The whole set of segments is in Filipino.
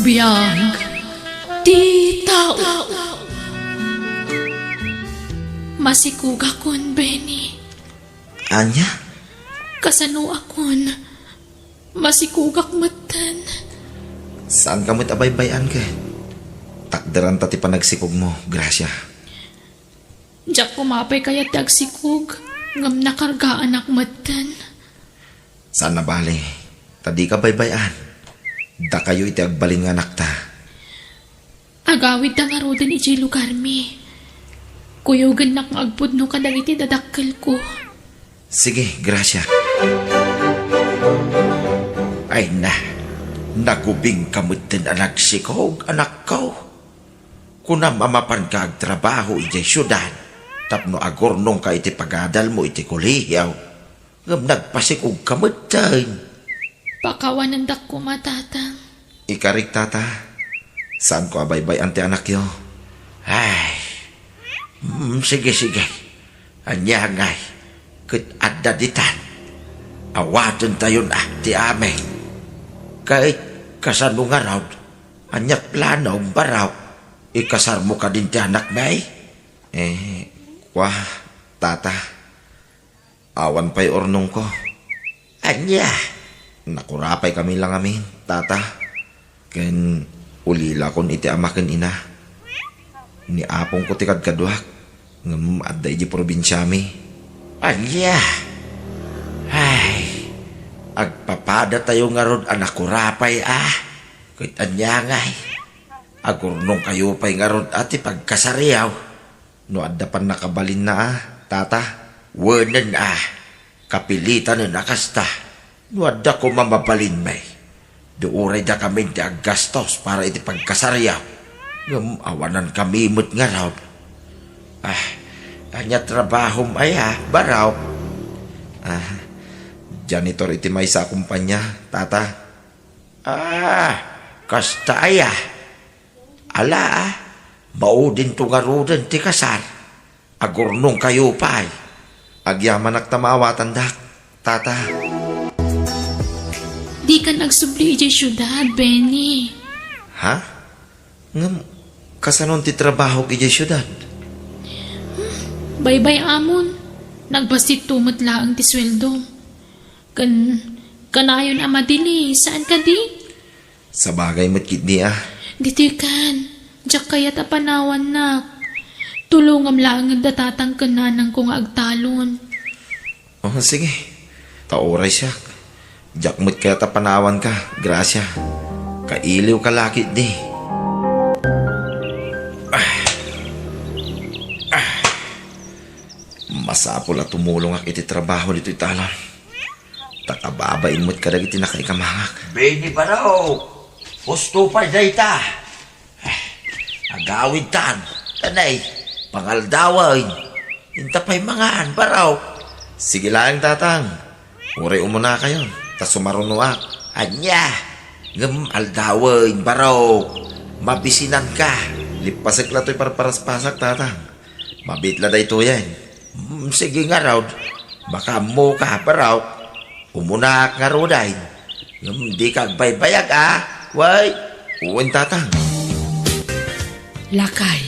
biyag di tao. Masikug akon, Benny. Anya? Kasano akon. Masikugak matan. Saan ka mo't abaybayan ka? Takdaran tati pa nagsikog mo, Gracia. Diyak kumapay kaya tagsikug. Ngam nakargaan ak matan. Saan na bali? Tadi ka baybayan. Da kayo iti agbalin nga anak ta. Agawid na nga ro din iti lugar mi. Kuyugan na kang agpudno kadang iti dadakkel ko. Sige, Gracia. Ay na, nagubing kamot din anak sikog, anak ko. Kunam amapan ka agtrabaho iti syudad, tapno agornong ka iti pagadal mo iti kuliyaw, ngam nagpasikog kamot din. Pakawanan dak ko matatang. Ikarik tata, saan ko abaybay ante anak yo? Ay, sige, anyangay, ket adda ditan. Awaten tayo na, ti ame. Kahit kasano nga raw, anyak plano, baraw, ikasar mo ka din ti anak may? Tata, awan pa'y ornong ko. Anya, nakurapay kami lang amin, tata. Ken ulila kon iti amaken ina. Ni apong ko ti kadkaduak, ngam adday di probinsya mi. Anya, ay, agpapada tayo nga rod anak kurapay Kahit anyangay. Agurnong kayo pa'y nga rod ati pagkasariyaw. No adda pan nakabalin na tata. Wanan kapilitan na nakasta. No adda ko mamabalin may. Duuray da kami di aggastos para iti pagkasariyaw. Ngam awanan kami mo't nga rod. Anya trabaho ay baraw. Janitor iti may sa kumpanya, tata. Kasta ay Ala maudin to nga roden ti kasar. Agurnong kayo pa Agyaman ak tamawatan dak, tata. Di ka nagsubli iti syudad, Benny. Ha? Ngam, kasanon ti trabaho iti syudad? Baybay amon. Nagbasit tumot laang ti sweldo. Kanayon amadili, saan ka di? Sa bagay mo't kidni Dito kan, diyak kaya tapanawan na. Tulungam lang ang datatang kananang kong agtalon. Sige. Tauray siya. Diyak mo't kaya tapanawan ka, Gracia. Kailiw ka lakit di. Masapol at tumulong ak iti trabaho dito italon. Tatababain mo't kadag iti nakaikamangak. Benny baraw, gusto pa dayta. Agawid tan, tanay, pangaldawin. Intapay mangaan baraw. Sige lang tatang. Uray umuna kayo. Tas sumarunuak. Anya, ngem aldawin baraw. Mabisinan ka. Lipasik la to'y parparaspasak tatang. Mabitla da ito yan. Sige nga raw. Baka mo ka baraw. Umunak nga roday. Di ka baybayag Way. Uwan tatang. Lakay,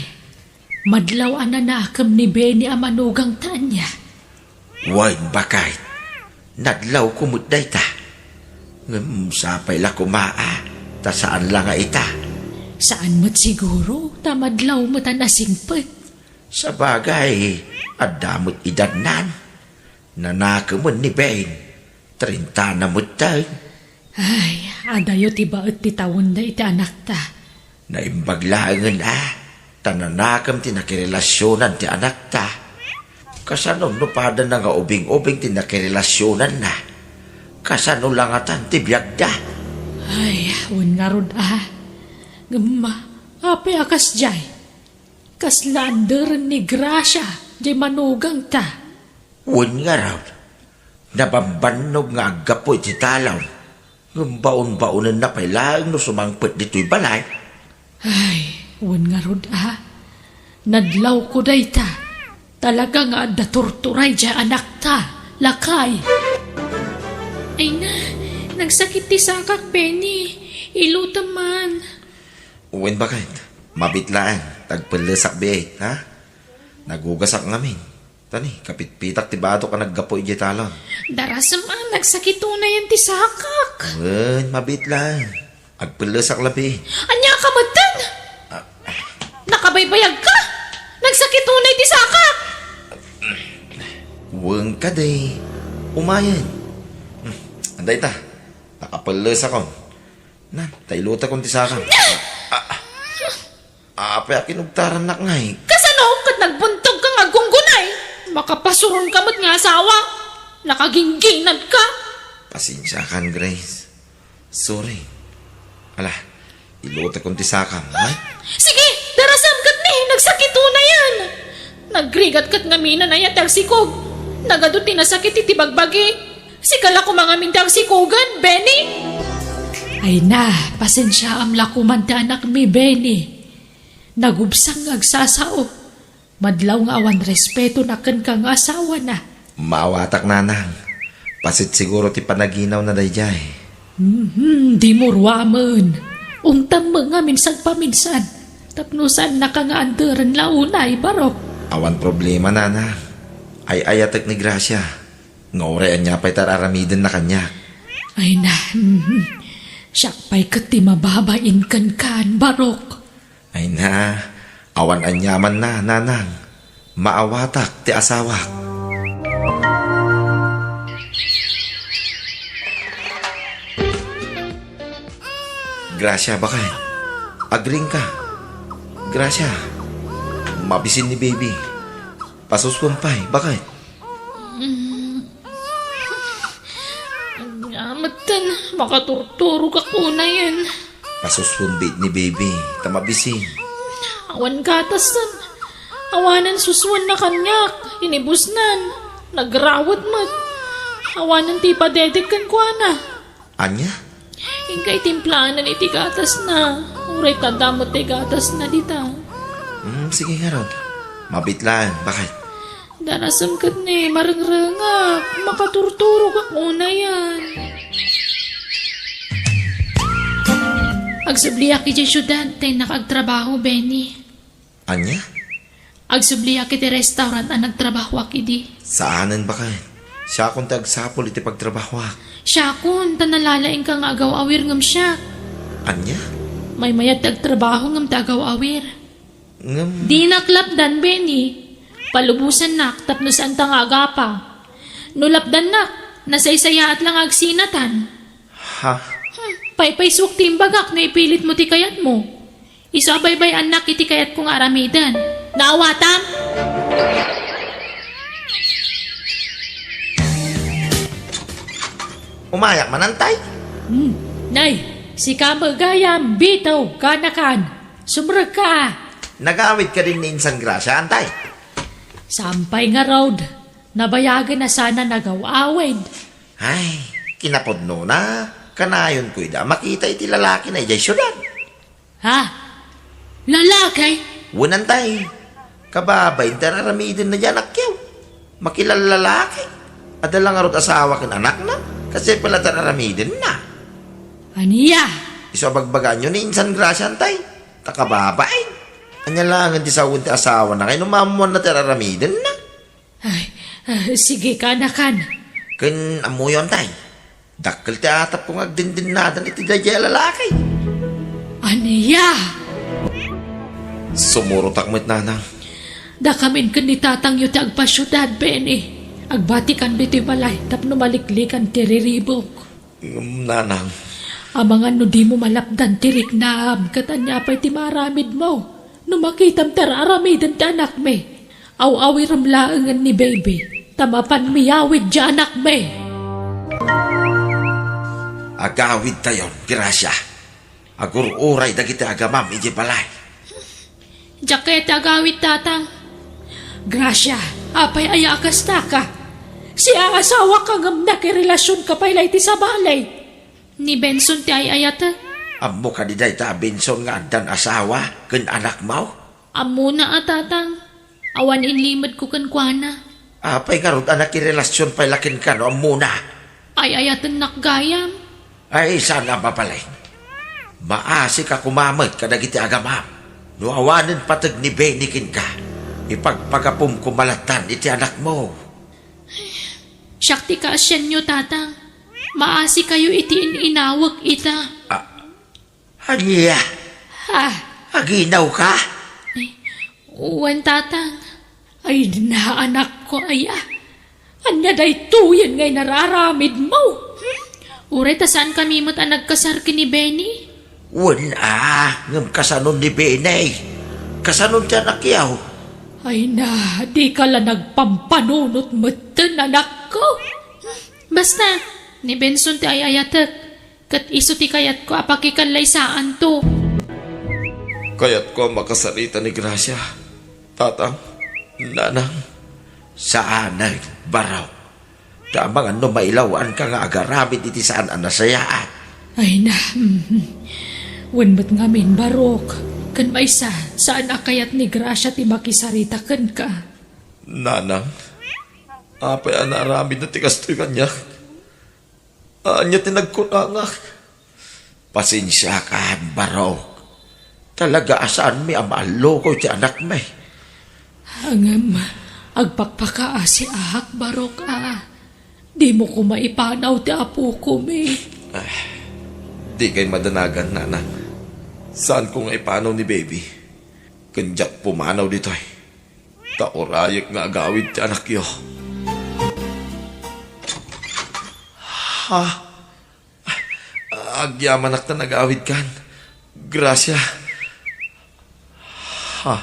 madlaw na akam ni Benny amanugang tanya. Way bakay. Nadlaw kumut dayta. Sapay la kumaa. Ta saan lang nga ita. Saan mo't siguro tamadlaw mo tanasingpet. Sa bagay, adamot idadnan. Nanakamon ni Ben. 30 na mo tayo. Ay, adayo tiba at titawon da iti anak ta. Naimbaglangan tananakam tinakirelasyonan ti anak ta. Kasano no pada na nga ubing-ubing tinakirelasyonan na. Kasano lang atan ti biyag da. Ay, un nga rod Gama, ape akas jay. Kaslander ni Gracia, jay manugang ta. Un nga raw. Nabambanog nga agapoy ti talaw. Baon-baonan na pailang no sumangpet dito'y balay. Ay, un nga rod Nadlaw ko day ta. Talaga nga daturturay dya anak ta. Lakay. Ay na, nagsakit ti sakak, Benny. Ilutam man. Uwin bakit? Mabitlaan, tagpalasak be, ha? Nagugasak ngamin. Tani, kapit-pitak tibado ka naggapoy di talon. Darasam nagsakit na yan ti sakak. Uwin, mabitlaan. Agpalasak labi. Anya ka matan? Nakabaybayag ka? Nagsakit na ti sakak. Uwin ka day. Umayan. Anday ta, nakapalasak ko. Na, tayluta kong tisakang. Apa kinugtaran nak ngay. Kasano kat nagbuntog ka nga gunggunay? Makapasuron ka mo't nga asawa. Nakagingginad ka. Pasensya kan, Grace. Sorry. Ala, iluta kong tisakang, ha? Sige, darasam kat ni. Nagsakit na yan. Nagrigat kat nga mina na yatag sikog. Nagaduti na sakit iti bagbagi. Sikala ko mga mintag sikogan, Benny. Ay na, pasensya am lakuman ti anak mi, Benny. Nagubsang agsasao. Madlaw nga awan respeto na kan kang asawa na. Maawatak nanang. Pasit siguro ti panaginaw na dayjay. Di mo ruwaman. Ungtam mga minsan paminsan. Tapnusan na ka nga andaran launay, barok. Awan problema nanang. Ay ayatek ni Gracia. Ngaurean niya pa'y tararamidin na kanya. Ay na, siyak pa'y kati mababain kan, barok. Ay na, awan anyaman na, nanang. Maawatak ti asawa. Gracia, bakit? Agring ka. Gracia, mabisin ni baby. Pasuskumpay, bakit? Amatan, makaturturo ka kuna yan. Pasuskumbit ni baby, tamabisin. Awan katasan. Awanan suswan na kanyak. Inibusnan. Nagrawat mat. Awanan ti padedik kan kuana. Anya? Ingkay timplanan iti gatas na. Uray tadamot ti gatas na dita. Sige nga Rod. Mabitlaan, bakit? Darasam kat ni marangrangak. Makaturturo ka kuna yan. Agsubliak iti syudad tay nakagtrabaho, Benny. Anya? Agsubliak iti restaurant ang nagtrabaho akidi. Saanan bakit? Siya akong tagsapol iti pagtrabaho. Siya kun, tanalalaing ka nga agaw-awir ngam siya. Anya? May mayat tagtrabaho ngam tagaw-awir. Ngam... Di naklapdan, Benny. Palubusan nak, tapno saan tang agapa. Nulapdan nak, nasaysaya at lang agsinatan. Ha? Paypayswak timbagak na ipilit mo ti kayat mo. Isabaybay anak iti kayat kong aramidan. Naawatam? Umayak manantay? Nay, si kamagayam, bitaw, kanakan. Sumrag ka. Nagawit ka rin ni Insan Gracia, antay. Sampay nga road. Nabayagan na sana nagaw-awid. Ay, kinapod no na. Kanayon ko ida, makita iti lalaki na ijay syudad. Ha? Lalaki? Wunantay. Kababay, tararamidin na dyan akyaw. Makilala lalaki. Adala nga rot asawa kin anak na. Kasi pala tararamidin na. Aniya? Iso bagbagan nyo ni Insan Gracia, antay. Takababay. Anya lang ang tisawin ti asawa na kayo numamuan na tararamidin na. Sige, kanakan. Kin amuyon tay. Dakkel ti atap kong agdindinadan iti dayay lalaki. Aniya? Sumurutak mo't nanang. Da kamin kan ni tatang yu ti agpasyudad, Benny. Agbatikan dito'y balay, tapno maliklikan ti riribok. Nanang. Amangan no di mo malapdan tirik na katanya pa'y ti maramid mo. No makitam tararamidan ti anak me. Aw-awi ramlaangan ni baby. Tamapan miyawid di anak me. Agawid tayon, Gracia. Agururay dagiti agamam iji balay. Jaket agawid tatang. Gracia, apay ayakas na ka. Si asawa ka ngam nakirelasyon ka pa'y laiti sa balay. Ni Benson ti ayayata. Amo ka di day ta Benson nga adan asawa ken anak mo. Amo na tatang. Awan inlimad ko kan kuana. Apay karot anak kirelasyon pa'y lakin ka no amo na. Ay ayatan nakgayam. Ay sana mapalay. Maasi ka kumamag kadagiti agamam. No awanen patag ni Benikin ka. Ipagpagapum kumalatan iti anak mo. Syakti ka asyan nyo, tatang. Maasi kayo iti inawag ita. Anya, Ha? aginaw ka? Uwan, tatang. Ay, naanak ko, aya. Anya day tuyan ngay nararamid mo. Ure, ta saan kami mo't ang nagkasar ni Benny? Wala, ngam kasanon ni Benay. Kasanon tiyan akyaw. Ay na, di ka lang nagpampanunot matan, anak ko. Basta, ni Benson ti ayayatek. Kat iso ti kayat ko apakikanlay saan to. Kaya't ko makasarita ni Gracia. Tatang, nanang. Saan ay baraw? Damang ano mailawan ka nga agaramid iti saan ang nasayaan. Ay na, wanmat ngamin barok. Kan may saan akayat ni Gracia ti makisarita kan ka. Nanang, apay anaramid na tikas to'y kanya. Anya tinagkunangak. Pasensya ka, baraw. Talaga asaan mi amalo ko ti anak may. Hangam, agpakpaka si ahak barok Di mo ko maipanaw ti apo ko, may. Di kay madanagan, nanang. Saan ko nga ipanaw ni baby? Kanjak pumanaw dito ay. Taorayak nga agawid ti anak yo. Ha? Agyaman na nagawid kan. Gracia. Ha?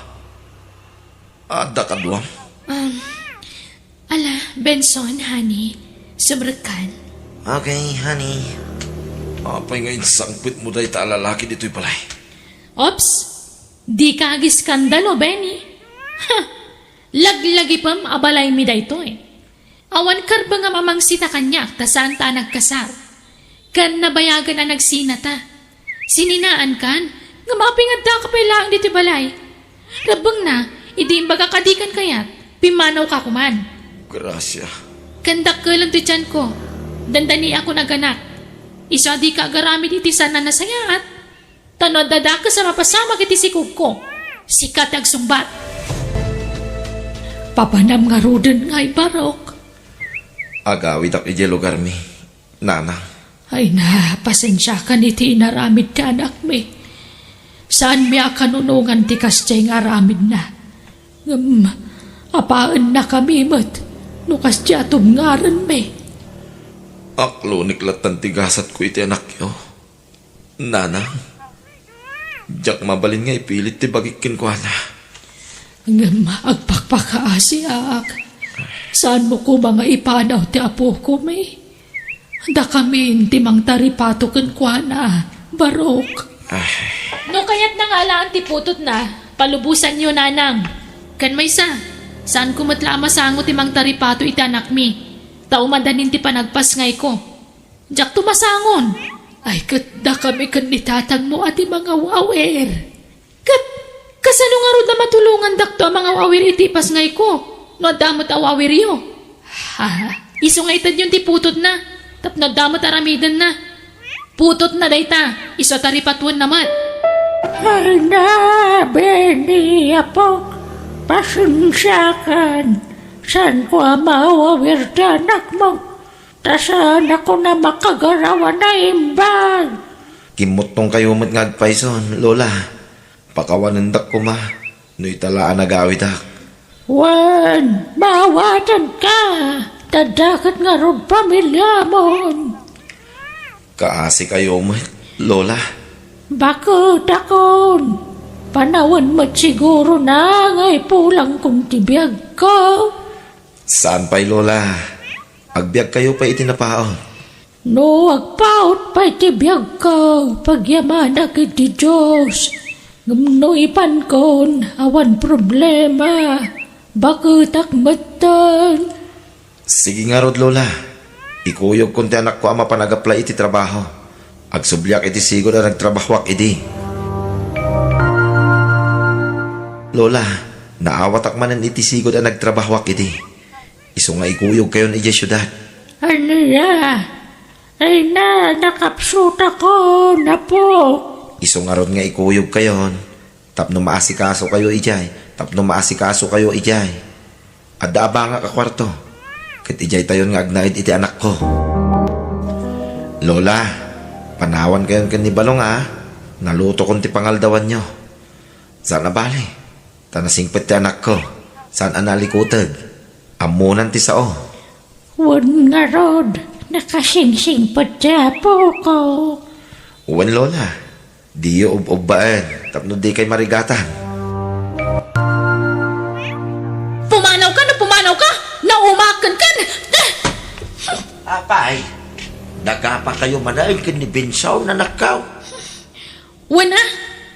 Ada ka duwam? Ala, Benson, honey. Subrakan. Okay, honey. Apay ngayon sangpit mo dahi ta lalaki dito'y palay. Ops, di ka agiskandalo, Benny. Ha, laglagi pam abalay mi dayto eh. Awan karba nga mamangsita kanya, ta saan ta nagkasar. Kan nabayagan na nagsinata. Sininaan kan, nga mapingad da ka lang dito balay. Rabang na, idi imbaga kadikan kayat, pimanaw ka kuman. Gracia. Kandak ka lang tiyan ko, dandani ako naganak. Isa di ka agaramid iti sana nasayaat. Tanod dada ka sa mapasama kiti sikog ko. Sikat agsumbat. Papanam nga roden nga'y barok. Agawid ak ije lugar mi. Nanang. Ay na, pasensya ka niti inaramid ka anak mi. Saan mi akanunungan ti kastya nga aramid na. Apaan na kami mat. Nukas di atong ngaran mi. Aklo niklatan tigasat ko iti anak yo. Nanang. Diyak mabalin nga ipilit ti bagikin ko na. Agpakpakaasi ak. Saan mo ko mga ipanaw ti apo ko mi? Da kami timang taripato kan kwa na, barok. No kaya't nangalaan ti putot na, palubusan nyo nanang. Kan may saan ko matla masango timang taripato iti anak mi? Tao madanin ti panagpas ngay ko. Diyak tumasangon. Ay kat da kami kan nitatang mo ati mga wawer. Kat kasano nga ro na matulungan dakto ang mga wawer iti pas ngay ko. No damot a wawer yo. Ha, iso nga itad yung ti putot na. Tapno damot aramidan na. Putot na dayta. Iso taripatuan naman. Ay na, Benny, apo. Pasensya kan. Saan ko mawawir na anak mo? Tasaan ako na makagarawan na imbag. Kimot tong kayo mat ngagpayson, Lola. Pakawanandak ko ma. No'y talaan nagawid ak. Wan, mawatan ka. Tadakat nga ron pamilya mo. Kaasi kayo mat, Lola. Bakit akon? Panawan mo't siguro na ngay pulang kong tibiyag ko. Saan pa'y, Lola? Agbiag kayo pa itinapaon. No, agpaut pa tibiyag ko. Pagyaman agad di Diyos. Ngumno ipan kon, awan problema. Bakit akmatan? Sige nga rod, Lola. Ikuyog konti anak ko ama panagapla iti trabaho. Agsublyak iti sigod na nagtrabahwak iti. Lola, naawat akmanan iti sigod na nagtrabahwak iti. Iso nga ikuyog kayo ni syudad. Ano ya? Ay na, nakapsut ako na po. Iso nga ron nga ikuyog kayon. Tapno maasikaso kayo ijay. Tapno maasikaso kayo ijay. Adaba nga ka kwarto. Kat ijay tayon nga agnaid iti anak ko. Lola, panawan kayon kan ni Balong Naluto kon ti pangaldawan nyo. Saan na bali? Tanasingpet ti anak ko. Saan analikutag? Amunan ti sao. Wan nga rod, nakasingsing pa po ko. Uwan Lola, di yo ub-ubbaan. Tapno di kay marigatan. Pumanaw ka na pumanaw ka! Naumakan ka na! Apay, nagapa kayo manaig ken ni Bensaw na nakaw. Wala,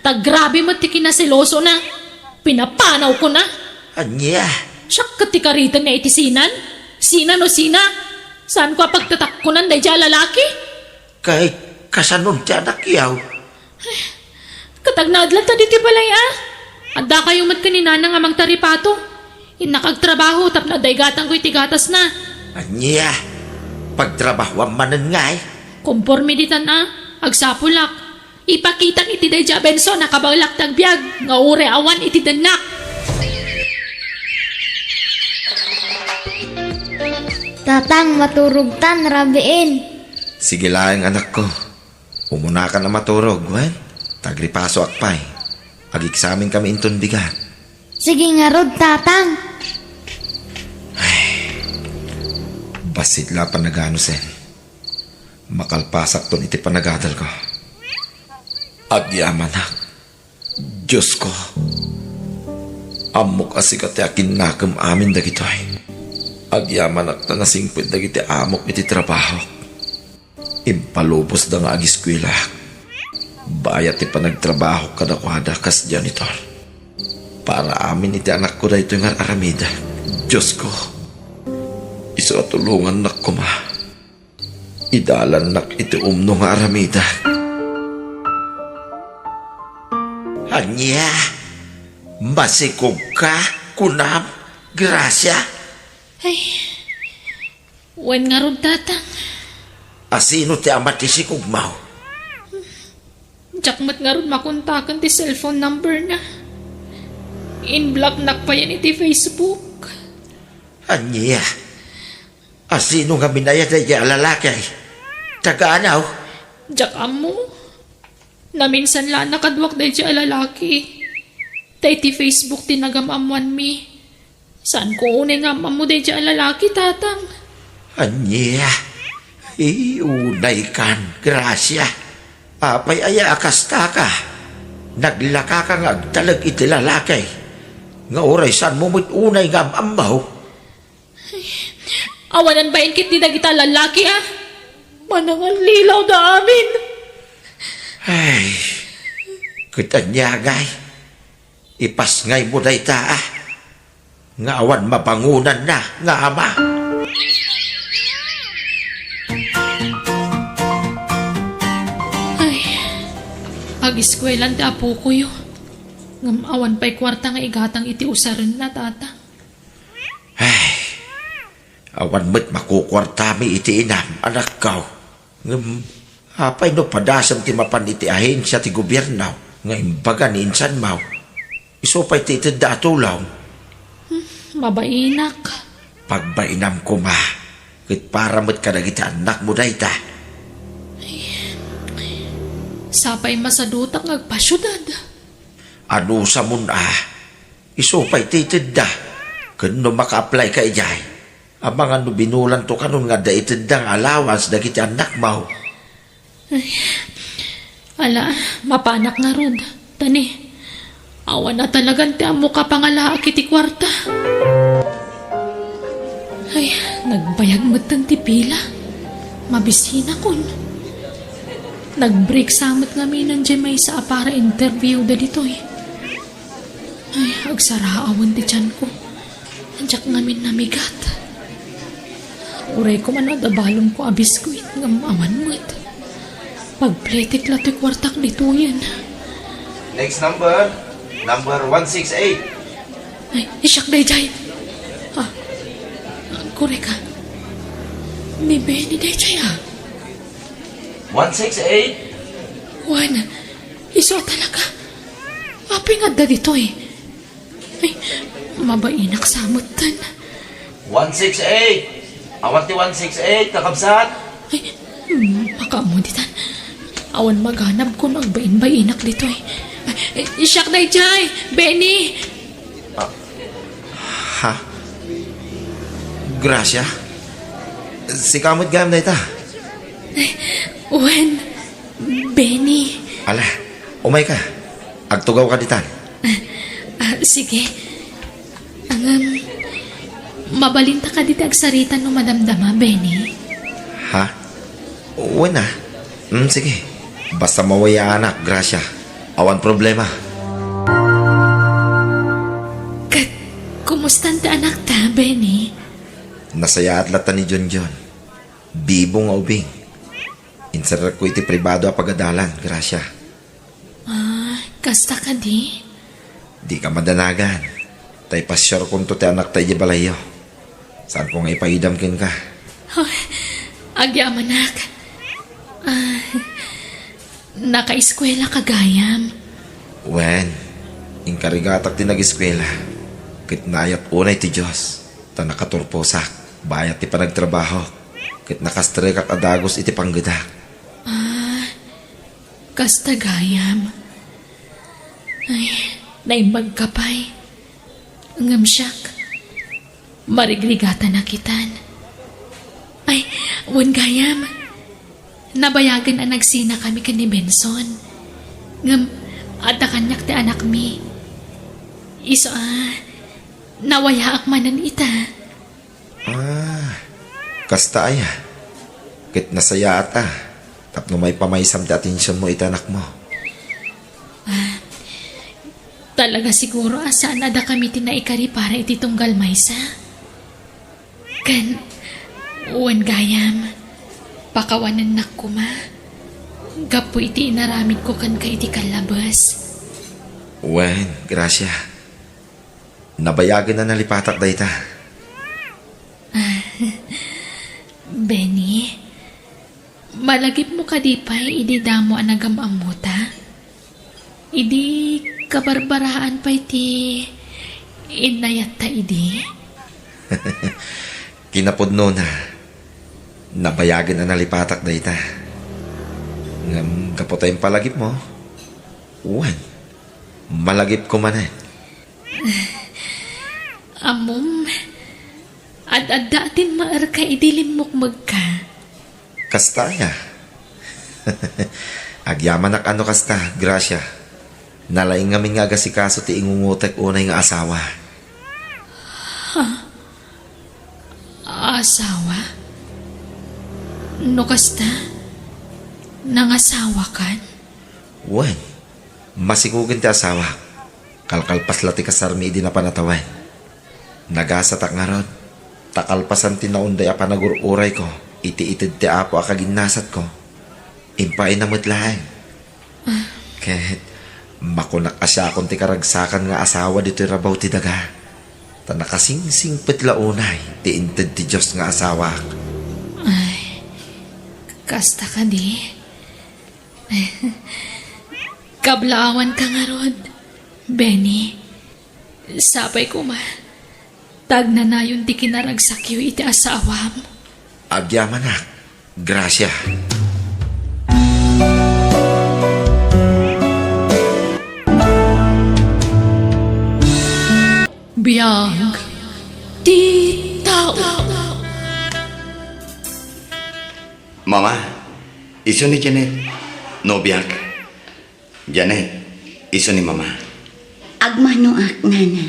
tagrabe mo ti kinasiloso na. Pinapanaw ko na. Anya, Siyak katikaritan na iti sinan? Sinan o sina? Saan ko pagtatakkunan day dya lalaki? kay kasanon ti anak yaw. Katagnadlan ta diti balay Adda kayo mat kanina nga mang taripato. Inakagtrabaho tap na daygatan ko iti gatas na. Anya, pagtrabaho manen nga Komporme ditan agsapulak. Ipakitan iti day dya Benso nakabaglak tagbiag. Nga ure awan iti danak. Tatang, maturog tan, rabiin. Sige lang anak ko. Umuna ka na maturog, wen. Tagripaso akpay. Agiksamin kami inton bigat. Sige nga rod, tatang. Basit la panagano sen. Makalpasak ton iti panagadal ko. Agyaman na. Diyos ko. Amok asikat akin nakam amin dagitoy. Agyaman at nasingpid dagiti amok iti trabaho. Impalubos da nga agiskwila. Bayat ti panagtrabaho kadakwada kas janitor. Para amin iti anak ko da ito nga aramida. Diyos ko. Iso at tulungan nak ko ma. Idalan nak iti umno nga aramida. Anya, masikog ka, kunam, grasya. Ay, wen nga ron tatang. Asino ti amat ti sikugmaw? Jakmat nga ron makontakan ti cellphone number na. In-block nak pa yan iti Facebook. Anya, asino nga minayad ay lalaki? Taga-anaw? Jak amo. Na minsan lang nakadwak dahi siya lalaki. Dahi ti Facebook tinagamamuan mi. Saan ko unay nga mo dahi siya lalaki, tatang? Anya, iunay kan, grasya. Apay aya akasta ka. Naglaka ka nga agtalag iti lalaki. Nga oray saan mo mo't unay nga amaw? Awanan ba kit di dagita lalaki Manangal lilaw da amin. Ay, kitanyagay. Ipasngay mo na ita Nga awan mabangunan na, nga ama. Ay, ag-iskwelan ti apo ko yo. Ngam awan pa'y kwarta nga igatang iti usaran na tatang. Ay, awan mo't makukwartami iti inam, anak kaw. Apay no padasam ti mapan iti ahensya ti gobyerno, nga imbaga ni insan maw. Isupay ti itanda atulaw. Mabainak. Pagbainam ko ma, kit para mo't kadagiti anak mo da ita. Sapay masadutak ngagpasyudad. Ano sa mun isupay ti itanda. Kano maka-apply ka ijay. Amang ano binulan to kanon nga da itanda nga allowance dagiti anak maw. Ala, mapanak nga ron. Tani, awan na talagang ti amo ka pangalaak iti kwarta. Ay, nagbayag mo ti pila. Mabisina kon. Nag-break samot nga minan dyan may sa para interview da ditoy. Ay, agsaraawan ti tiyan ko. Andiyak ngamin namigat. Uray ko man adabalong ko abiskuit nga awan mo't. Pagpletik la ti kwartak dito yan. Next number. Number 168. Ay, isyak day jay. Kore ka. Ni Benny day jay 168. Juan, Iso talaga. Mapingad na dito eh. Ay, mabainak samutan. 168! Awan ti 168, kakabsat! Ay, makamuditan. Awan maghanap ko ng bain-bainak dito eh. Ay, siyak na ijay! Benny! Ha? Gracia? Si kamot gam na ita. Wen, Benny. Ala, umay ka. Agtugaw ka ditan. Sige. Mabalinta ka dito agsaritan no madamdama, Benny. Ha? Uwan na. Sige. Basta mawaya anak, Gracia. Awan problema. Kat, kumustan ta anak ta, Benny? Nasaya at lata ni John John. Bibo nga ubing. Insarar ko iti pribado a pagadalan, Gracia. Kasta ka di? Di ka madanagan. Tay pasyar kung to ti anak tayo balayo. Saan ko nga ipaidamkin ka? Agyam anak. Naka-eskwela ka gayam. Wen, inkarigatak ti nag-eskwela. Kit naayat unay ti Diyos. Ta nakaturposak. Bayat ti panagtrabaho. Kit nakastrekak adagos iti panggadak. Kasta gayam. Ay, naimbag ka pa'y. Ngamsyak. Marigrigatan na kitan. Ay, wan gayam. Nabayagan ang nagsina kami ka ni Benson. Ngam, ada kanyak ti anak mi. Iso nawaya akmanan ita. Kasta aya. Kit nasaya ata. Tapno may pamaysam ti atensyon mo iti anak mo. Talaga siguro asaan ada kami tinaikari para iti tunggal maysa. Kan, uwan gayam, pakawanan na kuma. Gapo iti inaramid ko kan ka iti kalabas. Wen, Gracia. Nabayagan na nalipatak da ita. Benny, malagip mo ka di pa'y ididamo ang nagamamuta. Idi kabarbaraan pa iti inayat ta idi. Kinapudno na. Nabayagan na nalipatak da ita. Ngam kapotay yung palagip mo. Uwan. Malagip ko manan. Amom, ad-adatin maar ka idilimukmag ka. Kasta ya. Agyaman ak ano kasta, Gracia. Nalaing ngamin nga gasikaso ti ingungutek unay nga asawa. Asawa? No kasta? Nangasawa kan? Wen, masikugin ti asawa. Kalkalpas lati kasarmi di na panatawan. Nagasatak nga ron. Takalpasan ti naunday a panagururay ko. Iti-itid ti apo a kaginasat ko. Impay na mutlahan. Kahit makunak asya akong ti karagsakan nga asawa dito rabaw ti daga. Ta nakasingsing petlaunay ti inted ti Diyos nga asawa. Ay, kasta ka di. Kablaawan ka nga rod, Benny. Sapay ko ma. Tag na na yun ti kinaragsakyo iti asawam. Agyaman na, Gracia. Biyang di tao. Mama, iso ni Janet. No biyak. Janet, iso ni Mama. Agmanoak nana.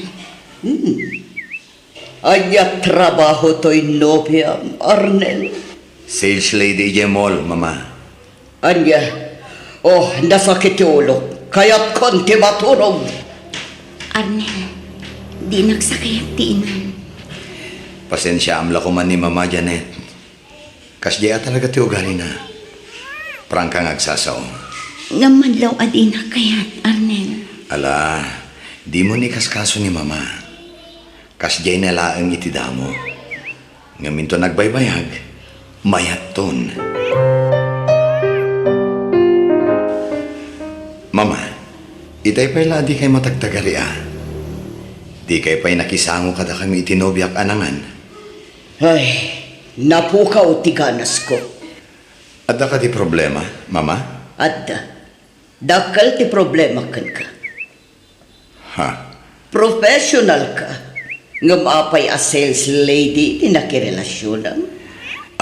Anya trabaho to'y nobyam, Arnel. Sales lady Jemol, Mama. Anya, nasakit yung ulo. Kaya't konti maturog. Arnel, di nagsakayat tiinan. Pasensya amla ko man ni Mama Janet. Kasya talaga ti ugali na. Prangka ngagsasaw. Ngamadlaw adina kayat, Arnel. Ala, di mo ni kaskaso ni Mama. Kasya na laang iti damo. Ngaminto nagbaybayag, mayat ton. Mama, itay pa'y di kay matagtagari Di kay pa'y nakisango kada kami itinobyak anangan. Ay, napukaw ti ganas ko. Adda ka di problema, Mama? Adda, dakal ti problema kan ka. Ha? Professional ka. Ngam apay a sales lady ti nakirelasyonan.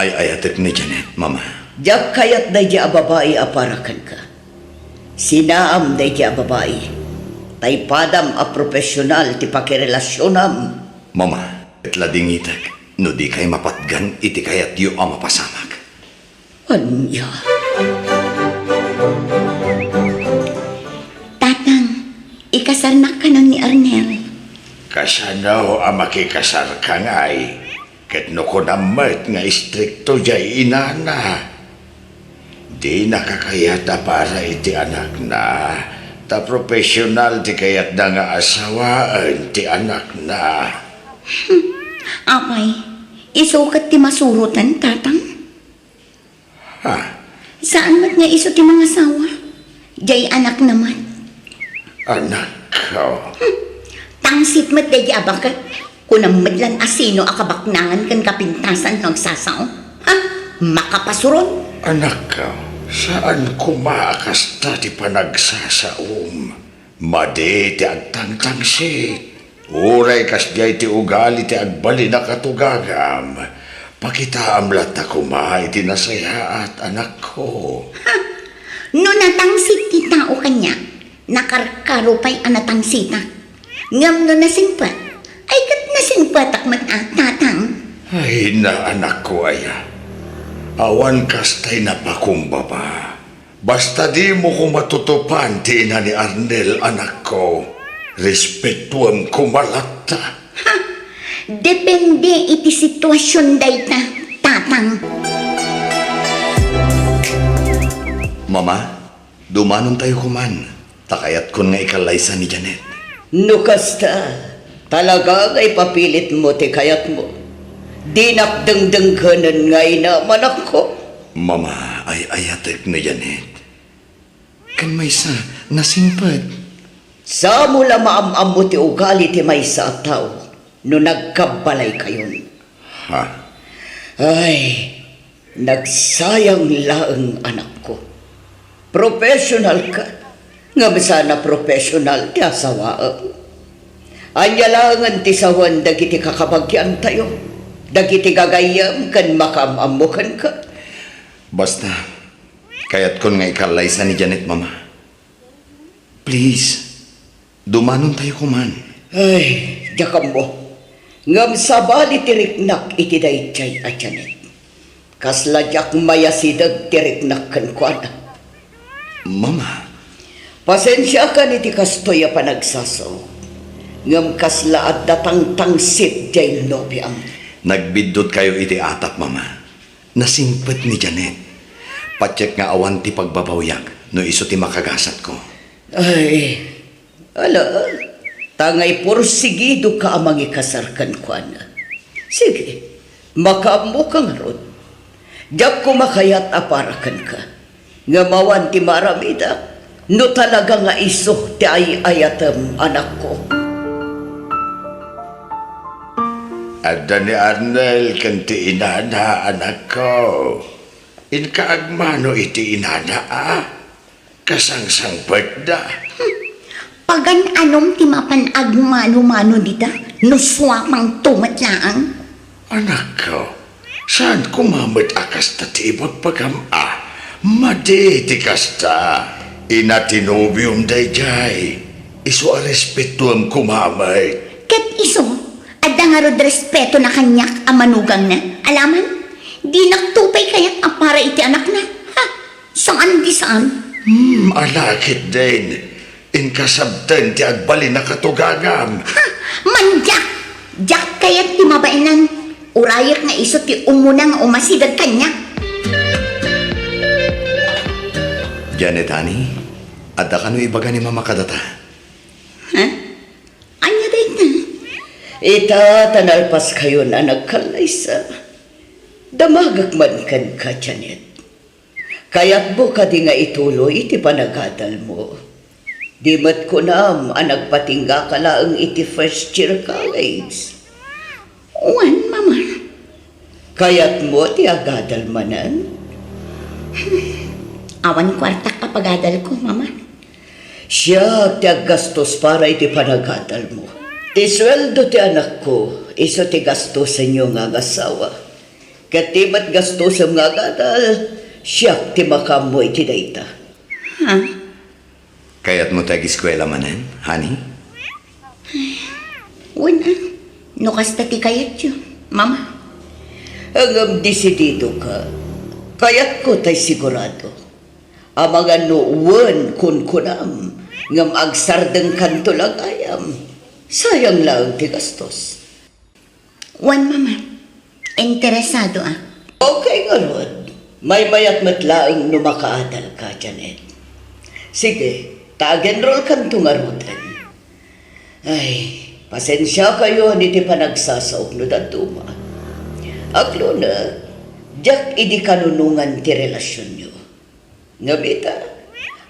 Ay ayatek ni Janet, Mama. Diyak kayat day di a babae aparakan ka. Sinaam day di a babae. Taypadam a profesional ti pakirelasyonan. Mama, itlading itek. No di kay mapatgan, iti kayat yu ang mapasamag. Anya? Tatang, ikasar na ka nun ni Arnel. Kasano ang makikasar ka nga'y, ket no ko namat nga istrikto jay inana. Di nakakayata para iti anak na, ta profesional ti kayat na nga asawaan ti anak na. Apay, isukat ti masurutan, tatang. Ha? Saan mat nga iso ti mga sawa? Jay anak naman. Anak ko. Tangsit mat day abakat. Kunang madlan asino akabaknangan kan kapintasan ng sasaw. Ha? Makapasuron. Anak ko, saan kumaakas ta di panagsasaom? Madi ti agtangtangsit. Uray kas jay ti ugali ti agbali na katugagam. Pakita amlat na kumay ti nasaya at anak ko. No natangsit ti tao kanya, nakarkaro pa'y anatangsita. Ngam no nasingpat, ay kat nasingpat akmat tatang. Ay na anak ko aya. Awan kastay na pakumbaba. Basta di mo ko matutupan ti ina ni Arnel anak ko. Respetuam kumalata. Depende iti sitwasyon dayta, tatang. Mama, dumanon tayo kuman. Takayat kun nga ikalaysa ni Janet. Nukasta, talaga ay papilit mo ti kayat mo. Di nakdengdeng kanan nga inaman ako. Mama, ay ayatek ni Janet. Kan may sa nasingpad. Sa mula maamam mo ti ugali ti may sa tao, no nagkabalay kayon. Ha? Ay, nagsayang laang anak ko. Professional ka. Nga sana professional ti asawaan. Anya langan ti sawan dagiti kakabagyan tayo. Dagiti gagayam kan makamamukan ka. Basta, kayat kun nga ikalaysa ni Janet, Mama. Please, dumanon tayo kuman. Ay, jakam mo. Ngam sabali tiriknak iti dayjay a Janet. Kasladyak mayasidag tiriknak kan kuana. Mama, Pasensya ka ni ti kastoy a panagsasaw. Ngam kasla at datang tangsit jay nobyang. nagbidot kayo iti atap, Mama. Nasingpet ni Janet. Patsek nga awan ti pagbabawyak no iso ti makagasat ko. Ay, ala, tangay porsigido ka amang ikasarkan kuana. Sige, makaambo ka nga ron. Diyak ko makayat aparakan ka. Nga mawan ti maramida, no talaga nga iso ti ayatem anak ko. Adda ni Arnel kanti inana anak ko. Inkaagmano iti inana Kasangsang da. Pagan anom ti mapan agmano-mano dita, no swapang tumatlaang. Anak ko, saan kumamit akas ta ti ibag pagama? Madi ti kasta. Inatinobium dayjay. Isu a respetuam kumamit. Ket iso, adda nga rod respeto na kanyak amanugang na. Alaman, di nagtupay kaya't apara iti anak na. Ha? Saan di saan? Alakit din. Inkasabten ti agbali na katugagam. Ha? Manjak! Jak kaya't ti mabainan. Urayak nga iso ti umunang umasidag kanyak. Janet, honey, adda ka no ibaga ni Mama kadata. Ha? Anya day na? Ita tanalpas kayo na nagkalaysa. Damagak man kan ka, Janet. Kaya't mo ka di nga ituloy iti panagadal mo. Di mat ko nam, nagpatingga ka laang iti first year college. Uwan, mama. Kaya't mo ti agadal manan. Awan kwarta kapagadal ko, mama. Siya ti aggastos para iti panagadal mo. Ti sweldo ti anak ko, iso ti gastos sa inyo nga agasawa. Kat ti mat gastos ang nga agadal, siya ti makamo iti dayta. Ha? Kaya't mo tag-eskwela manan, honey? Uwan, no kasta ti kayat yun, mama. Hanggang desidido ka, kaya't ko tay sigurado. Ang mga nuwan kun kunam, ngam agsardeng kanto lang ayam. Sayang lang ti gastos. Uwan, mama. Interesado Okay nga Rod, may mayat matlaang numakaadal ka, Janet. Sige, tag-enroll kanto nga Rodan. Ay, pasensya kayo ni ti panagsasaog no datuma. Aklo na, jak idi kanunungan ti relasyon nyo. Nga bita,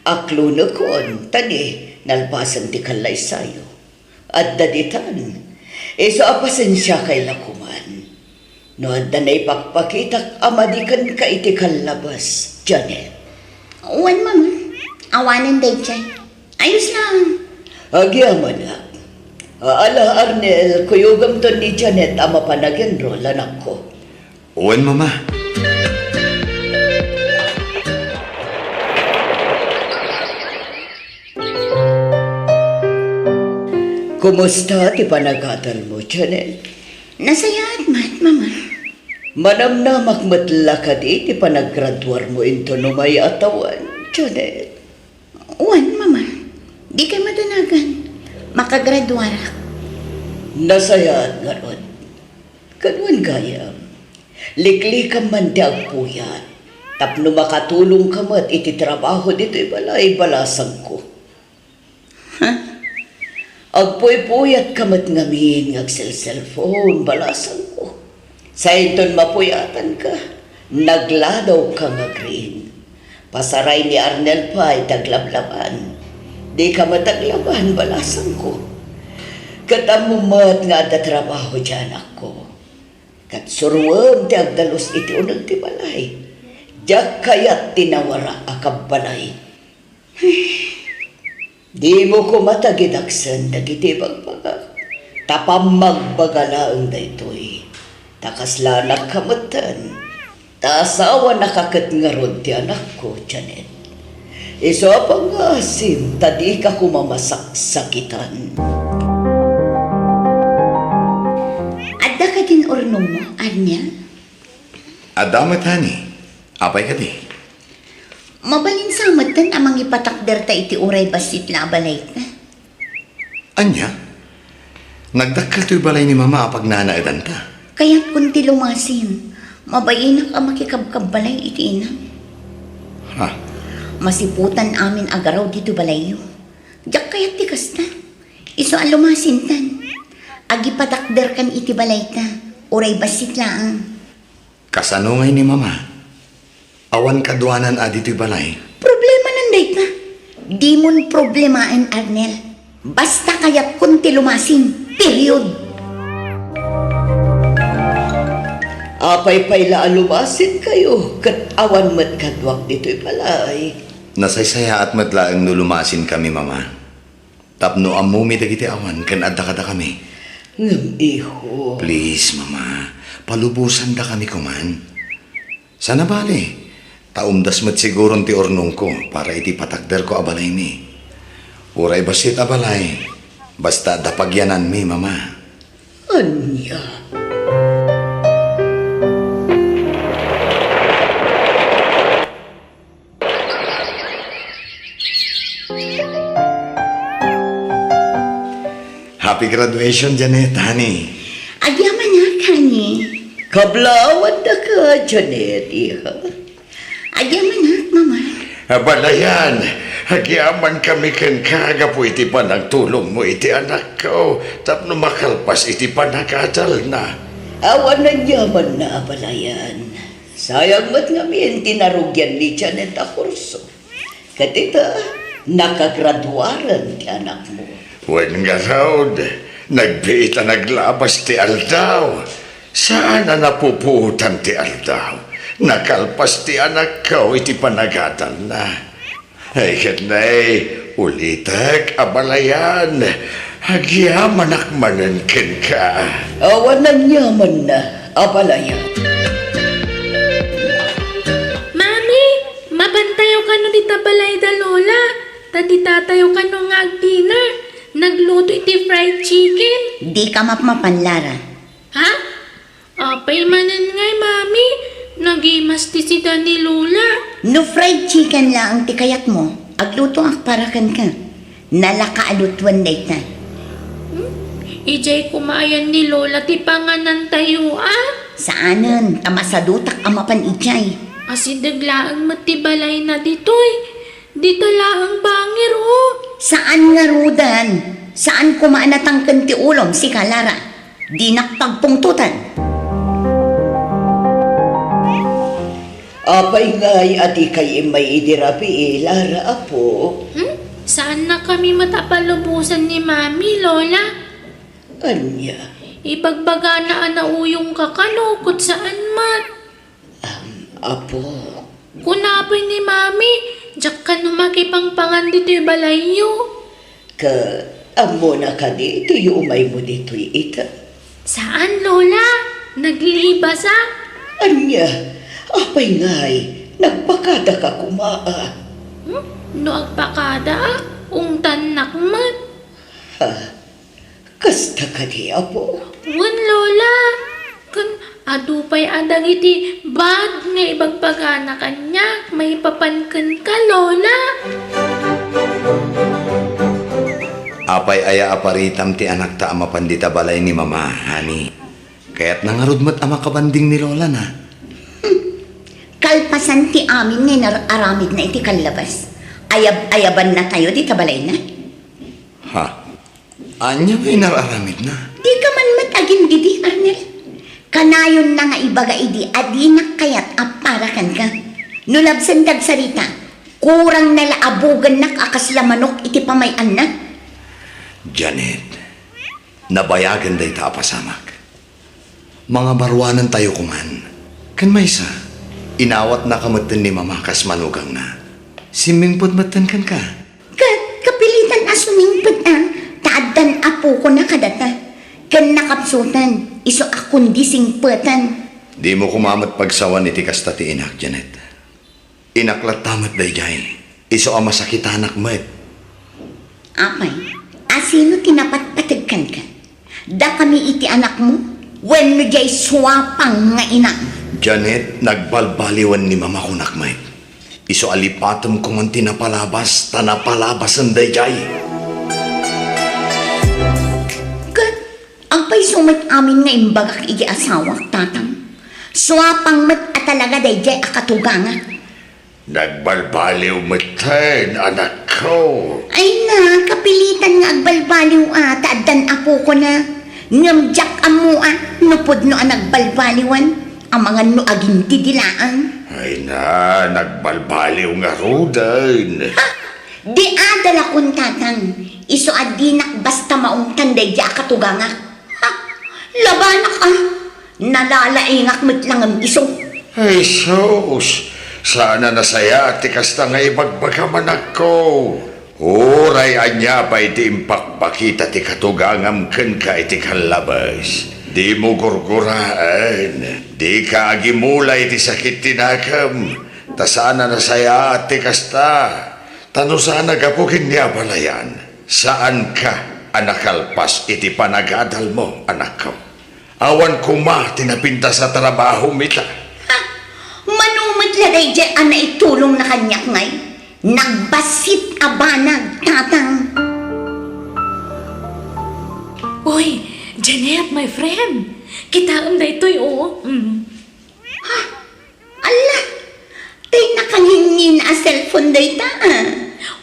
aklo na kon, tani, nalpasan ti kalay sayo. At daditan, iso apasensya kay lakuman. No adda na ipagpakitak amadikan ka iti kalabas, Janet. Uwan, mama. Awanan day chay. Ayos lang. Agyaman na. Ala Arnel, kuyugam to ni Janet ama panag-enroll anak ko. Uwan, mama. Kumusta ti panagadal mo, Janet? Nasaya at mat, mama. Manamnamak matla ka di ti panaggraduar mo into no may atawan, Janet. Uwan, mama. Di kay madanagan. Makagraduara. Nasayaan nga ron. Kanwan gayam. Liklikam man ti agpuyat. Tapno makatulong ka mat iti trabaho dito ibalay balasang ko. Agpuy-puyat ka mat ngamin cellphone balasang ko. Sa iton mapuyatan ka, nagladaw ka nga green. Pasaray ni Arnel pa ay taglablaban. Di ka mataglaban balasang ko. Katamumat nga da trabaho dyan ako. Kat suruam ti agdalos iti unag ti balay. Diyak kayat tinawara akab balay. Di mo ko matagidaksan dagiti bagbaga. Tapam magbagalaang daytoy. Takaslanak kamatan. Tasawa nakakat nga rod ti anak ko, Janet. Iso pangasim, tadi ka kumamasak-sakitan. Adda ka din orno mo, Arnel. Adamat, honey. Apay ka di. Mabalin sa amatan amang ipatakder ta iti uray basit na abalay ta. Anya? Nagdakkel to'y balay ni mama apag nanaadan ta. Kaya't kunti lumasim, mabayinak ang makikabkabbalay iti inang. Ha? Masiputan amin agaraw dito balayo. Diyak kaya't ti kasta. Iso ang lumasintan. Agipatakder kan iti balay ta, uray basit laang. Kasanungay ni mama. Awan kaduanan adi to'y balay. Problema nanday ta. Di mon problemain, Arnel. Basta kaya't kunti lumasin. Period. Apay-pay la alumasin kayo, kat awan mat kadwak dito'y balay. Nasaysaya at madlaang nulumasin kami, mama. Tapno amumi dagiti awan, kan adda kada kami. Ngam iho. Please, mama. Palubusan da kami kuman. Sana bali. Taumdas mat siguro ti ornong ko para iti patakder ko abalay mi. Uray basit abalay. Basta dapagyanan mi, mama. Anya. Happy graduation, Janet, honey. Agyaman na, kani. Kablawan na ka, Janet, iha. Agyaman na, mama. Abalayan, hagyaman kami ken kaga po iti panagtulong mo iti anak ko. Tapno makalpas iti panakadal na. Awan na yaman na abalayan. Sayang mat ngamin tinarugyan ni Janet a kurso. Katita, nakagraduaran ti anak mo. Wen nga raw, nagbiita naglabas ti aldaw. Saan na napuputan ti aldaw? Nakalpas ti anak ko iti panagadal na. Ay kanay, ulitak abalayan. Agyaman akmanan ken ka. Awanan yaman na, abalayan. Mami, mabantayo ka no di tabalay da lola. Tadi tatayo ka no nga ag-dinner. Nagluto iti fried chicken. Di ka mapapanlara. Ha? Apay manan ngay, mami. Nagimas ti si Dani Lola. No fried chicken lang ang tikayat mo. Agluto ang parakan ka. Nalakaalutuan day ta. Ijay kumayan ni Lola ti panganan tayo Saanan, tamasadutak amapan ijay. Asi daglaang matibalay na ditoy. Dito laang bangir Saan nga rudan? Saan kumaanatang kanti ulom si Kalara? Di nakpagpungtutan. Apay ngay adi kay may idirapi Lara apo. Saan na kami matapalubusan ni Mami, Lola? Anya, Ibagbaga na anauyong kakanukot saan man. apo, Kunapay ni Mami, jak ka numakipangpangan dito yung balayo. ka amo na ka dito yung umay mo dito'y ita. Saan, Lola? Naglibas Anya, apay ngay, nagpakada ka kumaa. No agpakada ungtan nakmat. Ha, kasta ka di apo. Wan, Lola. Kan adupay adang iti bad nga ibagbaga na kanya. May papankan ka, Lola. Apay aya aparitam ti anak ta ama pandita balay ni mama, hani. Kaya't nangarudmat ama kabanding ni Lola na. Kalpasan ti amin nga aramid na iti kalabas. Ayaban na tayo di tabalay na. Ha? Anya may nararamid na. Di ka man matagin gidi, Arnel. Kanayon na nga ibaga idi adinak kayat aparakan ka. Nulabsan dagsarita, kurang nalaabugan nak akaslamanok iti pamayan na. Janet, nabayagan day ta apasamak. Mga barwanan tayo kuman. Kan may sa, inawat na kamatan ni mama kas manugang na. Simingpot matan kan ka. Kapilitan asumingpot taadan apo ko na kadata. Kan nakapsutan, iso akong disingpetan. Di mo kumamat pagsawan iti kasta ti inak, Janet. Inaklat tamat day jay. Iso ang masakit anak mo. Apay, asino tinapatpatagkan ka? Da kami iti anak mo, when mo jay swapang nga ina. Janet, nagbalbaliwan ni mama kunak mo. Iso alipatom kung ang tinapalabas, tanapalabasan day jay. Ang pay sumat amin nga imbagak iti asawak tatang. Swapang mat at talaga day jay akatuganga. Nagbalbaliw mo ten, anak ko. Ay na, kapilitan nga agbalbaliw taadan apo ko na. Ngamjak amo nupod no nagbalbaliwan. Ang mga no aginti dilaan. Ay na, nagbalbaliw nga rudan. Di adala kun tatang. Iso adinak basta maong tanday di akatuganga. Labanak Nalalaingak mo't lang ang iso. Ay sus, sana nasaya ti kasta nga ibagbagaman ako. Uray anya pa iti impakpakita ti katugangam ken ka iti kalabas. Di mo gurguraan, di ka agimulay ti sakit tinakam. Ta sana nasaya ti kasta. Tano sana gapukin niya balayan. Saan ka anakalpas iti panagadal mo, anak ko? Awan kuma tinapinta sa trabaho mita. Manumat lagay dyan na itulong na kanyak ngay. Nagbasit abanag, tatang. Uy, Janet, my friend. Kita ang daytoy, Ala, tay nakangingin a cellphone day ta.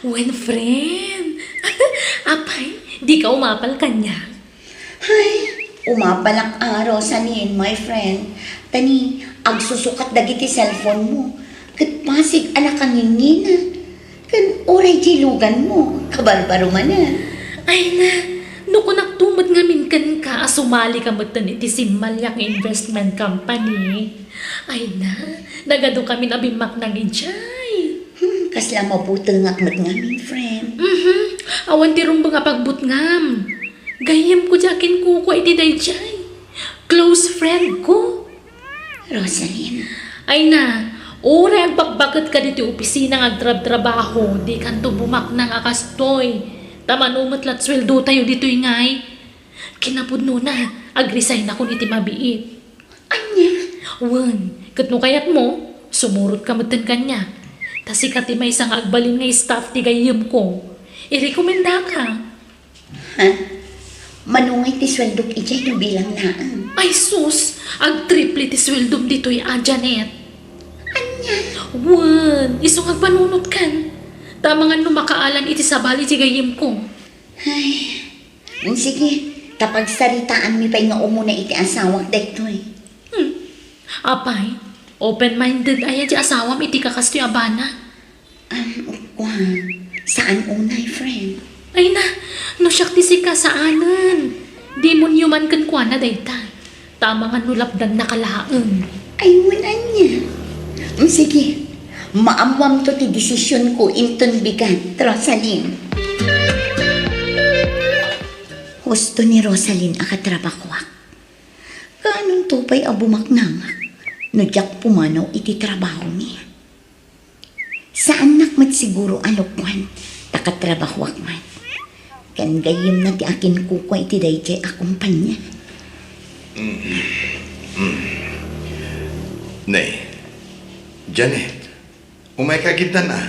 When friend. Apay, di ka umapal kanya. Ay, umapalak araw sa niin, my friend. Tani, agsusukat dagiti cellphone mo. Kat pasig anak kangingin. Kan oray jilugan mo, kabarbaro man na. Ay na, no ko nagtumad nga minkan ka, sumali ka magtan iti Simmalyak Investment Company. Ay na, nagado kami na bimak na gijay. Kasla mabutol nga akmat nga min friend. Awan ti rumba nga pagbutngam. Gayam ko jakin ko iti dayjay. Close friend ko. Rosalyn, Ay na, ora ang pagbagat ka dito opisina nga trabaho, di kanto bumak ng akastoy. Tamanumat lat sweldo tayo dito ingay. Kinapudno na, agresign ako niti mabiit. anya? Wan, katno kayat mo, sumurot ka matan kanya. Tasi kati may isang agbalin nga staff ti gayam ko. Irekomenda ka. Ha? Manungay ti swaldok ijay no bilang laan. Ay sus, ag triple ti sweldom dito'y Janet. Anya? Wan, isong agpanunot kan. Tama nga numakaalan iti sabali ti gayam ko. Ay, sige, kapag saritaan mi pa nga umuna iti asawak daytoy. Apay, open-minded ay di asawam iti kakastoy abana. Kwan, saan unay, friend? Ay na, no siyak ti sika saanan. Di mo nyuman kan kwa na dayta. Tama nga nulapdan na kalaang. Ay, wala niya. Sige, maamwam to ti desisyon ko inton bigat, Rosalyn. Husto ni Rosalyn akatrabakwak. Kaanong tupay abumak nangak, nadyak pumanaw iti trabaho niya. Saan nakmat siguro alokwan, takatrabakwak man. Kan gayim na ti akin kukwa iti dayjay akumpanya. Nay, Janet, umay kagitan na.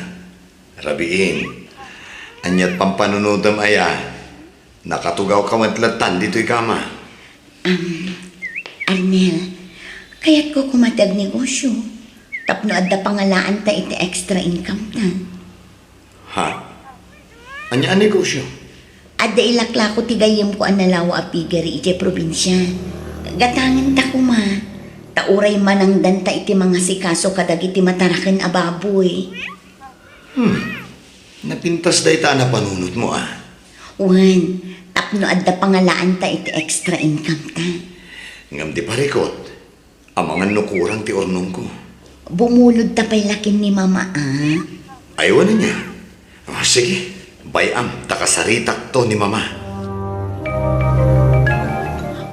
Rabiin, anyat pampanunodam aya, nakatugaw ka matlatan dito'y kama. Arnel, kaya't ko kumatag negosyo. Tapno adda pangalaan ta iti extra income ta. Ha? Anya ang negosyo? Adda ilakla ko tigayim ko ang nalawa a pigari iti probinsya. Gatangan ta kuma. Tauray manang danta iti mga sikaso kadag iti matarakan a baboy. Napintas day ta na panunot mo ah. Wan, tapno adda pangalaan ta iti extra income ta. Ngam di parikot, ang mga nukurang ti ornong ko. Bumulod ta pa'y lakin ni mama ah. Ayaw na niya. Oh, sige, bayam, takasaritak to ni mama.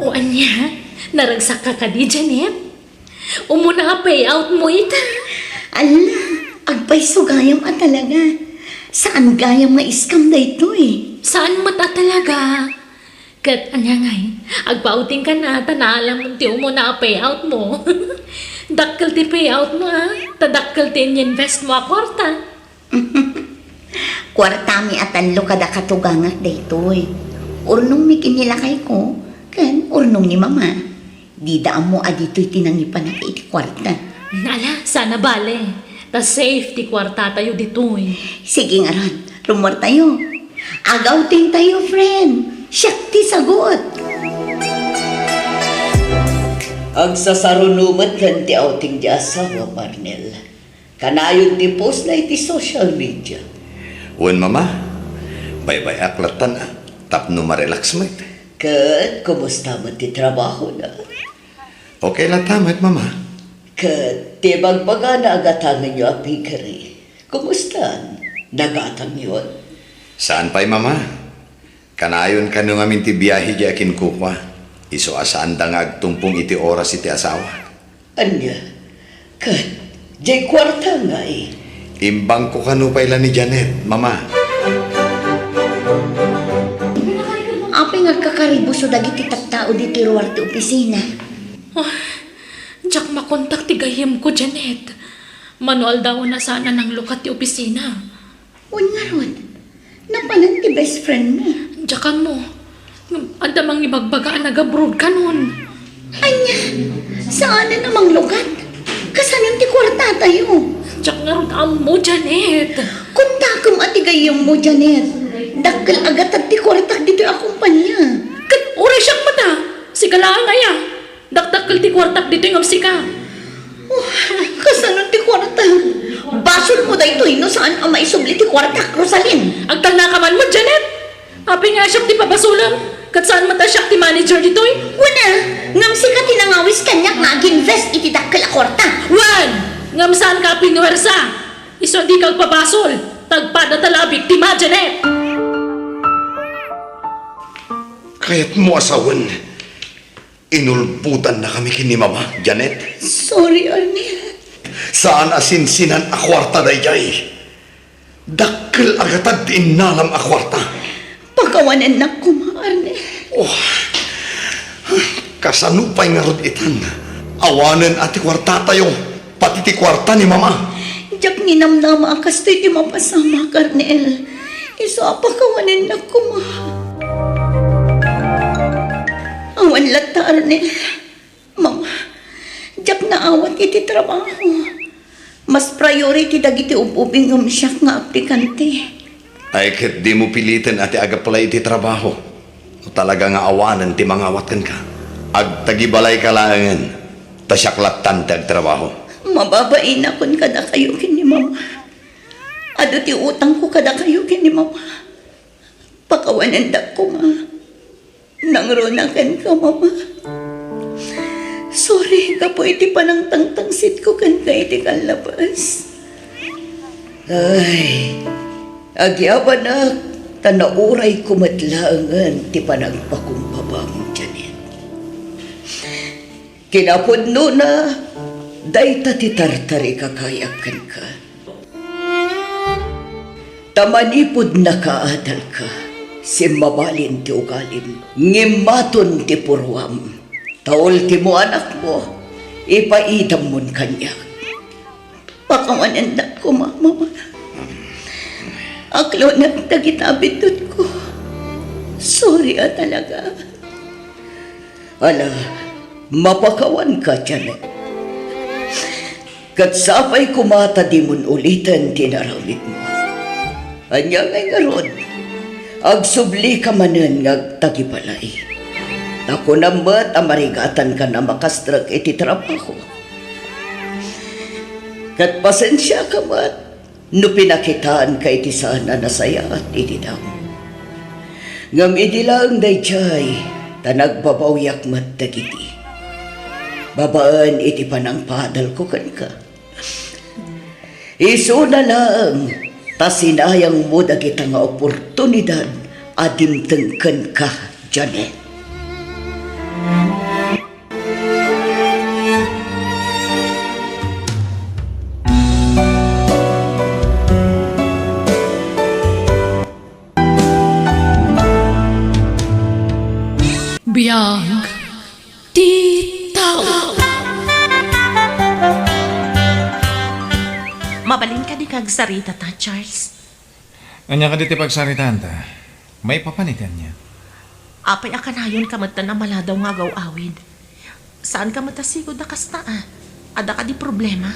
O anya, naragsak ka di Janet? Umuna nga payout mo ita. Ala, agpay sugayam at talaga. Saan gayam nga iskam da ito eh? Saan mata talaga? Kat anya ngay, agpauting ka na, tanalam mo ti umuna payout mo. Dakkel ti payout mo ah, tadakkel ti invest mo a kwarta. Kwartami at anlo kada katugangat daytoy. Urnong mi kinilakay ko, kan urnong ni mama. Di daan mo adito'y tinangipan na iti kwarta. Nala, sana bale. Ta safe ti kwarta tayo ditoy. Sige nga ron, rumor tayo. Agawting tayo, friend. Siyak ti sagot. Agsasarunumat kan ti outing di asawa, Marnel. Kanayon ti post na iti social media. Wan mama, bay-bay aklatan ah. Tapno marelax mo ito. Kat, kumusta mo ti trabaho na? Okay lang tamat mama. Kat, ti bagbaga na agatangan nyo a pigari. Kumusta? Nagatang yun? Saan pa'y mama? Kanayon ka nung amin ti biyahe di akin kukwa. Iso asaan da nga agtumpong iti oras iti asawa. Anya? Kat, jay kwarta nga eh. Imbang ko kanupay lang ni Janet, mama. Apay nga kakaribo so dagiti tattao di tiruar ti opisina. Diyak makontak ti gayem ko, Janet. Manual daw na sana ng lukat ti opisina. Wan nga ron, napalan ti best friend mo. Diyakan mo. Adamang ibagbagaan nag-abroad ka nun. Anya, saan na namang lugat? Kasanan ti kwarta tayo. Diyak nga ron mo, Janet. Kuntakam ati gayam mo, Janet. Dakkel agat at ti kwarta dito akumpanya. Kat oray siyang mata. Sigalaan nga ya. Dakdakkel ti kwartak dito yung amsika. Kasanan ti kwarta? Bak basol mo daytoy no saan ang maisubli ti kwarta, Rosalyn? Agtal na ka man mo, Janet. Api nga siya ti papasulam. Kat saan man ta siya ti manager ditoy? Una, ngam si ka tinangawis kanya nga ag-invest iti dakkel a kwarta. Wan! Ngam saan ka pinuwersa? Iso di kag papasol. Tagpada tala biktima, Janet. Kaya't mo asawan. Inulputan na kami kini Mama, Janet. Sorry, Arnel. Saan asinsinan a kwarta dayjay? Dakkel agatad inalam a kwarta. Pagkawanan na ko, Arnel. Oh, kasanupay nga rod itan. Awanan ati kwarta tayo, pati ti kwarta ni Mama. Diyak ninamnama akas to'y di mapasama, Arnel. Isa pagkawanan na ko, ma. Awan lata, Arnel. Mama, diyak naawat iti trabaho. Mas priority dagiti ububing ng siya nga aplikante. Ay ket di mo pilitin ati aga pala iti trabaho. O talaga nga awanan ti mangawatan ka. Ag tagibalay ka langan, tasyaklatan ti ag trabaho. Mababain akon kada kayo kini Mama. Ado ti utang ko kada kayo kini Mama. Pakawanan da ko, ma. Nangrunakan ka, Mama. Sorry ka po iti panang tangtangsit ko kan ka iti kalabas. Ay, agyaban na tanauray kumatlangan ti panagpakumbabang Janet. Kinapudno na dayta ti tartari kakayakan ka. Tamanipod na kaadal ka, si mabalin ti ugalim, ngimaton ti purwam. Taol ti mo anak mo, ipaidam mon kanya. Pakawanan da ko, Mama. Aklo na tagitabitut ko. Sorry talaga. Ala, mapakawan ka, Janet. Katsapay kumata di mon ulitan tinarawid mo. Anya ngay nga ron, agsubli ka manan ngag tagibalay. Ako namat amarigatan ka na makastrag iti trabaho. Kat pasensya ka mat, no pinakitaan ka iti sana nasaya at iti daw. Ngam iti lang dayjay, tanagbabawiak mat dagiti. Babaan iti panangpadal ko kan ka. Iso na lang, tasinayang mo dagita nga oportunidad adimtengken ka, Janet. Biyag. Titaw. Mabalin ka di kag sarita ta, Charles. Anya ka diti pagsaritaan ta. May papanitan niya. Apay akanayon ka mata na maladaw nga awid. Saan ka matasigod na kasta Ada ka di problema?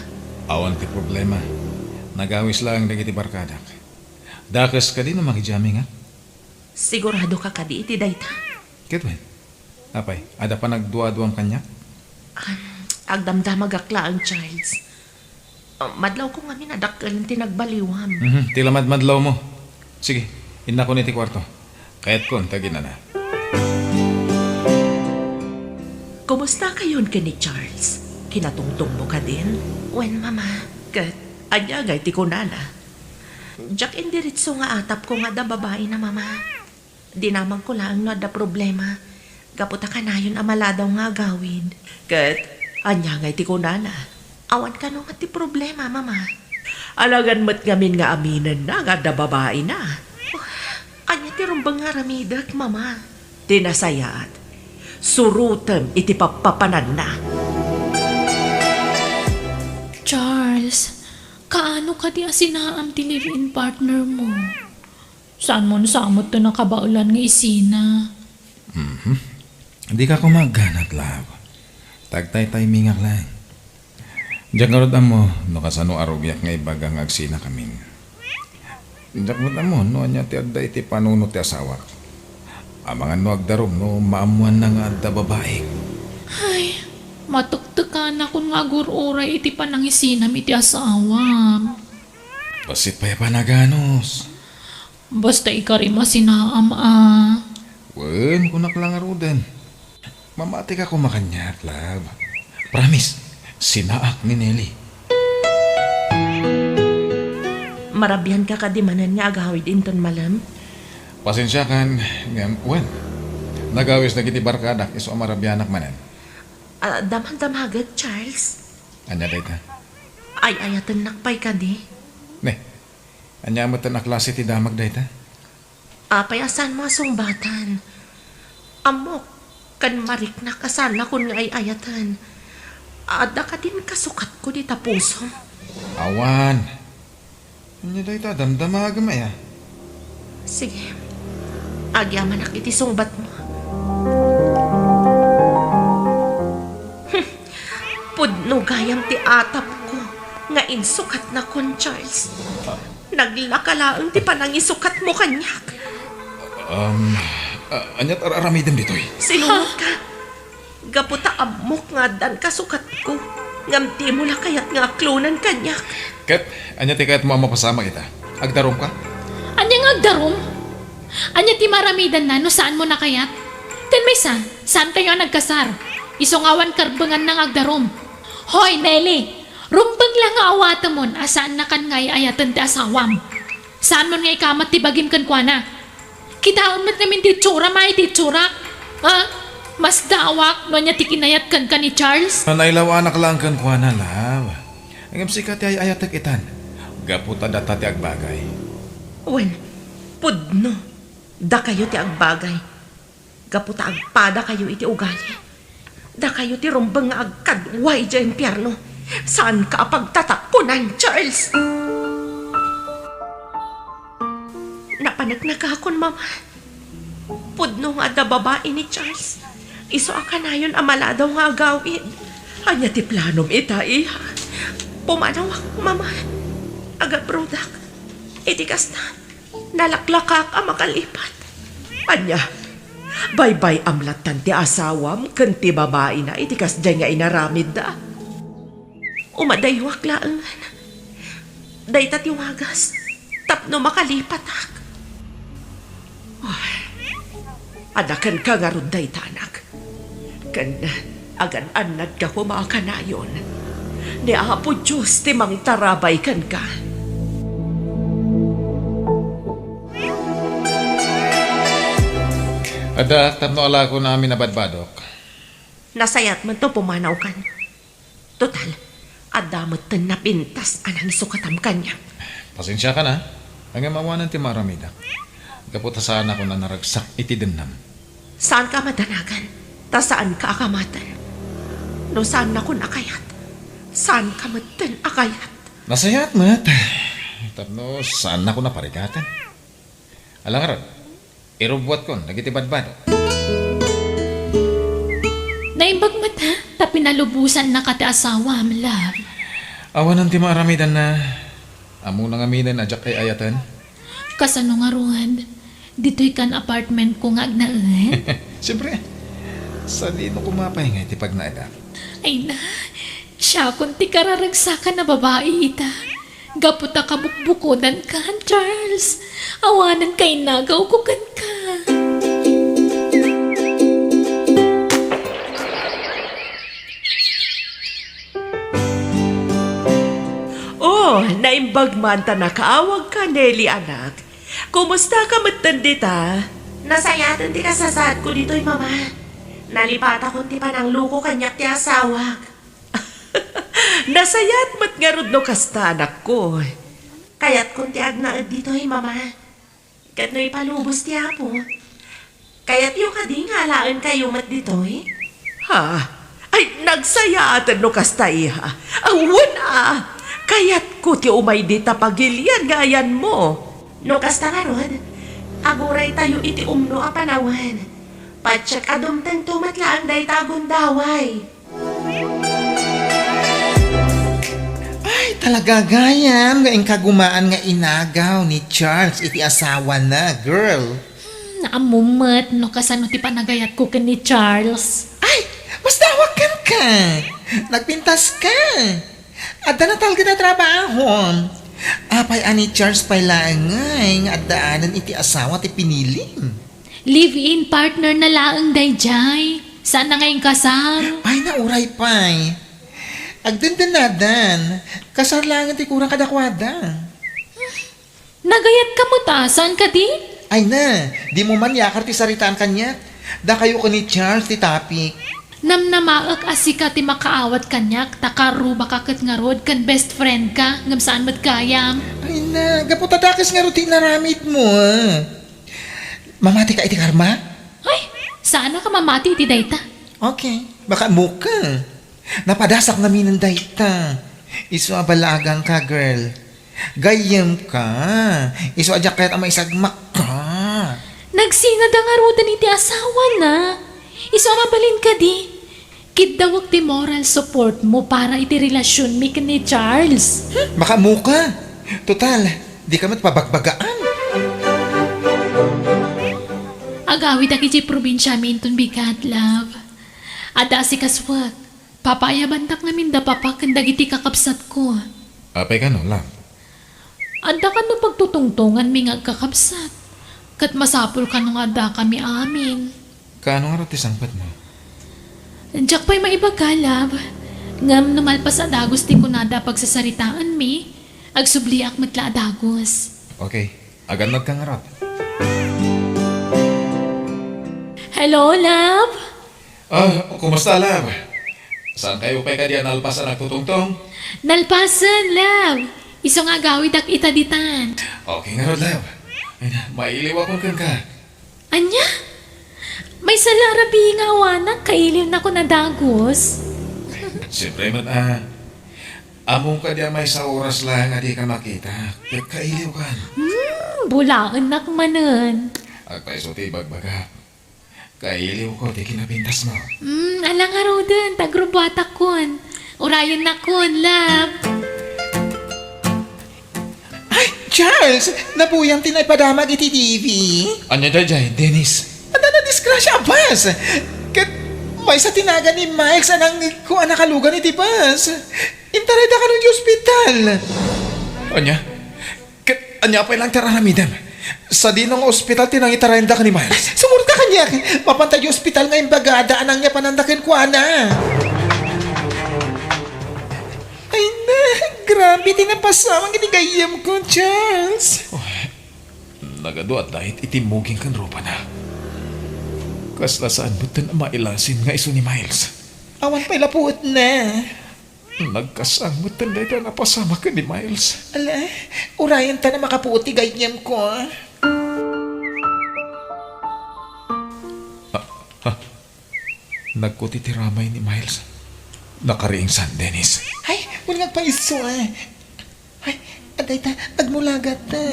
Awan ti problema. Nagawis lang dagiti barkadak. Dakas ka din na makijami nga. Sigurado ka kadi iti dayta. Kitwen. Apay, ada pa nagduwa-duwang kanya? Agdamdamag akla ang Charles. Madlaw ko nga minadakkel tinagbaliwam. Tila madmadlaw mo. Sige, ina ko niti kwarto. Kaya't kon, tagin na. Kumusta kayon ka ni Charles? Kinatungtong mo ka din? Wen, mama. Kat, anyagay ti kunana. Jack indiritso nga atap ko nga da babae na mama. Dinamang ko lang no da problema. Gaputa ka na yun amaladaw nga gawin. Kat, anyagay ti kunana. Awan ka no nga ti problema, mama. Alagan mat ngamin nga aminan na nga da babae na. Anya ti rumbang nga ramidak, mama. Tinasayaat. Surutem iti papapanan na. Charles, kaano ka di asinaam ti live-in partner mo? Saan mo nasamot to nakabaulan nga isina? Hindi ka kumaganat, love. Tagtay-timingak lang. Diyak nga rodan mo, no kasano arugyak nga ibagang agsina kamin. Diyak rodan mo, no anya ti agda iti panuno ti asawa. Amangan no agdarom, no maamuan na nga adda babae. Ay, matuktukan akong nga gururay iti panangisinam iti asawam. Basit pa panaganos. Basta ikarima sinaam Wen, kunak lang arudan. Mamati ka kumakanyat, lab. Promise, sinaak ni Nelly. Marabyan ka kadimanan nga agawid inton malam. Pasensya kan, ngam, wen. Nagawis na kiti barkadak, iso amarabyanak manan. Damag-damagat, Charles. Anya dayta? Ay ayatan nakpay ka di. Ne, anya mo na klase ti damag dayta? Payasan mo sumbatan. Amok, kan marik na kasala kun nga ay ayatan. Ada ka din kasukat ko di tapuso. Awan. Anya dayta, damdamag maya. Sige, agyaman na kiti sungbat mo. Pudno gayam ti atap ko nga insukat na kon Charles. Naglakalaang ti panangisukat mo kanyak. Anyat aramidem ditoy. Sinunod ka. Gaputa amok nga dan kasukat ko. Ngamti mo la kayat nga klonan kanyak. Kat, anya ti kayat mo mapasama kita. Agdarom ka? Anya nga agdarom? Anya ti maramidan na no saan mo na kayat? Ten may saan kayo ang nagkasar? Isungawan karbangan ng agdarom. Hoy, Nelly! Rumbag lang nga awata mon, asaan na kan ngay ayatan ti asawam. Saan mo ngay kamat ti bagim kan kwa na? Kitaon mat namin ti tsura, may ti tsura. Ha? Mas dawak no niya ti kinayat kan ni Charles? Nanaylaw anak lang kan kuha na law. Ang sikat ti ayatak itan. Gaputa data ti agbagay. Wen, pudno. Da kayo ti agbagay. Gaputa agpada kayo iti ugali. Da kayo ti rumbang nga agkadway dyan impyerno. Saan ka pagtatapunan, Charles? Napanag akon, mama. Pudno nga da babae ni Charles. Iso akanayon amala daw nga agawid. Anya ti planom ita, iha. Pumanaw ako, mama. Agabrodak. Itikas na. Nalaklakak ang makalipat. Anya, bye-bye amlatan ti asawam, kanti babae na itikas dyan nga inaramid da. Umadaywak laang. Dayta ti wagas. Tapno makalipat ak. Oh, adakan ka nga ron dayta anak. Kan agan-anad ka kumakanayon. Ni Apo Diyos ti mang tarabay kan ka. Ada, tapno ala ko namin na badbadok. Nasayat man to pumanaw kan. Total, adamot ten na pintas anang sukatam kanya. Pasensya ka na. Ang mawanan ti maramida. Gaputa saan ako na naragsak iti demnam. Saan ka madanagan? Ta saan ka akamatan? No saan na ko nakayat? Saan ka matan akayat? Nasayat mat. Tapno saan ako naparigatan. Alang arad, irubwat ko, nagitibadbadok. Naimbag mata, ta pinalubusan na kati asawa, love. Awanan ti maramidan na. Amo nang aminan adyak kay ayatan. Kasano nga ruhan, dito'y kan apartment ko nga agnaan. Siyempre, sa dino kumapay nga iti pag naadak. Ay na, siya kung ti kararagsakan na babae ita. Gaputa ka bukbukunan ka, Charles. Awanan kay nagaw ko kan ka. Oh, naimbag man ta nakaawag ka, Nelly anak. Kumusta ka matandita? Nasayatan ti kasasad ko dito'y mama. Nalipata ko ti panangluko kanyak ti asawak. Nasayat mat nga rod no kasta anak ko. Kayat kung ti agnaad dito'y mama. Gano'y palubos ti apo. Kayat yung kading halaan kayo mat dito'y. Ha? Ay, nagsayatan no kasta iha. Awan Kayat ko ti umay di tapagilian gayan mo. No kasta nga rod, aguray tayo iti umno a panawan. Patsyak adumtang tumatlaan day tagundaway. Ay, talaga gayam nga kagumaan nga inagaw ni Charles iti asawa na, girl. Naamumat, no kasano ti panagayat ko kan ni Charles. Ay, mas dawakan ka. Nagpintas ka. At na talaga na trabahon. Apay ani Charles pay laangay nga daanan iti asawa ti pinilim. Live-in partner na laang dayjay. Sana ngayong kasam. Ay nauray pay. Agdandanadan, kasarlangan ti kurang kadakwada. Nagayat ka mo ta, saan ka di? Ay na, di mo man yakar ti saritaan kanya. Da kayo ko ni Charles ti topic. Namnamaak asika ti makaawat kanyak, takaruba ka kat nga rod, kan best friend ka, ngam saan mat kayam. Ay na, gaputatakis nga rutin naramit mo. Mamati ka iti karma? Ay, sana ka mamati iti dayta. Okay, baka muka. Napadasak namin ng dayta. Iso abalagang ka, girl. Gayam ka. Iso adyak kaya't ang maisagmak ka. Nagsinad ang arutan iti asawa na. Iso mabalin ka di. Kidawag ti moral support mo para iti relasyon mi ni Charles. Baka muka. Total, di ka matpabagbagaan. Agawid ak iti probinsya minton bigat, love. Ada si kaswat. Papayabantak namin da papakan dagiti kakapsat ko. Apay ka no, love. Ada ka no pagtutungtungan mi nga kakapsat. Kat masapul ka nung ada kami amin. Kaano nga rati sangpat mo? Diyak pa'y maibagalab. Ngam numalpas adagos ti kunada pagsasaritaan mi. Agsubliak matla adagos. Okay, aganad ka nga rat. Hello, love? Kumusta, love? Saan kayo pa ka diyan alpasan nagtutungtong? Nalpasan, love. Iso nga gawid ak itaditan. Okay nga rat, love. Ay na, mailiw ako ka. Anya? May salarabi nga wanak, kailiw na ko na dagos. Siyempre man, among ka diyan may sa oras lang nga di ka makita. Kaya kailiw ka. Bulaan nak manan. Agpay so tibag baga. Kailiw ko, di kinabintas mo. Alang araw din, tagrubata kon. Urayan na kon, love. Ay, Charles! Napuyang tinaypadamag iti TV. Anya dajay, Dennis? Ada na disgrasya, Bas! Kat may sa tinaga ni Miles anang ko nakalugan iti Bas. Intareda ka ng hospital. Anya? Anya pa ilang tararamidam. Sa dinong ospital tinangitarenda ka ni Miles. Sumurta ka niya. Mapantay yung hospital ngayon bagada anang niya panandakin ko, ana. Ay na, grabe tinapasamang ginigayam ko, Charles. Nagado at dahit itimuging kan ropa na. Kasla saan mo na mailasin nga iso ni Miles. Awan pa'y lapuot na. Nagkasang mo na napasama ka ni Miles. Ala, urayan ta na makapuoti gayam ko. Nagkutitiramay ni Miles. Nakariing San Dennis. Ay, wala pa iso Ay, aday ta, agmulagat ta.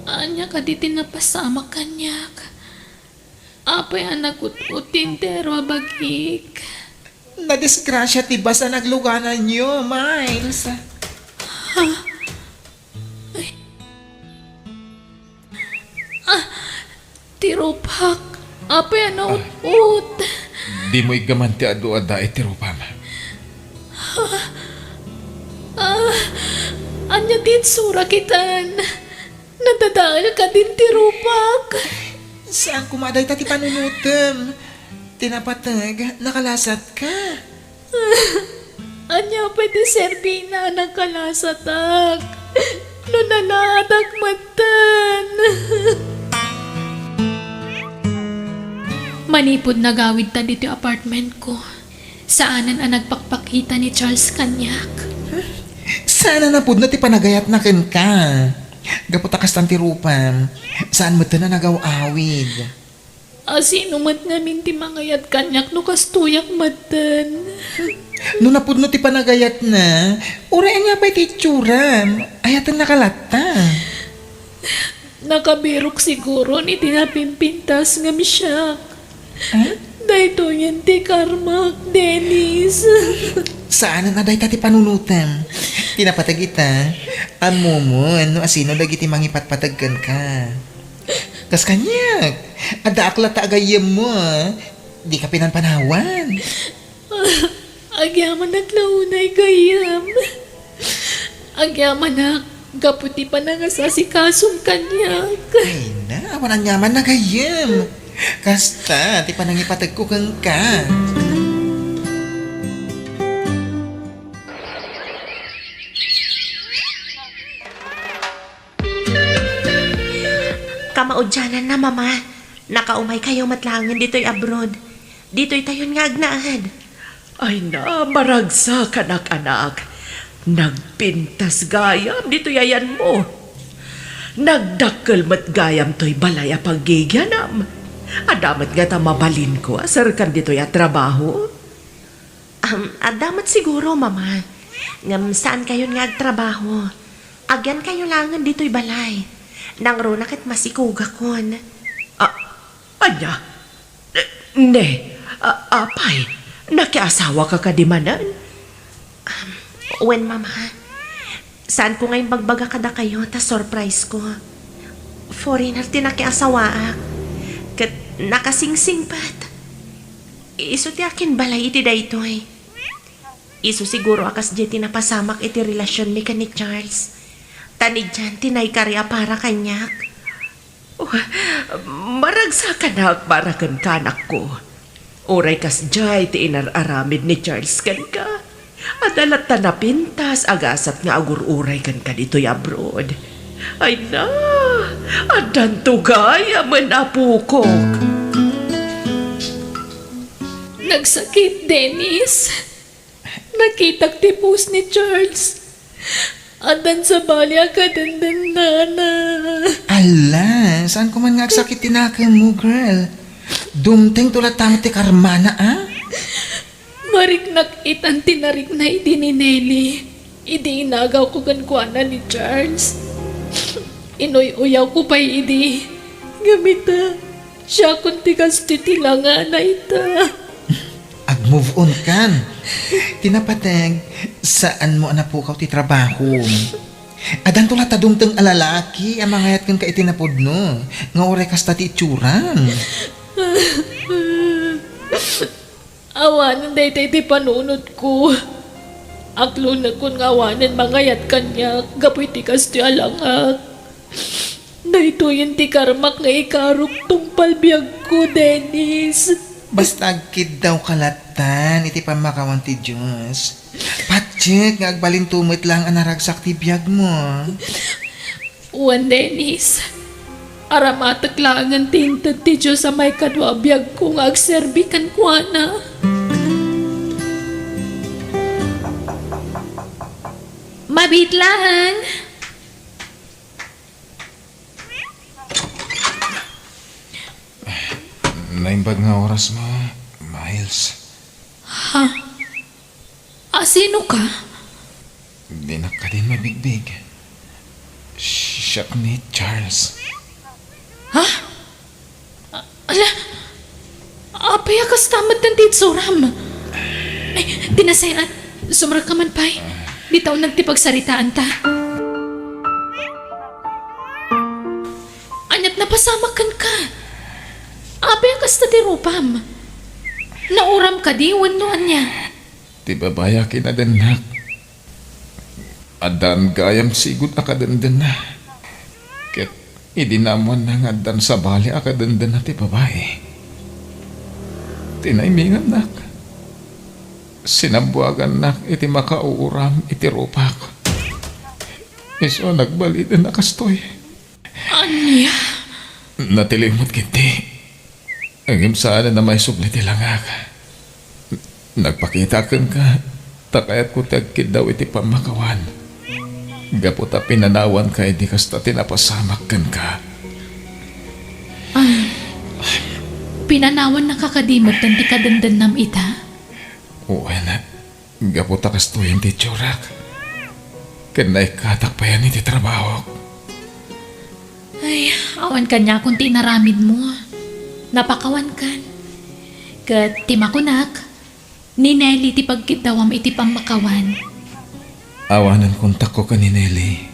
Anya ka di tinapasama kanyak. Apay anak utin pero abagik. Nadisgrasya tiba sa nagluganan nyo, Miles. Tiropak. Apay ano ut. Di mo igamanti ado ada itirupam. Anya din sura kitan. Nadadaal ka din tiropak. Saan kumaday tati panunutem? Tinapatag, nakalasat ka. Anya pwede serbina nagkalasatag. No naladag matan. Manipod na gawid ta dito yung apartment ko. Saanan ang nagpakpakita ni Charles Kanyak. Sana na pud na ti panagayat na ken ka. Gaputakas tanti rupan. Saan mo na nagaw-awid? Asino mat namin ti mangayat Kanyak no kastuyak matan. No napud no ti panagayat na, urayan niya pa'y titsuram. Ayatan nakalata. Nakabirok siguro ni tinapimpintas nga misyak. Dahito yan ti karmak, Dennis. Saan na day tati panunutem? Tinapatag ita. Amo mo, ano asino lagi ti mangipatpatagkan ka. Kas kanyak, ada akla taagayam mo. Di ka pinanpanawan. Agyaman at launay gayam. Agyaman na gaputi pa na nga sa sikasong kanyak. Ay na, awan ang yaman na gayam. Kasta, ti pa nang ipatag ko kang ka. Kamaudyanan na, mama. Nakaumay kayo matlangan dito'y abroad. Dito'y tayon nga agnaad. Ay na, maragsa kanak-anak. Nagpintas gayam dito yayan mo. Nagdakkel mat gayam to'y balaya paggigyanam. Adamat nga ta mabalin ko, asar kan dito ya trabaho. Adamat siguro, mama. Ngam saan kayo nga agtrabaho? Agyan kayo langan dito'y balay. Nang ronakit masikuga kon. Anya? Ne, apay, nakiasawa ka kadimanan? When, mama? Saan ko ngayon magbaga kada kayo, ta surprise ko. Foreigner tinakiasawaak. Kat nakasingsing pat. Iso ti akin balay iti daytoy. Iso siguro akas di tinapasamak iti relasyon mi ka ni Charles. Tani dyan, tinay karya para kanyak. Maragsa kanak para kan kanak ko. Oray kas jay ti inararamid ni Charles kan ka. Adalat ta napintas agasat nga agur-uray kan ka dito'y abroad. Ay na, adan tugay aman apukok. Nagsakit, Dennis. Nakitag tipos ni Charles. Adan sa balya ka dandan nana. Ala, saan ko man nga agsakit tinakam mo, girl? Dumteng tulad tama ti karmana, ah? Mariknak itan tinarik na idi ni Nelly. Idi inagaw ko gankwana ni Charles. Inoy-uyaw ko pa'y idi. Gamita, siya kunti kas titilangan na ita. Ag-move on kan. Tinapatag, saan mo anapukaw ti trabaho? Adan tulad ta dumteng alalaki, ang mga yat kang kaitinapod no. Nga oray kas tati itsuran. Awanan day ti panunod ko. Aklo na kun ngawanan mga yat kanya, gapoy ti kas ti alangak. Dahito yun ti karmak nga ikarok tong palbiyag ko, Dennis. Basta agkid daw kalatan, iti pamakawan ti Diyos. Patsik, nga agbalin tumit lang ang naragsak ti biyag mo. Uwan, Dennis. Aramatak lang ang tintad ti Diyos sa may kadwabiyag ko nga agserbikan ko na. Mabit lang. Naimbag nga oras mo, Miles. Sino ka? Di na ka din mabigbig. Siya ni Charles. Ala, apay akas tamat ng titsuram. Ay, tinasayat, sumra ka man pa'y. Di taon nagtipagsaritaan ta. Anyat napasamakan ka. Apay akas ta di rupam. Nauram ka di, wanuan niya. Di babaya kinadanak. Adan gayam sigud akadandan na. Ket idinamon na nga adan sa bali akadandan na ti babae. Tinaimingan nak. Sinambuagan nak iti makauuram iti rupak. Iso nagbalidan na kastoy. Anya? Natilimot kiti. Ang imsaan na may subli ti langak. Nagpakita ka, takayat ko tagkid daw iti pamakawan. Gaputa pinanawan ka, di kasta tinapasamak ka. Pinanawan na kakadimot ng di kadandan nam ita? Uwan, gaputa kasto yung titsurak. Kanay katakpayan iti trabaho. Ay, awan kanya kung tinaramid mo. Napakawan kan. Kat timakunak. Ni Nelly ti pagkitawam iti pamakawan. Awanan kontak ko ka ni Nelly.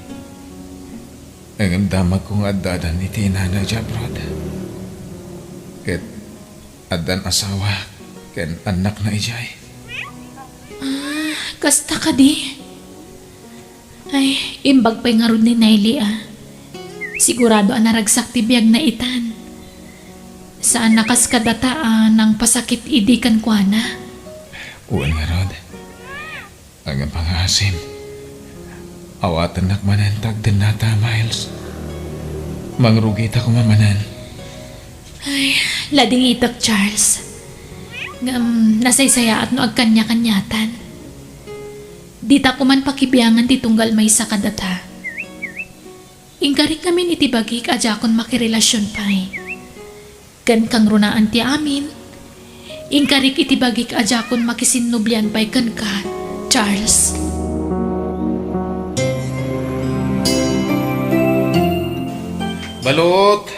Ang damag kong adadan iti inana jabrod. Ket adan asawa ken anak na ijay. Kasta ka di. Ay, imbag pa'y nga ron ni Naili Sigurado ang naragsak ti biyag na itan. Saan nakas kadataan ng pasakit idikan kwa na? Uwan nga rod. Ang pangasim. Awatan nakmanantag din nata, Miles. Mangrugita ko mamanan. Ay, lading itak, Charles. Nasaysaya at no agkanya-kanyatan. Dita ko man pakibiyangan ti tunggal may sa kadata. Ingkarik namin itibagik adya kon makirelasyon pa'y. Gan kang runaan ti amin. Ingkarik itibagik adya kon makisinubyan pa'y kan ka, Charles. Balot!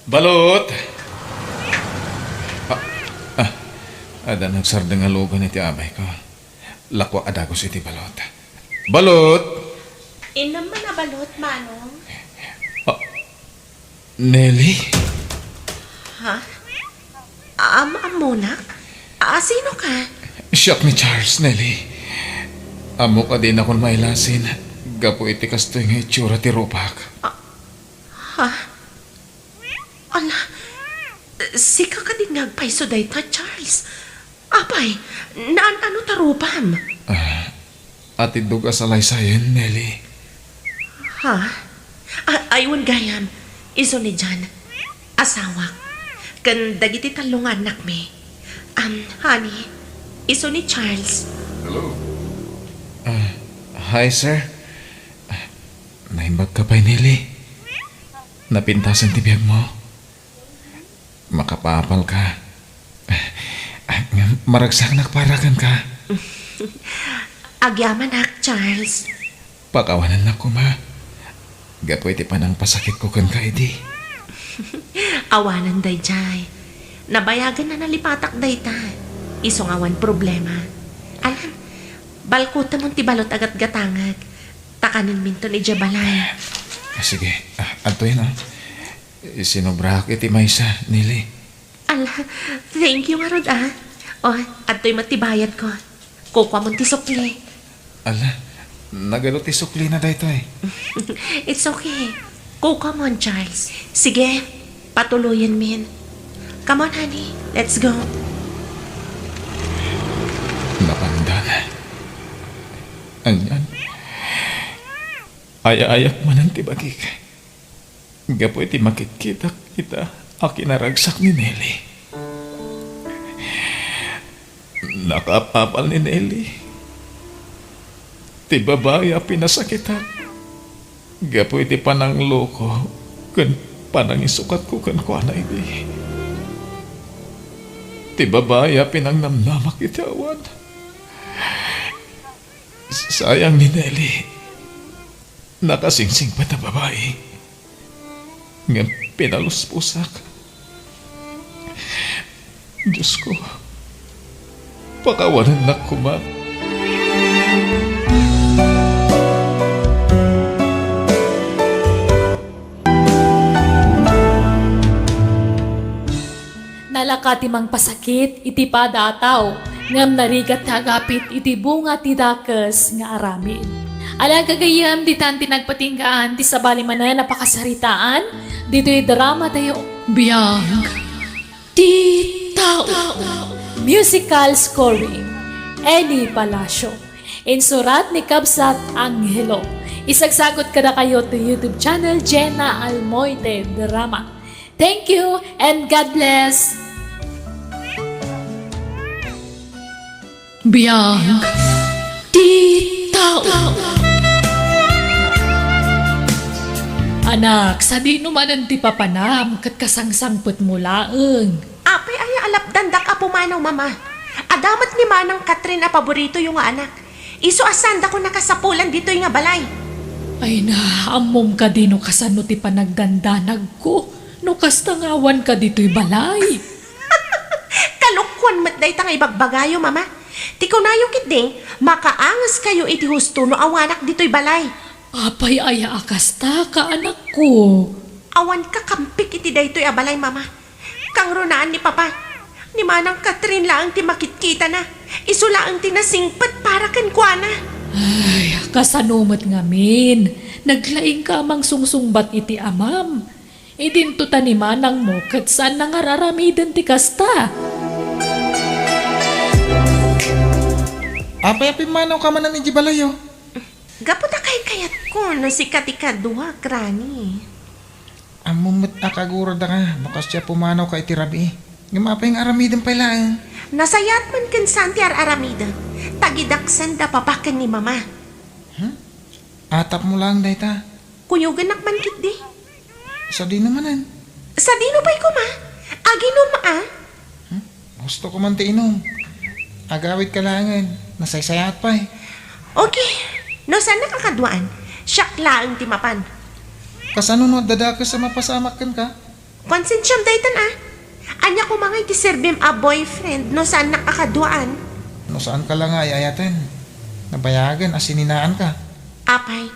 Balot! Ada nagsardeng nga logo ni ti abay ko. Lakwa adagos iti balot. Balot! Inaman na balot, Manong. Nelly? Ha? Muna? Sino ka? Siyak ni Charles, Nelly. Amo ka din akong mailasin. Gapo iti kastoy nga itsura ti rupak. Ha? Ala, sika ka din nagpaiso day ta, Charles. Apay, ano tarupam? At idug asalay sayen, Nelly. Ha? Aywan gayam, iso ni Jan. Asawa. Kan dagiti talungan anak me. Honey, iso ni Charles. Hi, sir. Naimbag ka pa'y, Nelly. Napintasan ti biyag mo. Makapapal ka. Maragsak nakparakan ka. Agyaman ak, Charles. Pakawanan na ko, ma. Gapoy ti panang pasakit ko kan ka, edi. Awanan day jay. Nabayagan na nalipatak day ta. Isong awan problema. Alam, balkuta mong ti balot agat gatangag. Takanin minto ni Jabalay. Sige, antoy na. Sinobra iti maysa, Nelly. Ala, thank you nga rod ato'y matibayad ko. Kukwa mong tisokli. Ala, nagalo ti sukli na dahito eh. It's okay. Kukwa mo, Charles. Sige, patuloyan min. Come on, honey. Let's go. Napandan. Anyan. Aya-ayak man ang tibagik. Gapo iti makikita kita akinaragsak ni Nelly. Nakapapal ni Nelly. Ti babae a pinasakitan. Gapo iti panang loko. Kan panang isukat ko kan ko na iti. Ti babae a pinang namnamak iti awan. Sayang ni Nelly. Nakasingsing pa na babae. Nga pinaluspusak. Diyos ko, pakawanan na kumak. Nalakati mang pasakit, iti padataw, ngam narigat tagapit, iti bunga ti dakes nga aramin. Alang kagayam, di tan tinagpatinggaan, ti sabali man na napakasaritaan, dito'y drama tayo, biyang, ti tao. Musical scoring, Eddie Palacio. Insurat ni Kabsat Angelo. Isagsagot ka na kayo to YouTube channel Jenna Almoite Drama. Thank you and God bless. Biyang, ti tao. Anak, sa di naman ang ti papanam, kat kasangsangpot mo laeng. Apay ay alapdandak apo manaw, mama. Adamat ni Manang Catherine a paborito yung nga anak. Iso asanda ko nakasapulan dito yung nga balay. Ay na, amom ka di no kasano ti panagdandanag ko. No kastangawan ka dito'y balay. Kalukwan mat day tang ibagbagayo, mama. Tikaw na yung kitding, makaangas kayo iti husto no awanak dito'y balay. Apay aya akasta ka anak ko. Awan ka kampik iti daytoy abalay, mama. Kang runaan ni papa. Ni Manang Catherine laang ti makitkita na. Iso laang ti nasingpat para kan kuana. Ay, kasanumat ngamin. Naglaing ka amang sungsungbat iti amam. Idinto ta ni manang mo kat saan nangararamidan ti kasta. Apay-apay manaw ka man na ni Jibalayo. Gaputa kay kayat ko no si Katikadwa, Krani. Amumot akaguro da ka. Bakas siya pumanaw ka iti rabi. Nga mapay nga aramidan pa lang. Nasayat man kan Santi Aramida. Tagidaksan da papakan ni Mama. Atap mo lang day ta. Kuyugan nakman kit di. Sa di namanan. Sa dino pa'y ko ma? Aginom ah? Gusto ko man ti inom. Agawit ka langan. Nasaysayat pa eh. Okay. No saan nakakaduan? Siyak laang timapan. Kasano no dadaka sa mapasamakan ka? Konsensyam daytan ah. Anya ko mga itiserbim a boyfriend no saan nakakaduan. No saan ka lang ay ayatan. Nabayagan asininaan ka. Apay,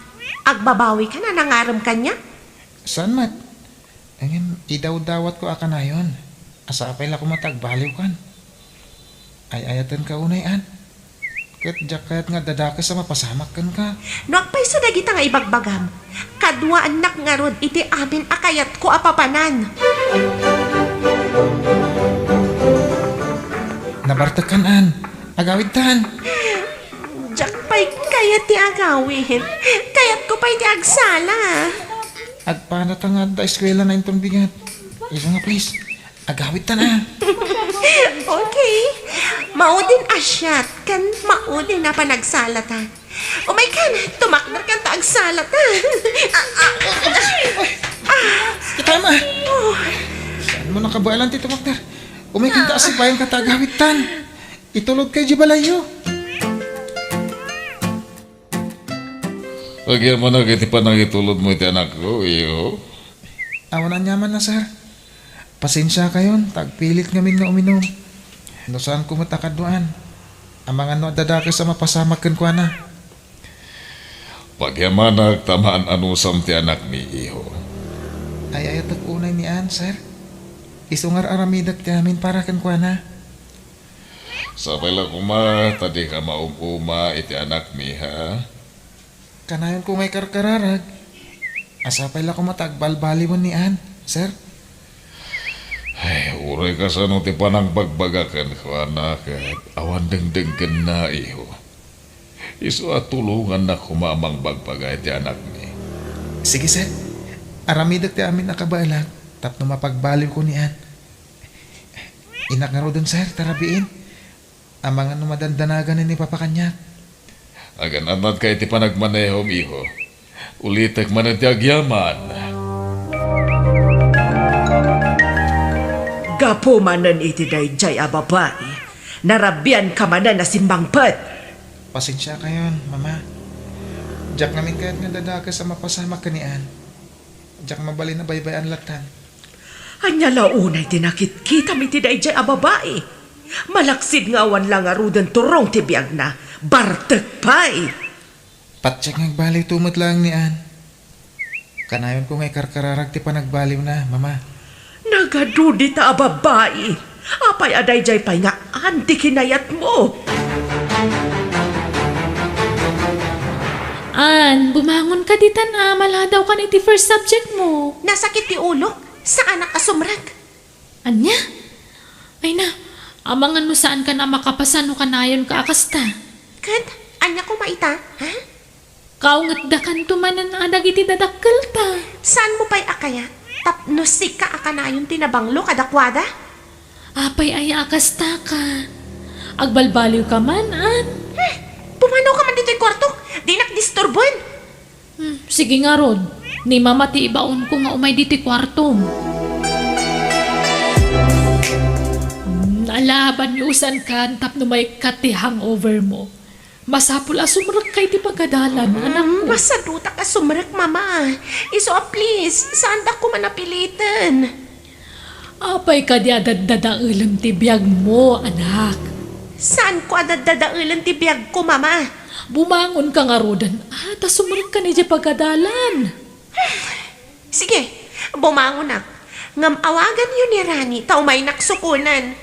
agbabawi ka na nangaram kanya? Saan mat? Ngayon, idaw-dawat ko aka na yun. Asapay la kumatagbaliw kan. Ay ayatan ka unayan. Kat jakat nga dadaka sa mapasamak kan ka. No akpay sa dagita nga ibagbagam. Kadwa anak nga rod iti amin akayat ko apapanan. Nabartakan agawid tan. Jakpay kayat ti agawin. Kayat ko pa'y ti agsala. Agpana ta nga da eskwela na itong bigat. Iso nga please. Agawid tan Okay. Maudin asyat kan maudin na panagsalata. Oh my God, tumakder kan ta agsalata. Kitama. Saan mo nakabalan tito Magdar? Umikinta si bayang katagawid tan. Itulog kay Jibalayo. Pagyan mo na kiti pa nangitulod mo iti anak ko, iyo. Awanan nyaman na sir. Pasensya kayon, tagpilit ngamin nga uminom. No saan ko matakaduan? Ang mga no dadaka sa mapasamakan ko na. Pagyan mo na tamaan anusam ti anak ni iyo. Ay ayat unay ni Ann, sir. Isungar aramidak ti amin para kan kwa na. Sabay lang kuma, tadi ka maumuma iti anak mi ha. Kanayon ko may karkararag. Asapay la ko matagbalbali mo ni Ann, sir. Ay, uray ka sa no ti panang bagbagakan ko anak at awan dengdeng ken na iyo. Isu at tulungan na kumamang bagbagay ti anak ni. Sige, sir. Aramidak ti amin nakabalag. Tapno mapagbaliw ko ni Ann. Inak nga ro dun, sir, tarabiin. Ang mga numadandanagan ni Papa Kanyak. Agan anad kay ti panagmanehom iho. Ulitek man ti agyaman. Gapo manan iti dayjay a babae. Narabyan ka manan na simbangpet. Pasensya kayon, mama. Diyak namin kahit nga dadaka sa mapasama ka ni Ann. Diyak mabali na baybayan latan. Anya launay tinakit kita mi ti dayjay a babae. Malaksid nga awan lang arudan turong ti biag na. Bartek pay. Patsyak nagbaliw tumot lang ni Ann. Kanayon ko ngay karkararag ti panagbaliw na, mama. Nagadudi ta a babae. Apay adayjay pay nga anti kinayat mo. An, bumangon ka ditan maladaw ka na iti first subject mo. Nasakit ti ulo? Saan nakasumrag? Anya? Ay na, amangan no saan ka na makapasan no kanayon ka akasta. Kad, anya ko maita, ha? Kaungat da kanto manan adag iti dadakkel ta. Saan mo pa'y akaya? Tapno sika akanayon tinabanglo kadakwada? Apay ay akasta ka. Agbalbaliw ka man, An. Pumanaw ka man dito'y kwarto. Di nakdisturbuan. Sige nga Rod, ni mama ti ibaon ko nga umay diti kwartom. Alaban yusan ka, tapno may kati hangover mo. Masapul asumrek kay ti pagkadalan, anak ko. Masaduta ka sumrek, mama. Iso, please, saan da ko manapilitan? Apay ka di adadadailan ti biyag mo, anak. Saan ko adadadailan ti biyag ko, mama? Bumangon ka nga rodan, tas sumrek ka ni di pagkadalan. Sige, bumangon na. Ngam awagan yun ni Rani, taumay naksukunan.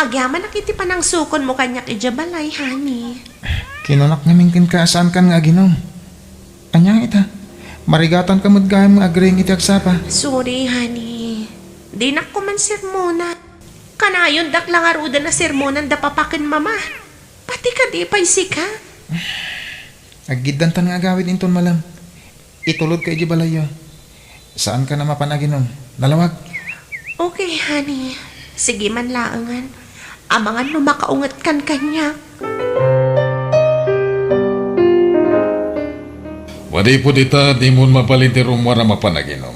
Agyaman nakiti pa ng sukon mo kanyak ijabalay, honey. Kinunak namin kin kaasaan kan nga ginom. Anyang ita, marigatan ka magkayam nga agring iti agsapa. Sorry, honey. Di na ko man sermona. Kanayon dak lang aruda na sermonan da papakin mama. Pati ka di pa'y sika. Aggidantan nga agawid inton malam. Itulod ka iti balayo. Saan ka na mapanaginom? Nalawag. Okay, honey. Sige man laangan. Amangan no makaungat kan kanya. Wadi po dita, di mo mapalinti rumwara mapanaginom.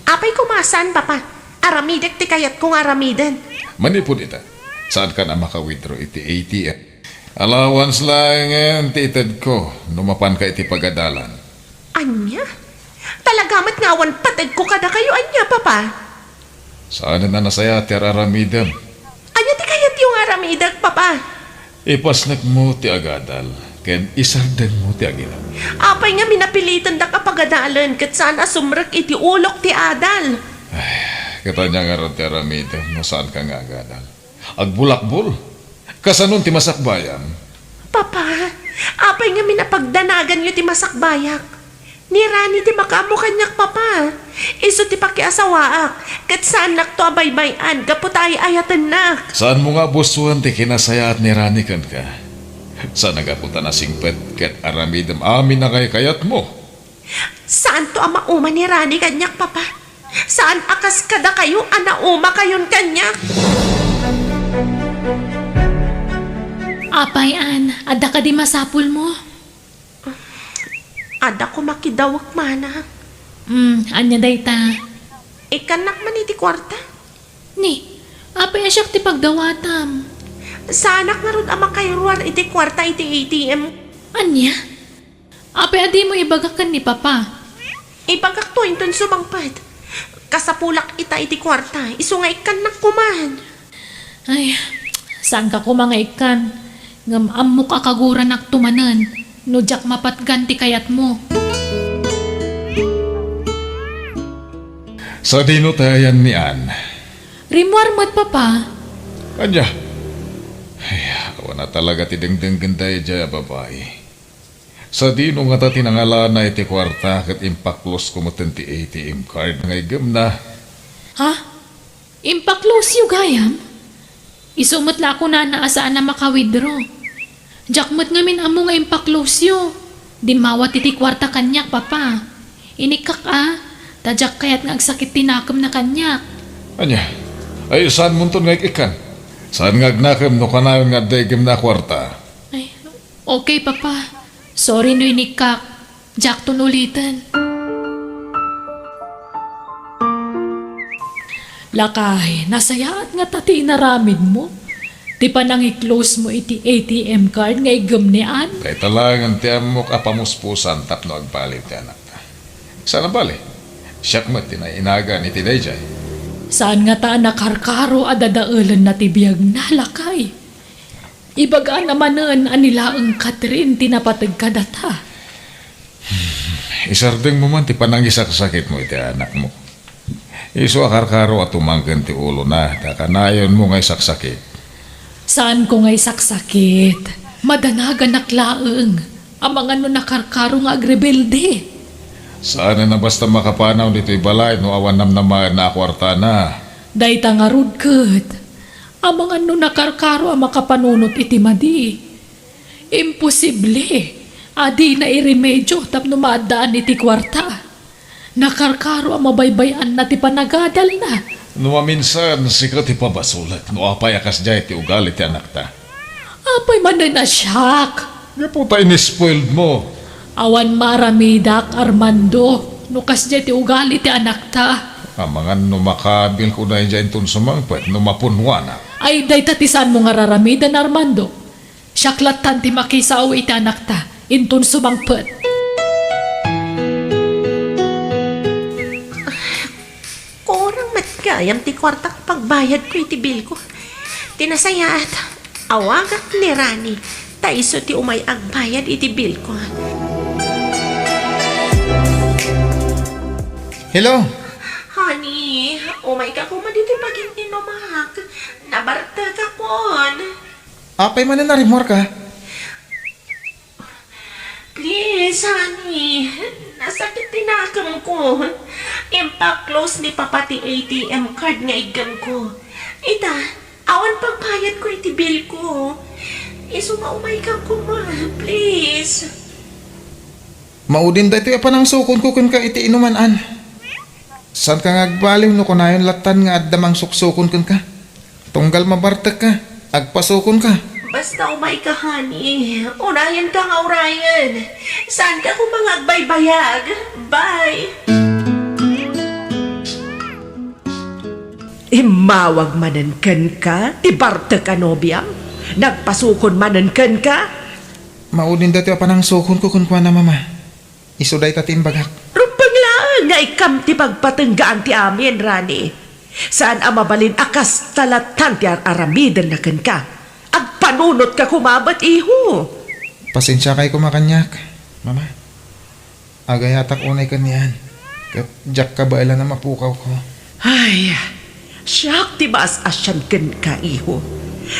Apay kumasan, papa. Aramidek ti kayat kong aramidan. Mani po dita, saan ka na maka-withdraw iti ATM? Allowance lang yan, titad ko, numapan ka iti pagadalan. Anya? Talagamat ngawan patid ko kada kayo, anya, papa. Saan na nasaya ti aramidam? Anya ti kayat yung aramidak, papa. Ipasnak mo ti agadal, ken isardag mo ti aginam. Apay nga minapilitan da kapagadalan kat saan asumrek iti ulok ti adal. Katanya nga ron ti aramidam, no saan ka nga agadal? Agbulakbul, kasanon ti masakbayan. Papa, apay nga minapagdanagan nyo ti masakbayak. Ni Rani ti makamo kanyak, papa. Iso ti pakiasawaak. Kat saan nak to abaybayan, kaputay ayatan nak. Saan mo nga busuan ti kinasaya at niranikan ka? Saan nagapunta na singpet ket aramidam amin na kay kayat mo? Saan to ama uma ni Rani kanyak, papa? Saan akas kada kayo, ana uma kayon kanyak? Apay, An, ada ka di masapul mo. Ada ko makidawak mana. Anya day ta. Ikanak man iti kwarta. Ni, apay asyak ti pagdawatam. Sanak nga ron ama kayo ruan iti kwarta iti ATM. Anya? Apay adi mo ibagakan ni Papa. Ipagkaktuin ton sumangpad. Kasapulak ita iti kwarta. Iso nga ikanak kuman. Ay, saan ka ko mga ikan? Ngam mo kakaguran ak tumanan. No jak mapatgan ti kayat mo. Sa dino tayan ni Ann. Rimwar mo't Papa. Anya? Ay, awa na talaga ti dengdeng tayo dya babae. Sa dino nga ta tinangala na iti kwarta kat impaklos kumutin ti ATM card nga igam na. Ha? Impaklos yu gayam? Isumot la ako na naasaan na maka-withdraw. Jakmot ngamin amo nga impaklos yu. Di mawat iti kwarta kanyak, Papa. Inikak tadyak kayat nga agsakit tinakam na kanyak. Anya? Ay, saan mo ito nga ikan? Saan nga agnakam no kanayon nga daigim na kwarta? Ay, okay, Papa. Sorry no inikak. Jak tunulitan. Lakay, nasayaat nga tati inaramid mo. Di pa nang i-close mo iti ATM card nga igam ni Ann. Kay talangan ti amok apamuspusan tapno agpalit ti anak ta. Sana bali? Siyak mo inaga ni ti Dayjay. Saan nga ta nakarkaro adadaulan na tibiyag na lakay. Ibaga namanan anila ang Catherine tinapatag ka data. Isardeng mo man ti panangisakasakit mo iti anak mo. Iso akarkaro at umanggan ti ulo na, kakanayon mo nga isaksakit. Saan ko nga'y saksakit? Madanagan naklaang. Ang mga no nakarkaro nga agrebelde. Saan na basta makapanaw dito'y balay no awan namnamaan na akwarta na. Dahita nga rudkot. Ang mga no nakarkaro ang makapanunot iti madi. Imposible. Adi na iremedyo tapno maadaan iti kwarta. Nakarkaro ang mabaybayan na ti panagadal na. No minsan sikat ipabasulat no apay akas jay ti ugali ti anak ta. Apay man na siyak. Nga po tayo ni-spoiled mo. Awan maramidak Armando. Nukas jay ti ugali ti anak ta. Ang mga no makabil ko na dyan itong sumangpet no mapunwa na. Ay day tatisan mo nga raramidan Armando. Siyaklatan ti makisaw iti anak ta. Intun sumangpet. Korang matgayam ti kwarta pagbayad ko iti bill ko. Tinasayaat. Awagat ni Rani. Taiso ti umay agbayad iti bill ko. Hello? Honey, umay ka kuma dito pag inumak. Nabartag akon. Apay man na narimor ka. Please, honey. Nasakit tinakam ko. Impact close ni papati ATM card nga igan ko. Ita, awan pagpayat ko iti bill ko. Isumaumay ka ko ma. Please. Maudin dito pa nang sukon ko kun ka iti inuman-an. San ka ngagbaliw no kunayon latan nga addamang suksukon kun ka? Tunggal mabartek ka, agpasukon ka. Basta umay ka, honey. Unayan ka nga urayan. Saan ka kung mga agbaybayag? Bye! Imawag manankan ka, ti Bartek Anobiang? Nagpasukon manankan ka? Maudin dito pa nang sukon ko kun kwa na mama. Isuday tatimbagak. Rumpang lang nga ikam ti pagpatenggaan ti amin, Rani. Saan ang mabalin akas talatan ti aramidan na kan ka? Agpanunot ka kumabat, iho. Pasensya kay kumakanyak, mama. Agayatak unay ka niyan. Kat jak ka ba na mapukaw ko? Ay, siyak ti baas asyan kan ka, iho.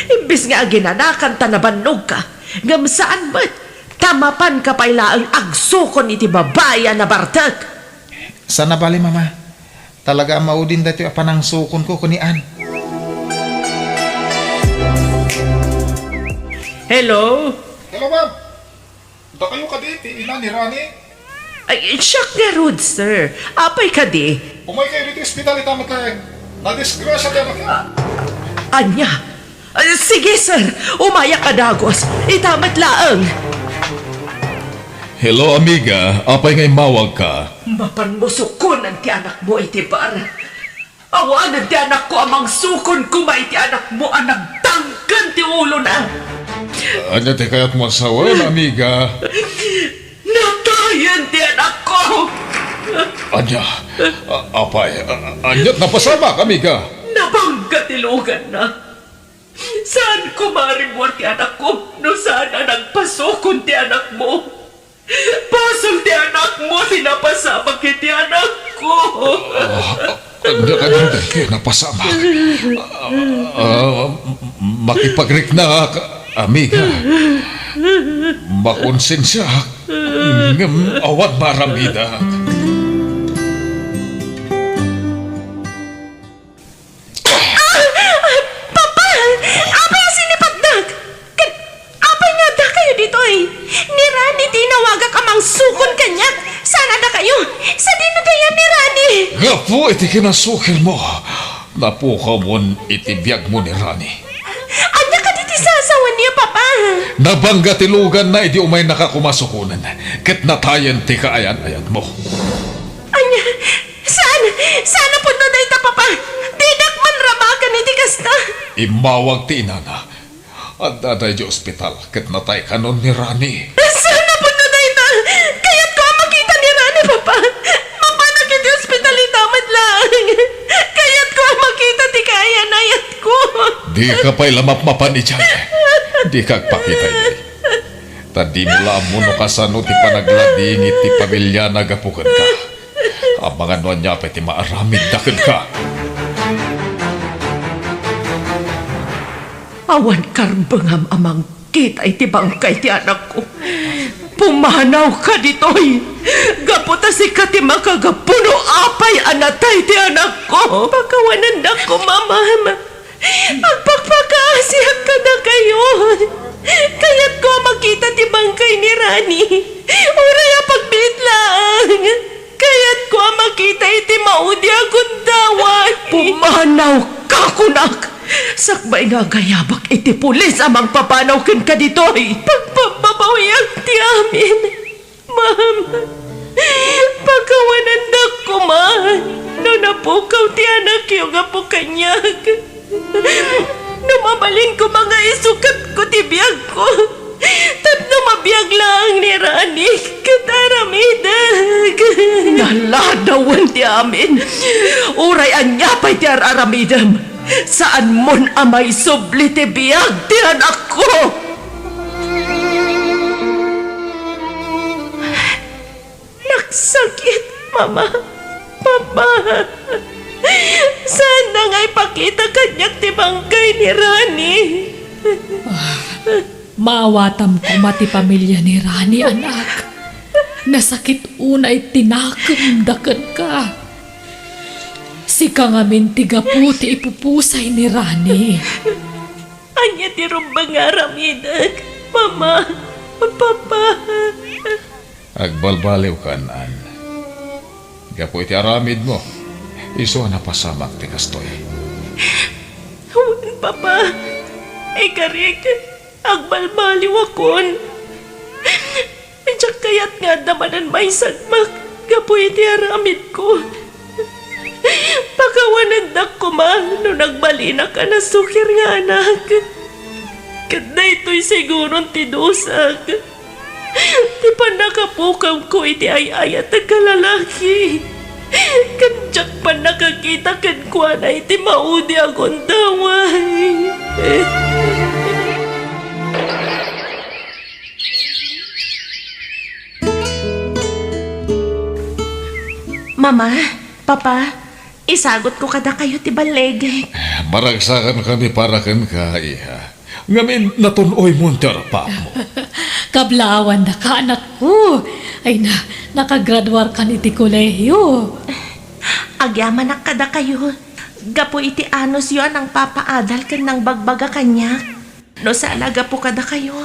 Imbis nga ginanakan tanabanog ka, ngam saan ba't tamapan ka pailaang agsukon iti babaya na Bartek? Sana bali, mama. Talaga ang maudin dito pa nang sukon ko kunian. Hello? Hello, ma'am. Da kayo ka di, ina ni Rani. Ay, siyak nga Rod, sir. Apay ka di. Umay kayo dito ospital itamat lang. Na-disgrasya ka na. Anya? Sige, sir. Umaya ka dagos. Itamat laang. Hello, amiga. Apay ngay mawag ka. Mapanmusukon ang ti anak mo, iti bar. Awan ang ti anak ko amang sukon kuma iti anak mo ang nagtanggan ti ulo na. Anya ti kayat mo asawan, amiga. Natayan ti anak ko. Anya, apay, anya't napasama, amiga. Nabangga tilugan na. Saan ko marimor ti anak ko? No sana nagpasukon ti anak mo? Pasol ti anak mo, sinapasama kiti anak ko. Anya ka din kayo napasama. Makipagrik na, amiga. Makonsensya. Ngam awan maramida. Apay ang sinipagdag! Apay nga da kayo dito eh! Ni Rani tinawaga ka mang sukon kanyak! Sana da kayo! Sa dino dayan ni Rani! Nga po, iti kinasukil mo. Napukaw mo itibiyag mo ni Rani. Anya ka diti sasawan niya, Papa! Nabangga tilugan na iti umay nakakumasukunan. Ket natayan ti kaayan-ayat mo. Anya, saan? Sana po na dayta, Papa? Didak man ramakan iti kasta! Imawag ti inana. At daday di ospital. Ket natay kanon ni Rani. Sana po na dayta! Kaya't ko ang makita ni Rani, Papa! Mapanak iti ospital itamad lang! Kaya't ko ang makita ti kaayan-ayat ko! Di ka pa'y lamap-mapan ni Chay. Di kagpakita ni. Tadi mula mo no kasano ti panaglading iti pamilya nagapukan ka. Ang mga nonya pa ti maaramid dakil ka. Awan karbangam amang kita iti bangkay ti anak ko. Pumanaw ka ditoy. Gaputa si kati makagapuno apay anatay ti anak ko. Pagkawanan na ko, mama. Agpagpakaasiyak ka na kayo. Kaya't ko makita ti bangkay ni Rani. Uray pagbiit lang. Kaya't ko makita iti maudi akong dawan. Pumanaw ka, kunak. Sakbay nga gayabak iti pulis amang papanaw ken ka ditoy. Pagpapabawiyag ti amin. Ma'am, pagkawanan na ko man. No napukaw ti anak yung apo kanyag. Numabalin ko mga isukat ko ti biyag ko. Tatlo mabiyag lang ni Rani kataramidag. Naladawan ti amin. Uray anyapay ti araramidam. Saan mon amay subli ti biyag ti anak ko? Nagsakit, Mama. Papa. Saan na nga ipakita kanyak ti bangkay ni Rani? Maawatam ko mati pamilya ni Rani, anak. Nasakit unay tinakamdakan ka. Si kangamin tiga puti ipupusay ni Rani. Anya ti rumbang aramidag, Mama, Papa. Agbalbaliw ka, An. Gapo iti aramid mo. Iso na pasamak ti kastoy. Huwag, Papa. Karik, agbalbaliw akon. Diyak kayat nga damanan may sagmak, gapoy iti aramid ko. Pakawanandak ko no nagbalina ka na sukir nga anak. Kada ito'y sigurong tidusag. Di pa nakapukam ko iti ay-ayat ang kalalaki. Kadyak pa nakakita kan kwa na iti maudi akong daway. Mama, Papa, isagot ko kada kayo ti baleg. Maragsakan kami para kan ka, iha. Ngamin natunoy mo ang terpa mo. Kablawan na ka, anak ko. Ay nakagraduar ka ni ti kolehiyo. Agyaman na kada kayo. Gapo iti anos yun ang papaadal kan ng bagbaga kanya. No sana gapo kada kayo.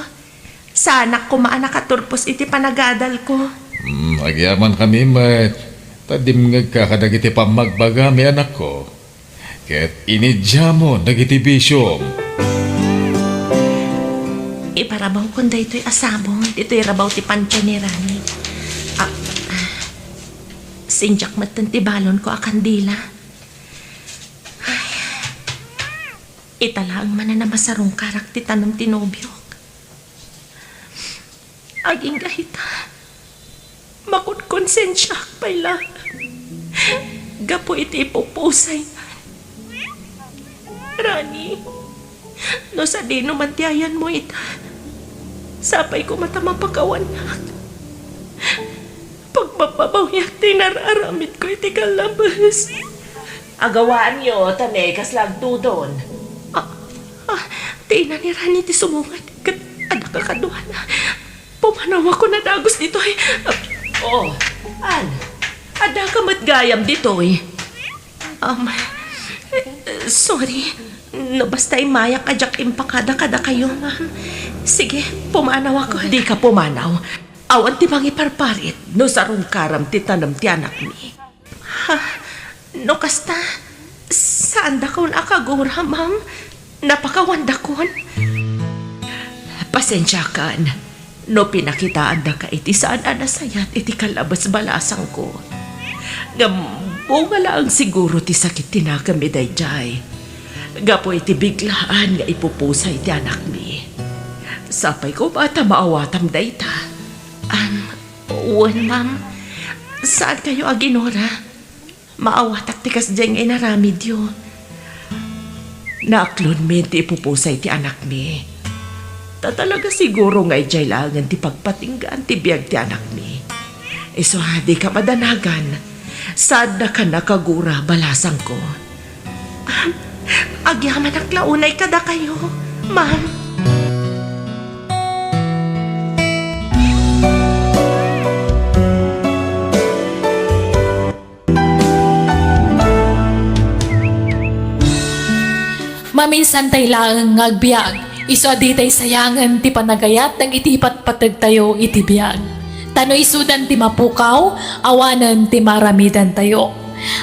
Sana kumaan nakaturpos iti panagadal ko. Agyaman kami, mat. Tadim ngagkakadag iti pamagbaga, may anak ko. Ket inidya mo, nagiti bisyom. Iparabaw ko da ito'y asamo. Ito'y rabaw ti pancha ni Rani. Sinjak matan ti balon ko akandila. Ay, italaang man na masarong karak ti tanong tinobyok. Aging gahita. Makot konsensya pala. Gapo iti ipupusay. Rani, no sa di no mantiayan mo ita. Sapay ko matama pagkawan na. Pagpapabawyak tinararamit ko iti kalabas. Agawaan nyo, tanay, kaslag tudon. Tina ni Rani ti sumungat. Kat anak kakaduhan na. Pumanawa ko na dagos dito eh. An, ada ka matgayam dito eh. Sorry. No, basta imayak ajak impakada kada kayo, ma'am. Sige, pumanaw ako. Di ka pumanaw. Awan ti mangi parparit. No, sarong karam ti tanam ti anak mi. Ha? No, kasta? Saan da kon akagura, ma'am? Napakawanda kon? Pasensya kan. No, pinakitaan da ka iti saan anasayat iti kalabas balasang ko. Bunga lang siguro ti sakit tinakami dayjay. Gapo iti biglaan nga ipupusay ti anak mi. Sapay ko bata maawatam dayta. Ma'am. Saan kayo aginora? Maawatak ti kasdeng inaramid yun. Naaklon mi ti ipupusay ti anak mi. Talaga siguro nga ijay langan ti pagpatinggaan ti biyag ti anak mi. So di ka madanagan. Sad na ka nakagura balasang ko. Agyaman ang launay kada kayo, ma'am. Maminsan tay lang ngagbiag. Iso aditay sayangan ti panagayat ng itipat patag tayo iti biyag. Tanoy sudan ti mapukaw, awanan ti maramidan tayo.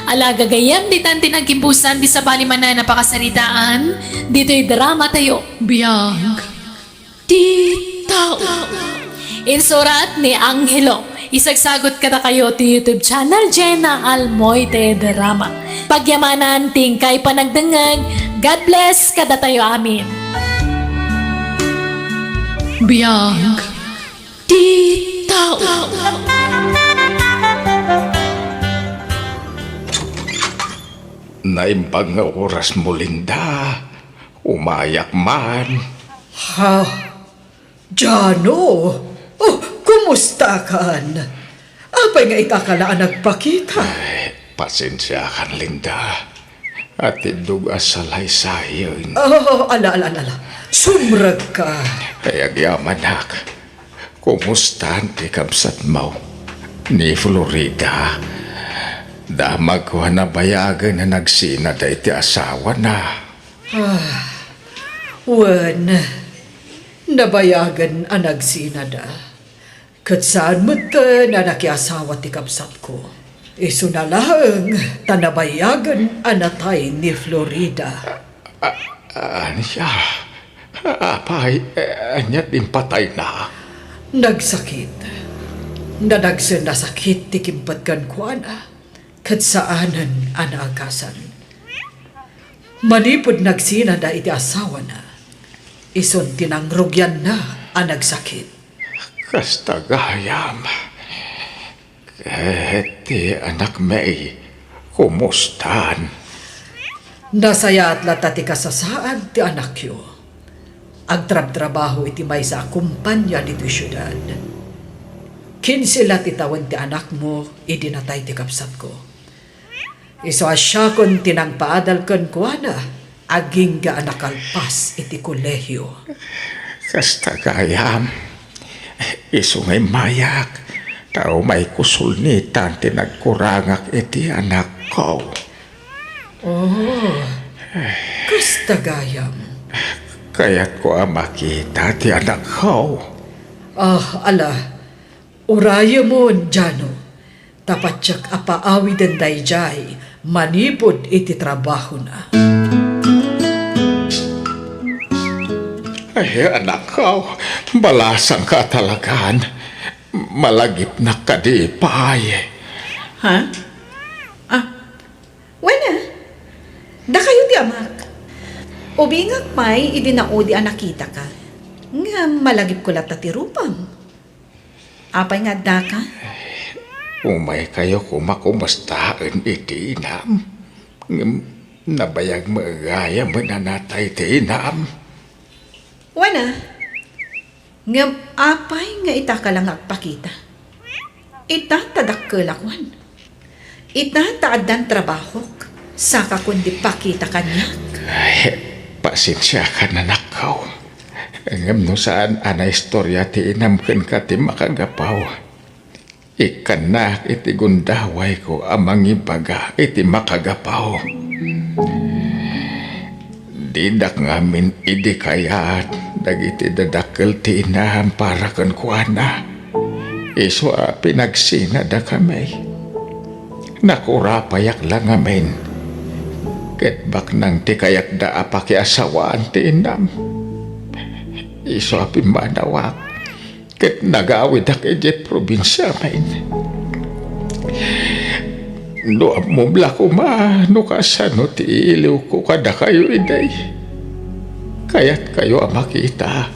Alaga gayam di tan tinagimbusan di sa balimanan na pakasaritaan, dito'y drama tayo. Biyag ti tao. Insurat ni Angelo. Isagsagot kada kayo ti YouTube channel Jenna Almoite Drama. Pagyamanan tingkay panagdengeg. God bless kada tayo amin. Biyag ti tao. Naimbang nga oras mo, Linda. Umayak man. Ha? Jano? Oh, kumusta kan? Apay nga itakalaan nagpakita? Pasensya kan, Linda. At idug asalay sayang. Oh, ala. Sumrag ka. Kaya yamanak. Kumusta ti kabsat mo? Ni Florida. Damag ko na bayagan na nagsina da iti asawa na. Wen, nabayagan ang nagsinada. Kat saan mo na nakiasawa ti kapsat ko. Iso na lang, tanabayagan anatay ni Florida. Anya? Apay, anya din patay na. Nagsakit. Nadagsan na sakit ti kimpatkan ko ana. Kat saanan anagasan. Manipod nagsinada iti asawa na. Ison tinangrugyan na ang nagsakit. Kastagayam. Ti anak May, kumustan? Nasaya at latati kasasaad ti anak yo. Agtrab-trabaho iti may sa kumpanya dito syudad. Kinsila ti tawan ti anak mo, idinatay ti kapsat ko. Iso asya kon tinang paadal kon kuana, aging ga anakalpas iti kolehyo. Kastagayam. Iso ngay mayak. Tao may kusulnitan tinagkurangak iti anak ko. Oh, kastagayam. Kaya't ko makita ti anak ko. Ala, uraya mo, Jano. Tapat siyak apaawi den dayjay, manipod iti trabaho na. Ay, anak ko, balasang ka talagaan. Malagip na kadipay. Ha? Wala. Da kayo di amak. Ubingak pa'y idinaodi anakita ka. Nga malagip ko lata ti rupam. Apay nga da ka? Umay kayo kumakumastaan iti inam. Nabayag magaya mananatay ti inam. Wala. Nga apay nga ita ka lang agpakita. Ita tadak kelakwan. Ita taadan trabaho. Saka kundi pakita kanya. Ay, pasensya ka na nakaw. Ngam no saan ana istorya ti inamken ka ti makagapaw. Ikan na iti gundaway ko amang ibaga iti makagapaw. Didak ngamin idi kayat dagiti dadakkel ti inam para kan kuana. Iso pinagsina da kami. Nakurapayak lang ngamin. Ket bak nang ti kayak da apaki asawaan ti inam. Iso manawak. Ket nagawid ak ejet probinsya main. No amumla ko no kasano ti iliw ko kada kayo iday. Kaya't kayo makita.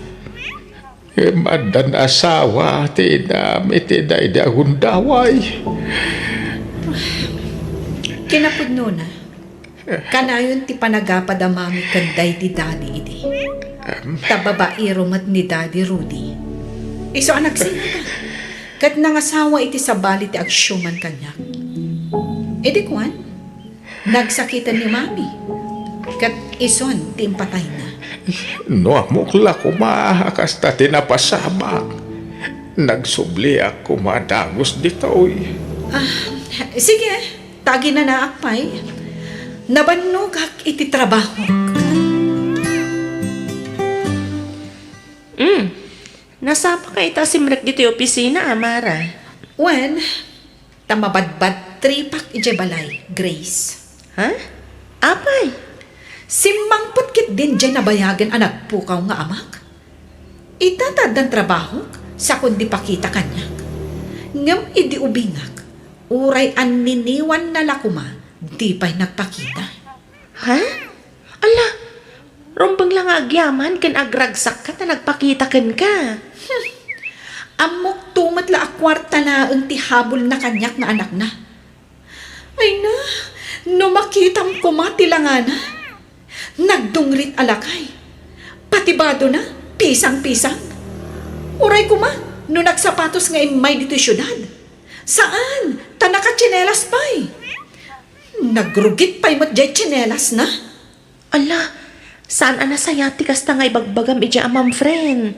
Madan asawa ti inam iti day da gundaway. Kinapudno na. Kanayon ti panagapad amami kanday ti Daddy idi. Tababairo mat ni Daddy Rudy. Iso anak sino ka? Kat nangasawa iti sabali ti agsyuman kanya. Edi kuan, nagsakitan ni Mami. Kat ison ti impatay na. No amukla ko mahakas ta tinapasama. Nagsubli ako madagos ditoy. Sige, tagi na naakpay. Nabannog hak iti trabaho. Nasapa ka ita simrek dito yung opisina, Amara. Wen, tamabadbad tripak ije balay, Grace. Ha? Apay? Simmang putkit din dyan nabayagan anak pukaw nga amak. Itatad ng trabaho sa kundi pakita kanya. Ngam idi ubingak, uray an niniwan na lakuma, di pa'y nagpakita. Ha? Ala, rumbang lang agyaman kan agragsak ka na nagpakita kan ka. Amok tumatla akwarta na ang tihabol na kanyak na anak na. Ay na, no makitang kumati lang na. Nagdungrit alakay. Patibado na, pisang-pisang. Uray kuma, no nagsapatos nga imay dito syudad. Saan? Tanaka tsinelas pa'y. nagrugit pa'y mo't jay tsinelas na. Ala, saan anasaya ti kasta nga ibagbagam ija amam friend?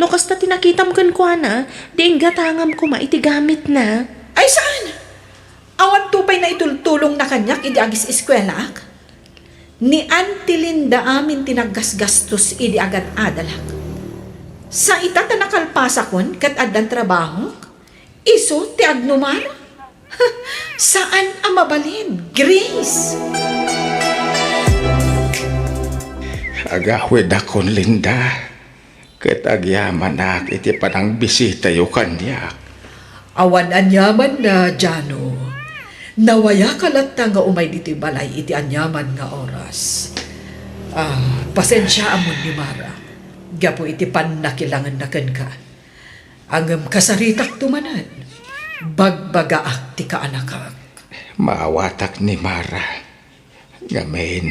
No kasta tinakitam kan ko na, di ingatangam ko maitigamit na. Ay saan? Awan tupay na itultulong na kanyak idi agis eskwelak? Ni Auntie Linda amin tinaggasgastos idi agad adalak. Sa itata nakalpasa kon kat adan trabaho, iso ti agnumar? Saan ang mabalin? Grace! Agawid akon, Linda. Kat agyaman na iti panang bisita yu kanyak. Awan anyaman na, Jano. Nawaya kalat nga umay dito balay iti anyaman nga oras. Pasensya amon ni Mara. Gapo iti panakilangan na ken ka. Angem kasaritak tumanan. Bagbagaak ti kaanakak. Maawatak ni Mara. Ngamen,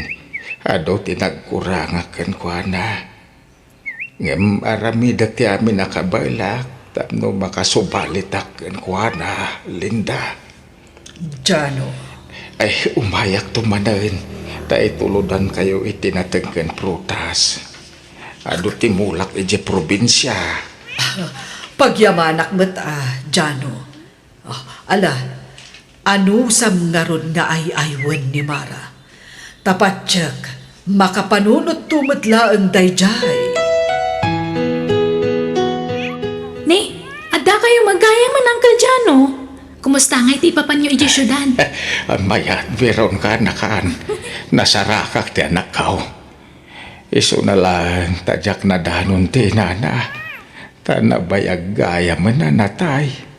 ado tinagkurangakan ko na. Ngem aramida ti amin nakabalak. Tapno makasubalitak ko na, Linda. Jano. Ay, umayak tumanan. Tay tuludan kayo itinatagkan prutas. Ado timulak iti probinsya. Pagyamanak met Jano. Ala, ano sam nga ron nga ay-aywan ni Mara. Tapatsyag, makapanunot tumadla ang dayjay. Ni, adda kayo magaya man, Uncle Jano. Kumusta nga iti papanyo iti syudad? Mayat, veron ka nakaan. Nasarakak ti anak kao. Iso na lang, tadyak na danon ti nana. Tanabayag gaya man na natay.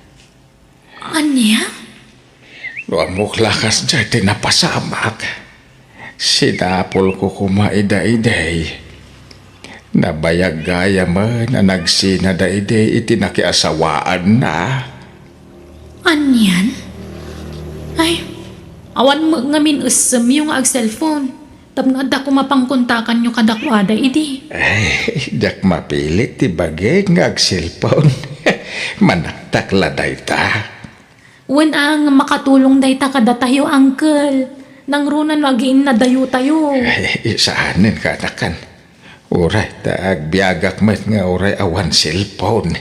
Anya? Luamok lakas dyan ti napasamak. Sinapol ko kumaida-iday. Nabayag gaya man na nagsinada-iday iti nakiasawaan na. Anyan? Ay, awan mo ngamin usam yung ag-cellphone. Tapno adda ko mapangkontakan nyo kadakwada, idi. Ay, dak mapilit ti bagay nga ag-cellphone. Manaktakla day ta. Wen ang makatulong day ta kada tayo, Uncle. Nang runan wagiin na dayo tayo. Ay, isaanin ka na kan. Uray, taag biyagak met nga uray awan cellphone.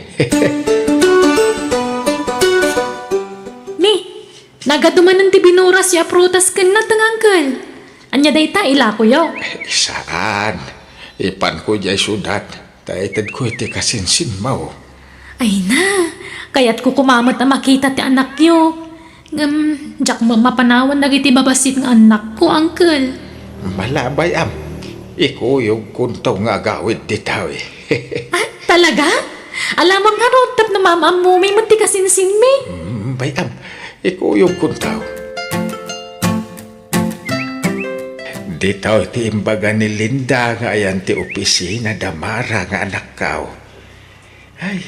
Ni, nagaduman ng tibinuras ya prutas ken na tang Uncle. Anya day ta ila ko yo. Isaan? Ipan ko jay sudat. Taitad ko iti kasinsin mo. Ay na, kaya't ko kumamot na makita ti anak yo. Jak mapanawan nagiti babasit ng anak ko, Uncle. Malabay am. Ikuyog kuntaw nga gawid ditaw eh. Talaga? Alamang nga rotap na mama mo may munti kasinsin mi. Bayam, ikuyog kuntaw. Ditaw ti imbaga ni Linda nga ayan ti opisina damara nga anak kao. Ay,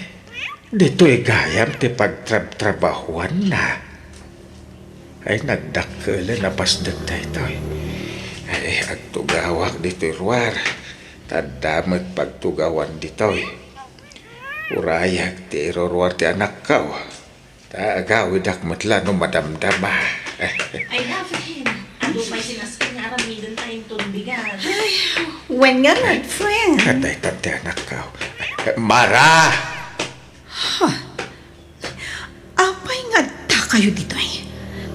dito'y gayam ti pagtrabahuan na. Ay, nagdakkel na pasdag tayo. Ay, agtugawak dito'y ruwar. Tadamat pagtugawan dito'y. Urayag ti iruruar ti anak kao. Taagawid akmatla no madamdama. Ay, David. Ano may sinaskin nga aramidon tayong tundigan? When nga rin, friend. Katay ti anak kao. Mara! Apay nga ta kayo dito eh.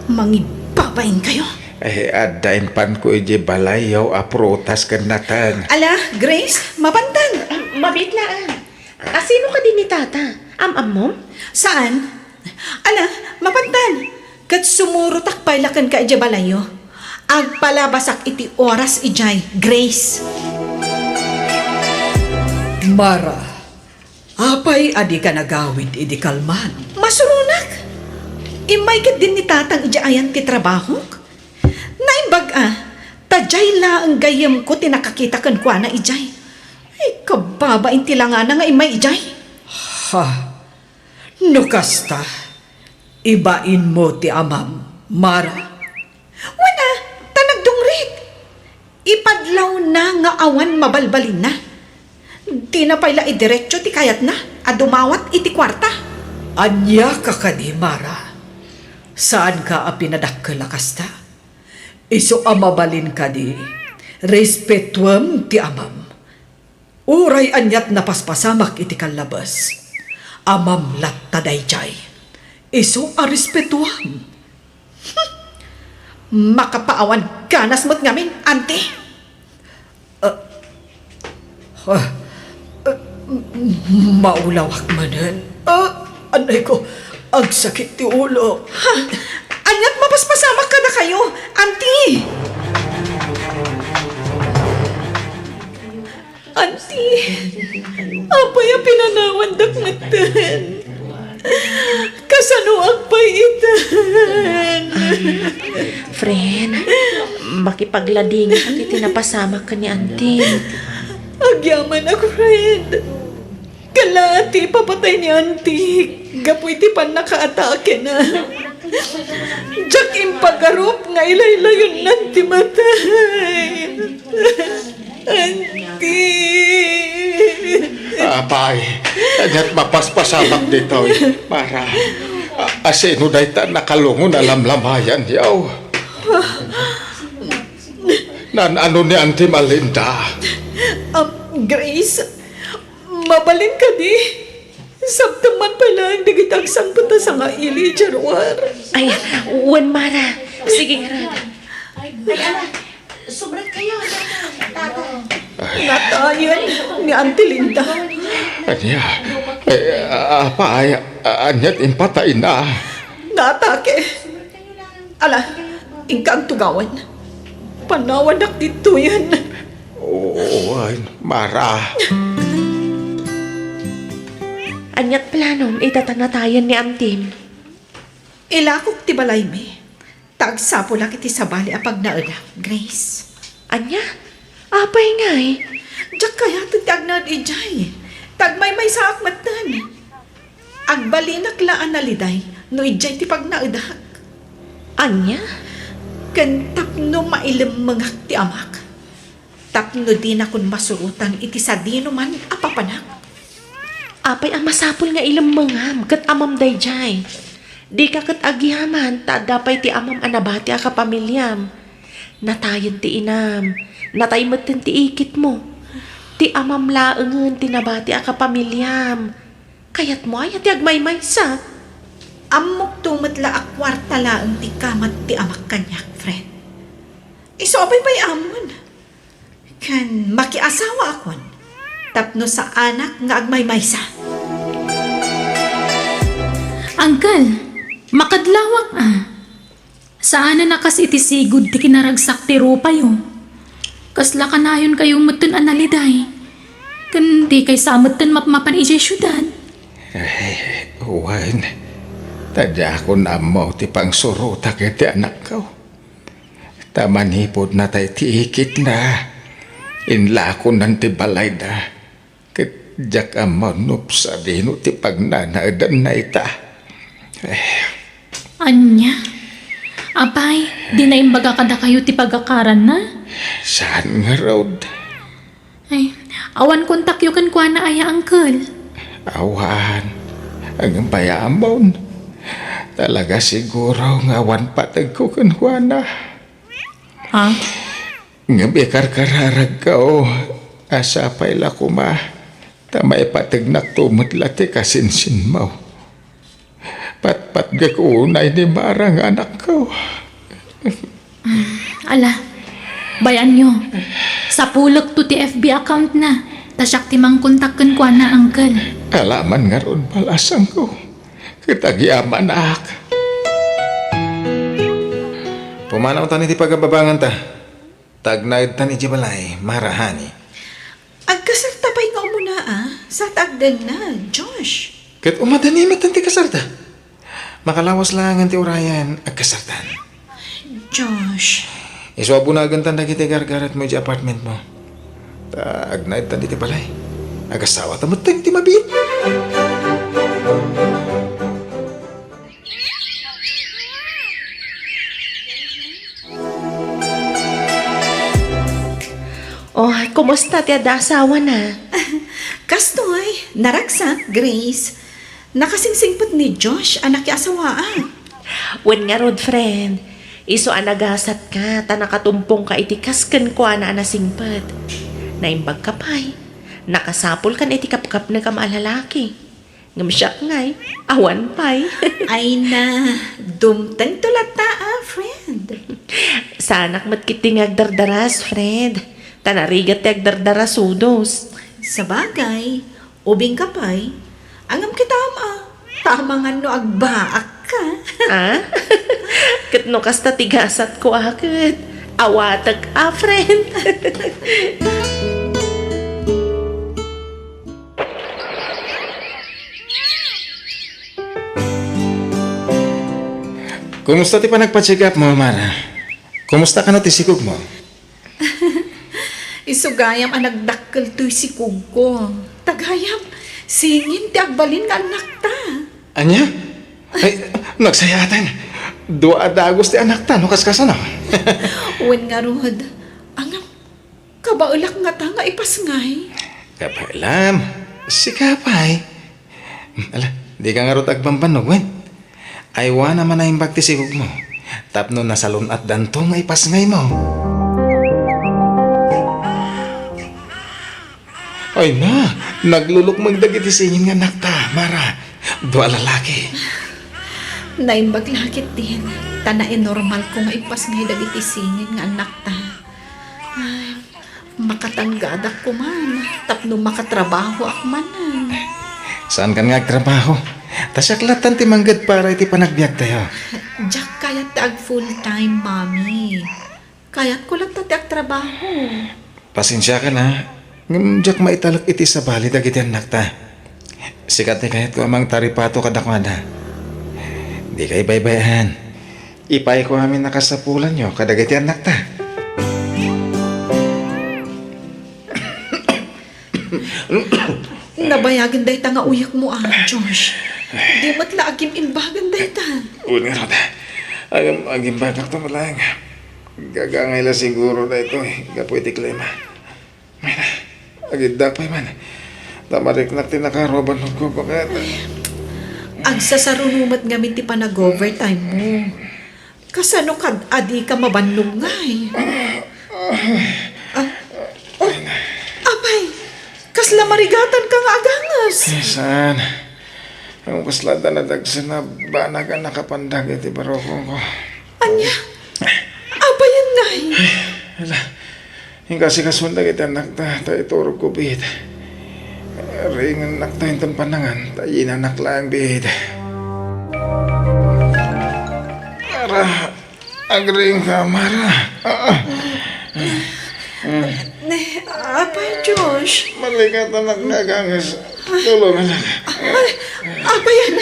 Mangibabain kayo. Ay, adain pan ko iji balayaw aprutas kan natan. Ala, Grace, mabantan. Mabitlaan. Sino ka din ni tata? Am mo? Saan? Ala, mabantan. Kat sumurutak pailakan ka ija balayo. Agpalabasak iti oras ijay, Grace. Mara, apay adi ka nagawid idi kalman. Masurunak. Imay ka din ni tatang ijaayan ti trabaho. Naimbag tajay la ang gayam ko tinakakita kan kwa na ijay. Ay, kababain tilanga na nga imay ijay. Ha, nukasta, ibain mo ti amam, Mara. Wala, tanagdungrit. Ipadlaw na nga awan mabalbalin na. Di na pala idiretso ti kayat na, adumawat iti kwarta. Anya ka ka di, Mara. Saan ka pinadakkel kasta? Iso amabalin ka di. Respetuam ti amam. Uray anyat napaspasamak iti kalabas. Amam lat tadayjay. Iso a respetuam. Makapaawan ganas mo't ngamin, ante. Maulawak manan. Anay ko, ang sakit ti ulo. Ha? Anyat mapaspasamak ka na kayo, auntie! Auntie, apay ang pinanawandak ngatan. Kasanuag pa itan. Friend, makipaglading iti napasama ka ni auntie. Agyaman ako, friend. Kalati, papatay ni auntie. Gapoy ti pan nakaatake na. Diyak impagarup nga ilaylayon nanti matay. Auntie. Apay, anyat mapaspasamak dito para asino dahi ta nakalungon alamlamayan yaw. Nan ano ni Auntie Malinda? Grace, mabalin ka di. Sabtaman pala ang digitang sangputa sa nga ili, Jarwar. Ay, uwan Mara. Sige nga. Sobrang kayo, Natayan ni Auntie Linda. Anya, apay, anyat impatay na. Natake. Ala, ingka ang tugawan. Panawanak dito yan. Oo, Mara. Anyat planon itatanatayan ni Amtim. Ilakok ti balay mi. Tagsapo lang iti sabali apag naula, Grace. Anya? Apay ngay. Diyak kaya tagnaad ijay. Tagmay sa akmatan. Agbalinak laan na liday, no ijay ti pagnaudak. Anya? Kan tapno mailim mga ti amak. Tapno din akong masurutan iti sa dino man apapanak. Apay ang masapul nga ilang mangam kat amam dayjay. Di ka kat agyaman ta dapay ti amam anabati a kapamilyam. Natayan ti inam. Nataymat ti ikit mo. Ti amam laengen tinabati a kapamilyam. Kayat mo ay ti agmaymay sa. Amok tumatla akwarta laang ti kamat ti amak kanyak, friend. Isobay ba'y amon? Kan makiasawa akon. Tapno sa anak nga agmaymaysa. Uncle, makadlawak Saan na nakas iti sigud ti kinaragsak ti rupayo? Kasla kanayon kayong mutun analiday. Kan di kay samutun mapmapan ijay syudad. Uwan, tadya ako na mo ti pang suruta kiti anak ko. Tamanipod na tayo ti ikit na. Inla ako nanti balay na. Kitjak amaw nupsa dino ti pagnanaadan na ita. Anya? Apay, di na imbaga kada kayo ti pagakaran na? Saan nga road? Ay, awan kontak yu kan kwa na aya, uncle. Awan, ang bayamon. Talaga siguro nga awan patag ko kanwana. Ha? Nga bekar kararag ka o. Asa pa'y lakuma. Tamay patag naktumutla ti kasinsin mo. Pat gakunay ni marang anak ko. Ala, bayan nyo. Sa pulok to ti FB account na. Tasyak ti mang kontak kan kwa na, uncle. Alaman nga ron balasang ko. Kitagyaman ak. Pumanaw ta ni ti pagababangan ta. Tagnaid ta ni Jibalay, marahani. Agkasartabay nga mo na sa tagdan na, Josh. Kat umadanimat ang ti kasarta. Makalawas lang ang ti urayan agkasartan. Josh. Iswabunagan ta na kiti gargarat mo di apartment mo. Tagnaid ta ni ti balay. Agasawa ta mo ti mabit. Oh, kumusta ti ada asawa na? Kastoy, naragsak, Grace. Nakasingsingpot ni Josh, anak ki asawaan. Wen nga rod, friend. Iso anagasat ka, ta nakatumpong ka iti kasken ko ana anasingpet. Naimbag ka pa'y, nakasapol kan iti kapkap na kamalalaki. Ngamsyak nga'y, awan pa'y. Ay na, dumtang tulat ta, friend. Sanak matkiting agdardaras, Fred. Tanarigat ti agdardaras udos. Sa bagay, ubing ka pa'y, angam kitama. Tamangan no agbaak ka. Ah? Katno kasta tigasat ko akit. Awatag friend. Kumusta ti pa nagpa-check up mo, Mara? Kumusta ka no ti sikog mo? Isugayam ang nagdakkel to'y si Kugko. Tagayam, singin ti agbalin nga anak ta. Anya? Ay, nagsayatan. Dua adagos ti anak ta, no kaskasano? Uwan nga rod, angam, kabaulak nga ta nga ipasngay. Kapailam, si Kapay. Ala, di ka nga ro tagbambanog, wen. Aywa naman na imbag ti sikog mo. Tapno na salon at danto nga ipasngay mo. Ay na, naglulukmag dagiti singin nga nakta, Mara. Dua lalaki. Naimbag lakit din, tanae normal ko nga ipasngay dagiti singin nga anak ta. Ay, makatanggadak ko man, tapno makatrabaho ak manan. Saan ka nga agtrabaho? Tasaklatan ti manggad para iti panagbiag tayo. Jack kayat ti ag full-time, mami. Kayat ko lang tati ag trabaho. Pasensya ka na. Ngam maitalak iti sa bali dagiti anak ta. Sikat ni kahit ko amang taripato kadakwada. Di kay baybayan. Ipay ko amin nakasapulan nyo kadagiti anak ta. Nabayagan day ta nga uyak mo, Josh. Di matla agim imbagan day ta. Uwan nga rata. Agim bagak to malang. Gagangay la siguro na ito eh. Gapoy ti klima. May na. Agid dapay man. Tamarik na tinakaroban ko bakit. Agsasarunumat ngamin ti panag-overtime mo. Kasano kad adi ka mabanlong ngay. Abay, kasla marigatan ka nga agangas. Saan? Ang kaslada na dagsa na banaga nakapandag iti barokong ko. Anya? Abayan ngay. Hala. Yung kasi kasundag iti anak ta, tayo turog ko bihit. Ring anak ta yung panangan, tayo inanak lang bihit. Mara, agring ka, Mara. Abay, Josh. Malikat anak nagangas. Tulungan lang. Abayan.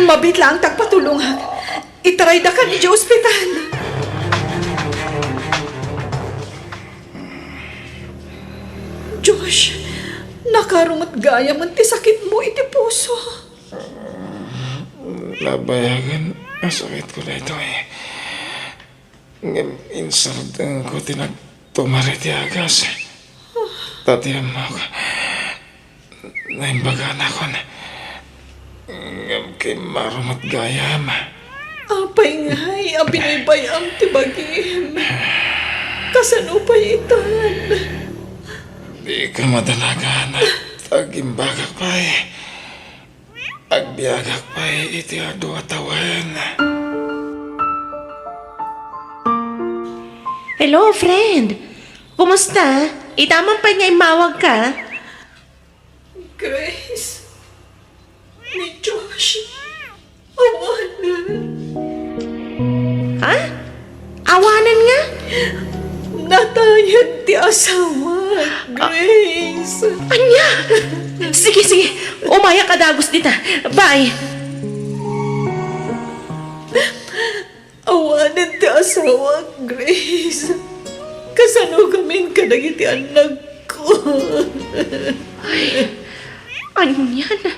Mabit lang tagpatulungan. Itaray da ka ni ospital. Josh, nakarumat gaya man ti sakit mo iti puso. Labayagan, masakit ko na ito eh. Insartan ko tinagtumari ti agas. Tatiyam ako. Naimbagan ako na. Ngam kay marumat gayam. Apay ngay, abinaybay ang tibagim. Kasano pa itan? Di ka madalagan at agimbagak pa eh. Agbiagak pa eh, iti adu atawan. Hello, friend. Kumusta? Itamang pa niya imawag ka? Grace, ni Josh, awanan. Ha? Awanan nga? Natayan ti asawa, Grace. Anya? Sige, sige. Umaya ka dagos dita. Bye. Awanan ti asawa, Grace. Kasano kaming kadagiti anak ko. Anya na?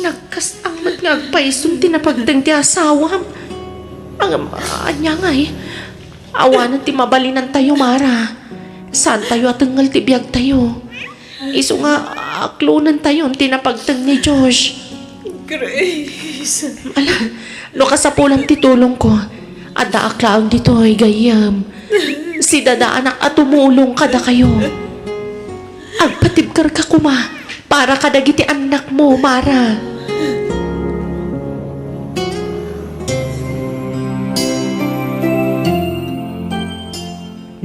Nagkasangat nga agpaisong tinapagdang ti asawa. Anya nga eh. Awanan ti mabalinan tayo, Mara. Saan tayo at ang tibiyag tayo? Iso nga, aklunan tayo ang tinapagtang ni Josh. Grace. Ala, no kasapulang titulong ko. Anda aklang dito'y gayam. Si dada anak at tumulong kada kayo. Agpatibkar ka kuma para kadagiti anak mo, Mara.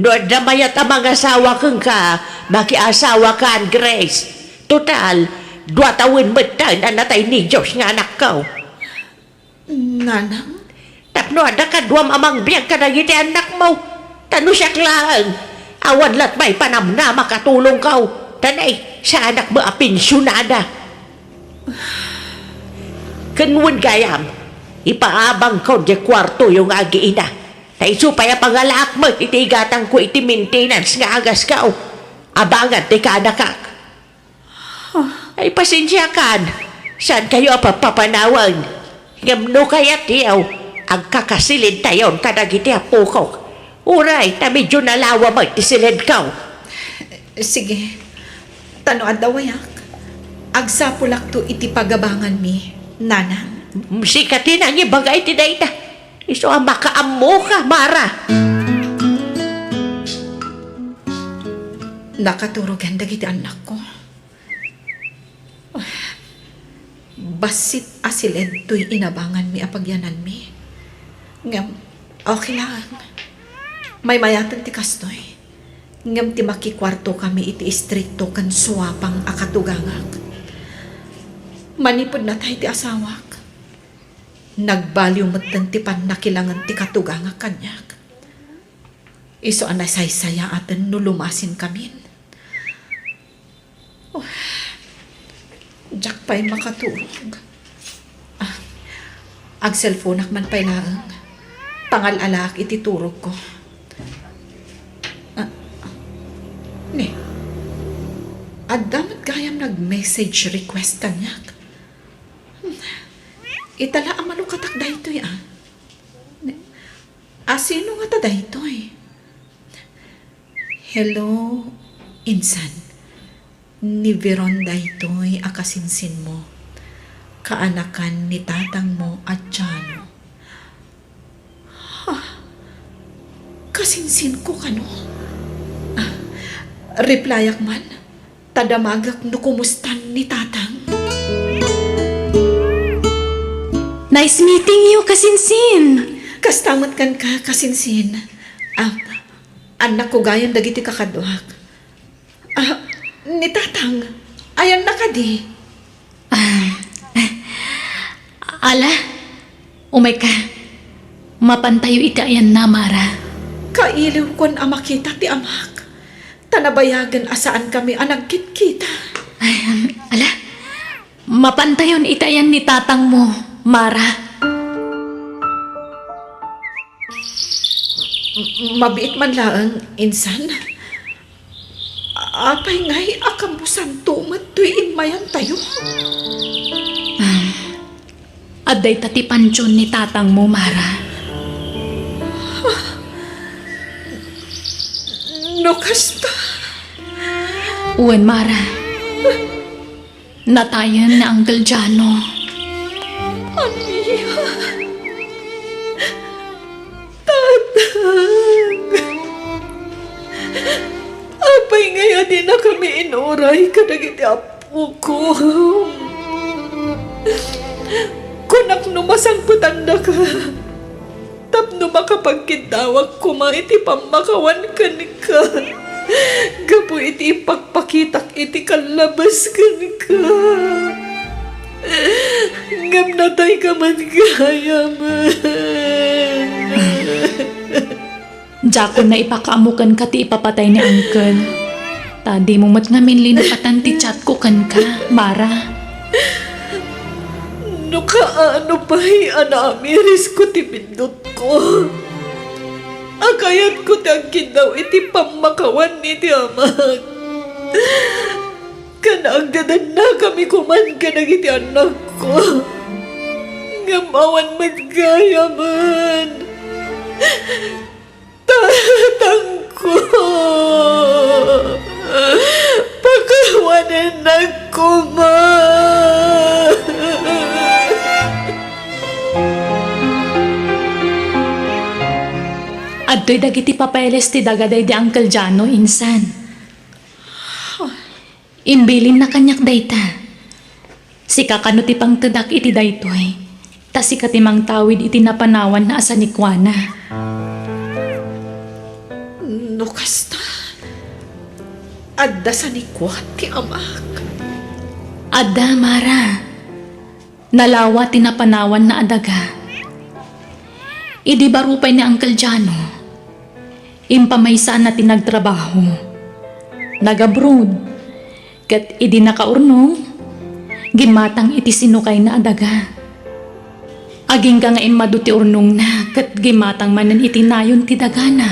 Doon na mayat ang mga asawa kang ka, makiasawa ka, Grace. Total, 2 taon matay na natay ni Diyos nga anak ko. Nanang? Tapno ada ka duwam amang biyag ka nagiti anak mo. Tano siya klaan. Awan lat may panamna makatulong ka. Tanay, sa anak mo apinsyonada. Kanwan gayam, ipaabang ko di kwarto yung agiina. Taiso paya pangalak mo, itigatang ko iti maintenance nga agas ka. Abangan ti kanakak. Ay pasensya kan. Saan kayo papapanawan? Ngamno kaya tiyaw. Ang kakasilid tayon kadagiti apo ko. Uray, na medyo nalawa mo iti silid ka. Sige. Tanoad daw ayak. Agsapulak to iti pagabangan mi, Nanang. Sikatin ang ibagay ti dayta. Iso ang makaammo ka, Mara. Nakaturugan dagiti anak ko. Basit asilid to'y inabangan mi apagyanan mi. Ngam, okay lang. May mayatan ti kastoy. Ngam ti makikwarto kami iti istrikto kan suwapang akatugangak. Manipod na tayo ti asawak. Nagbaliw matan ti pan nakilangan ti katugangak kanyak. Iso anay saysaya atin no lumasin kamin. Oh, Jack pa'y makaturog. Ag cellphone man pa'y laang. Pangalalak iti turog ko. Ne, adamat gayam nag-message request kanyak. Itala ang malukatak daytoy sino nga ta daytoy? Hello, insan. Ni Veron daytoy akasinsin mo. Kaanakan ni tatang mo at Jano. Kasinsin ko kano? Replyak man, tadamagak no kumustan ni tatang. Nice meeting you, kasinsin. Kastamat kan ka, kasinsin. Anak ko gayan dagiti kakaduhak. Ni tatang, ayan na ka di. Ala, umay ka. Mapantayo iti ayan na, Mara. Kailiw kon amakita ti amak. Tanabayagan asaan kami anagkit-kita. Ala, mapantayon iti ayan ni tatang mo, Mara. Mabiit man lang, insan. Apay ngay akambusan tumat tuy inmayan tayo. Aday tati pansyon ni tatang mo, Mara. No kasta. Uwan, Mara. Natayan na Uncle Jano. Aniya. Tatang. Apay ngaya di na kami inuray kadagiti apo ko. Kunak numasangputan na ka. Tapno makapagkidawag kuma iti pamakawan ka. Gapo iti ipagpakitak iti kalabas ka. Ngam natay ka man gaya man. Diyakon na ipakaamukan ka ti ipapatay ni Uncle. Tadi mo mat ngamin linapatan ti chat ko kan ka, Mara. No kaano pa'y anamiris ko ti pindot ko. Akayat ko tagkin daw iti pamakawan ni ti amag. Kanagdadan na kami kuman ka iti anak ko. Ngamawan magaya man. Tatang ko. Pagkawanan ako man. Adto'y dagiti papeles ti dagaday di Uncle Jano insan. Imbilin na kanyak dayta. Si kakano ti pang tedak iti daytoy. Ta si katimang tawid iti napanawan na asa ni Kuana. No kasta. Adda sa nikwat ti amak. Adda, Mara. Nalawa tinapanawan na adaga. Idi barupay ni Uncle Jano. Impamaysa na tinagtrabaho. Nag-abroad. Kat idi nakaurnong. Gimatang iti sinukay na adaga. Aging ka nga imado ti urnong na. Kat gimatang manan iti nayon ti dagana.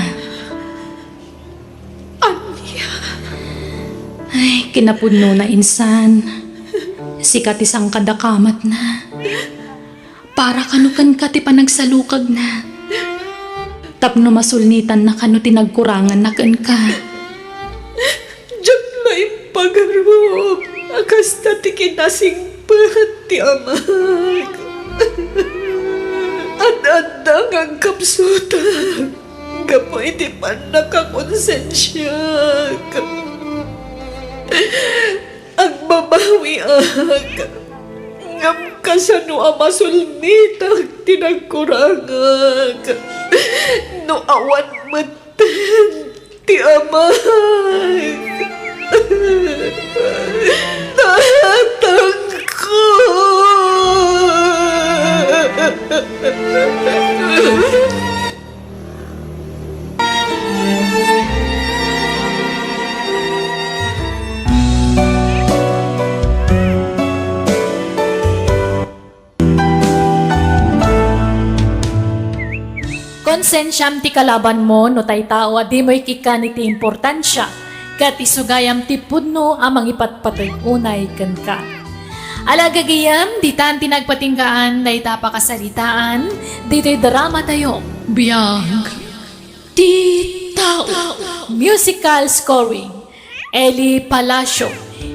Ay, kinapudno na insan. Sikat isang kadakamat na. Para kanukan ka ti panagsalukag na. Tapno masulnitan na kanu tinagkurangan na kan ka. Diyak na ipagarob. Akasta ti kinasingpat ti amak. At-adang ang kapsutan. Gapo iti pan nakakonsensya. Ang babawi ngam kasano amasulnitag tinagkurangag no awan matan ti amay tatang ko. Konsensyam ti kalaban mo no tay tao di mo'y kikan iti importansya kat isugayam ti pudno amang ipatpatoy unay ken ka. Alagagayam ditan tinagpatinggaan day tapakasalitaan dito'y drama tayo biyang ti tao. Musical scoring Eli Palacio.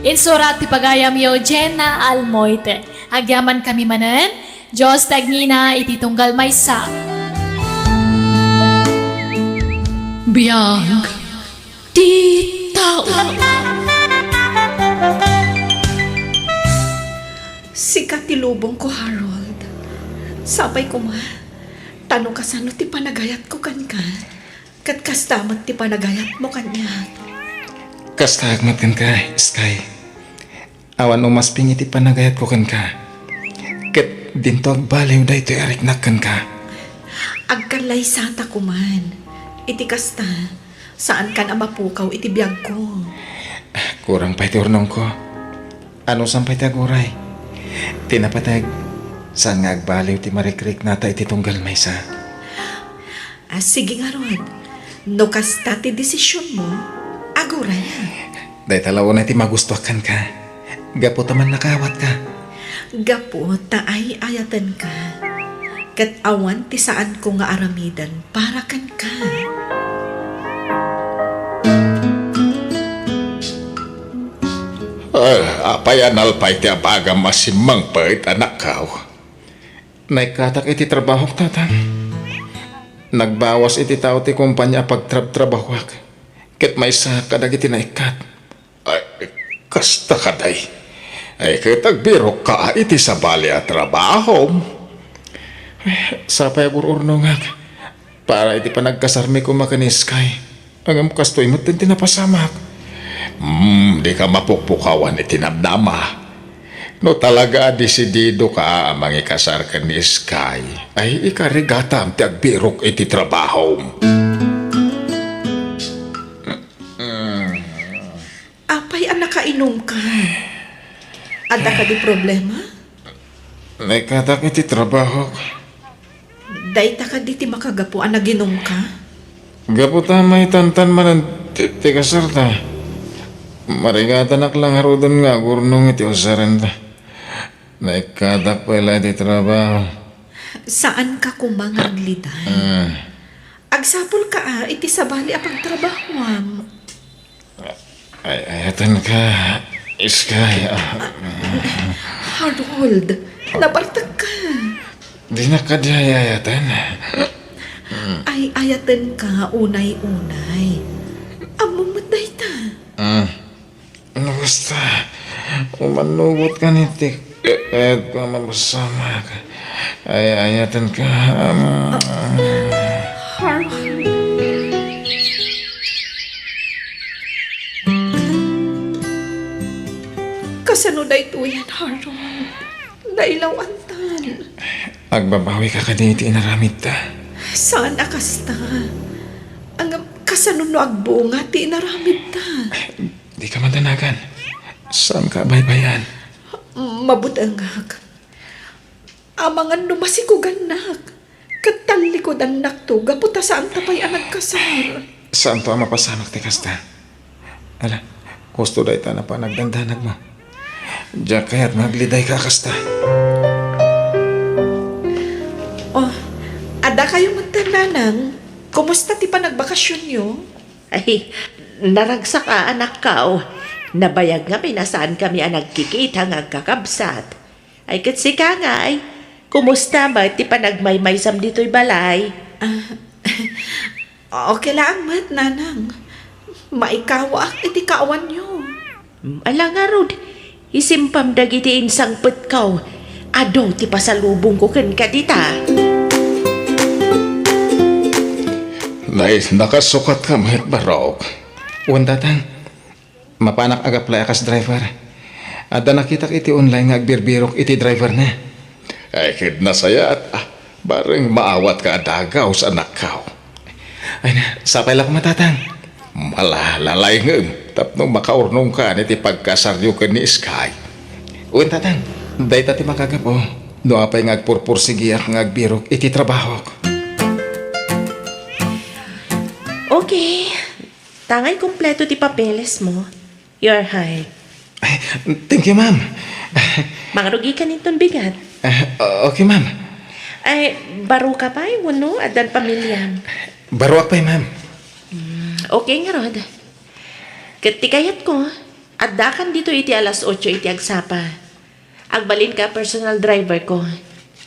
Insurat ti pagayam yo Jenna Almoite. Agyaman kami manen Diyos tagnina iti tunggal maysa. Biyang ti tao. Sikat ti lubong ko, Harold. Sabay ko ma. Tanong ka sano ti panagayat ko kan ka. Kat kastamat ti panagayat mo kanya. Kasta agmat kan ka, Sky. Awan umas pingiti panagayat ko kan ka. Ket dinto agbaliw da ito'y ariknak kan ka. Agkalay sata ko man. Iti kasta, saan ka na mapukaw iti biyag ko? Kurang pa iti urnong ko. Ano sampay ti aguray? Tinapatag, saan nga agbaliw ti marikrik nata iti tunggal maysa? Sige nga Rod, no kasta ti desisyon mo, aguray. Day talaw na ti magustuakan ka. Gapo taman nakawat ka. Gapo taay ayatan ka. Kat awan ti saan ko nga aramidan para kan ka. Apayan alpay ti abaga masimang pait anak kao. Naikatak iti trabaho tatang. Nagbawas iti tao ti kumpanya pagtrabahwak. Ket maysa kadag iti naikat. Ay, kasta kaday. Ay, kitagbiro ka iti sa bali at trabaho. Sapay agururnongag. Para iti panagkasarmi ko makaniskay. Ang kastoy mo din tinapasamak. Di ka mapukpukawan iti namnama. No talaga desidido ka amang ikasar ka ni Sky, ay ikarigata ang tiagbirok iti trabaho. Apay ang nakainom ka. Ada ka di problema? Naikatak iti trabaho. Dayta ka di ti makagapu ang naginom ka? Gapo tamay tantan manan ti kasarta. Marigatan lang harudon nga gurnong iti usaran ta. Naikatak pala iti trabaho. Saan ka kumangang liday? Agsapol ka iti sabali apang trabaho am. Ay, ayatan ka, Sky. Harold, nabartag ka. Di na kadayayatan. Ay, ay-ayaten ka unay-unay. Among matay ta. Ano basta? Umanugot ka ni Tik. Kahit ko mabasama ka. Ay-ayatan ka. Kasano day tuyan, Haron? Dailaw antan. Agbabawi ka kaniti inaramid ta. Saan akasta? Ang kasano no agbunga ti inaramid ta. Di ka madanagan. Saan ka baybayan? Mabutangag. Amangan numasikugan nak. Katalikod ang nakto. Gaputa saan tapay ang nagkasar. Saan to ang mapasamak ti kasta? Ala, gusto day ta na pa nagdandanag mo. Diyak kaya't magliday ka kasta. Oh, ada kayo magtananang. Kumusta ti pa nagbakasyon nyo? Ay, naragsak ka anak ka o. Nabayag nga pinasaan kami ang nagkikita nga kakabsat. Ay katsi ka nga ay. Kumusta ba ti pa nagmaymaysam dito'y balay? Okay lang, mat, nanang. Maikawa iti kaawan nyo. Ala nga Rod, isimpam dagiti insang petkaw. Ado ti pasalubong ko ken kadita. Nakasukat ka mahit barok. Tatang, mapanak agaplay akas driver. Ada nakita iti online nga agbirbirok iti driver na. Ay, kid na sayat. Bareng maawat ka adagaw sa anak ka. Ay na, sapay lang ko matatang. Malalalay ngem. Tapno makaurnong ka niti pagkasaryo ka ni Sky. Tatang, day tati makagapo. No apay nga agpurpursigiyak nga agbirok iti trabaho. Okay. Tangay kompleto ti papeles mo. You're hired. Ay, thank you, ma'am. Mangarugi ka niton bigat. Okay, ma'am. Ay, baro ka pa no? Adan pamilyam. Baruak pa, ma'am. Okay nga, Rod. Katikayat ko, adakan dito iti alas 8 iti agsapa. Agbalin ka personal driver ko.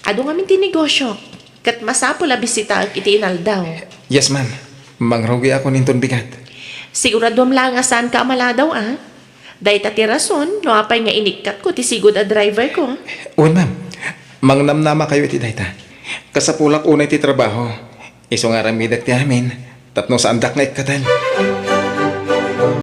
Ado nga min tinegosyo. Kat masapo la bisita iti inaldaw. Yes, ma'am. Mangrugi ako ninton bigat. Siguradom lang nga saan ka amaladaw, Day tati rason, no apay nga inikat ko ti sigod a driver ko. Ma'am. Mangnamnama kayo iti dayta. Kasapulak unay ti trabaho. Iso nga ramidak ti amin. Tapno sa andak nga ikatan.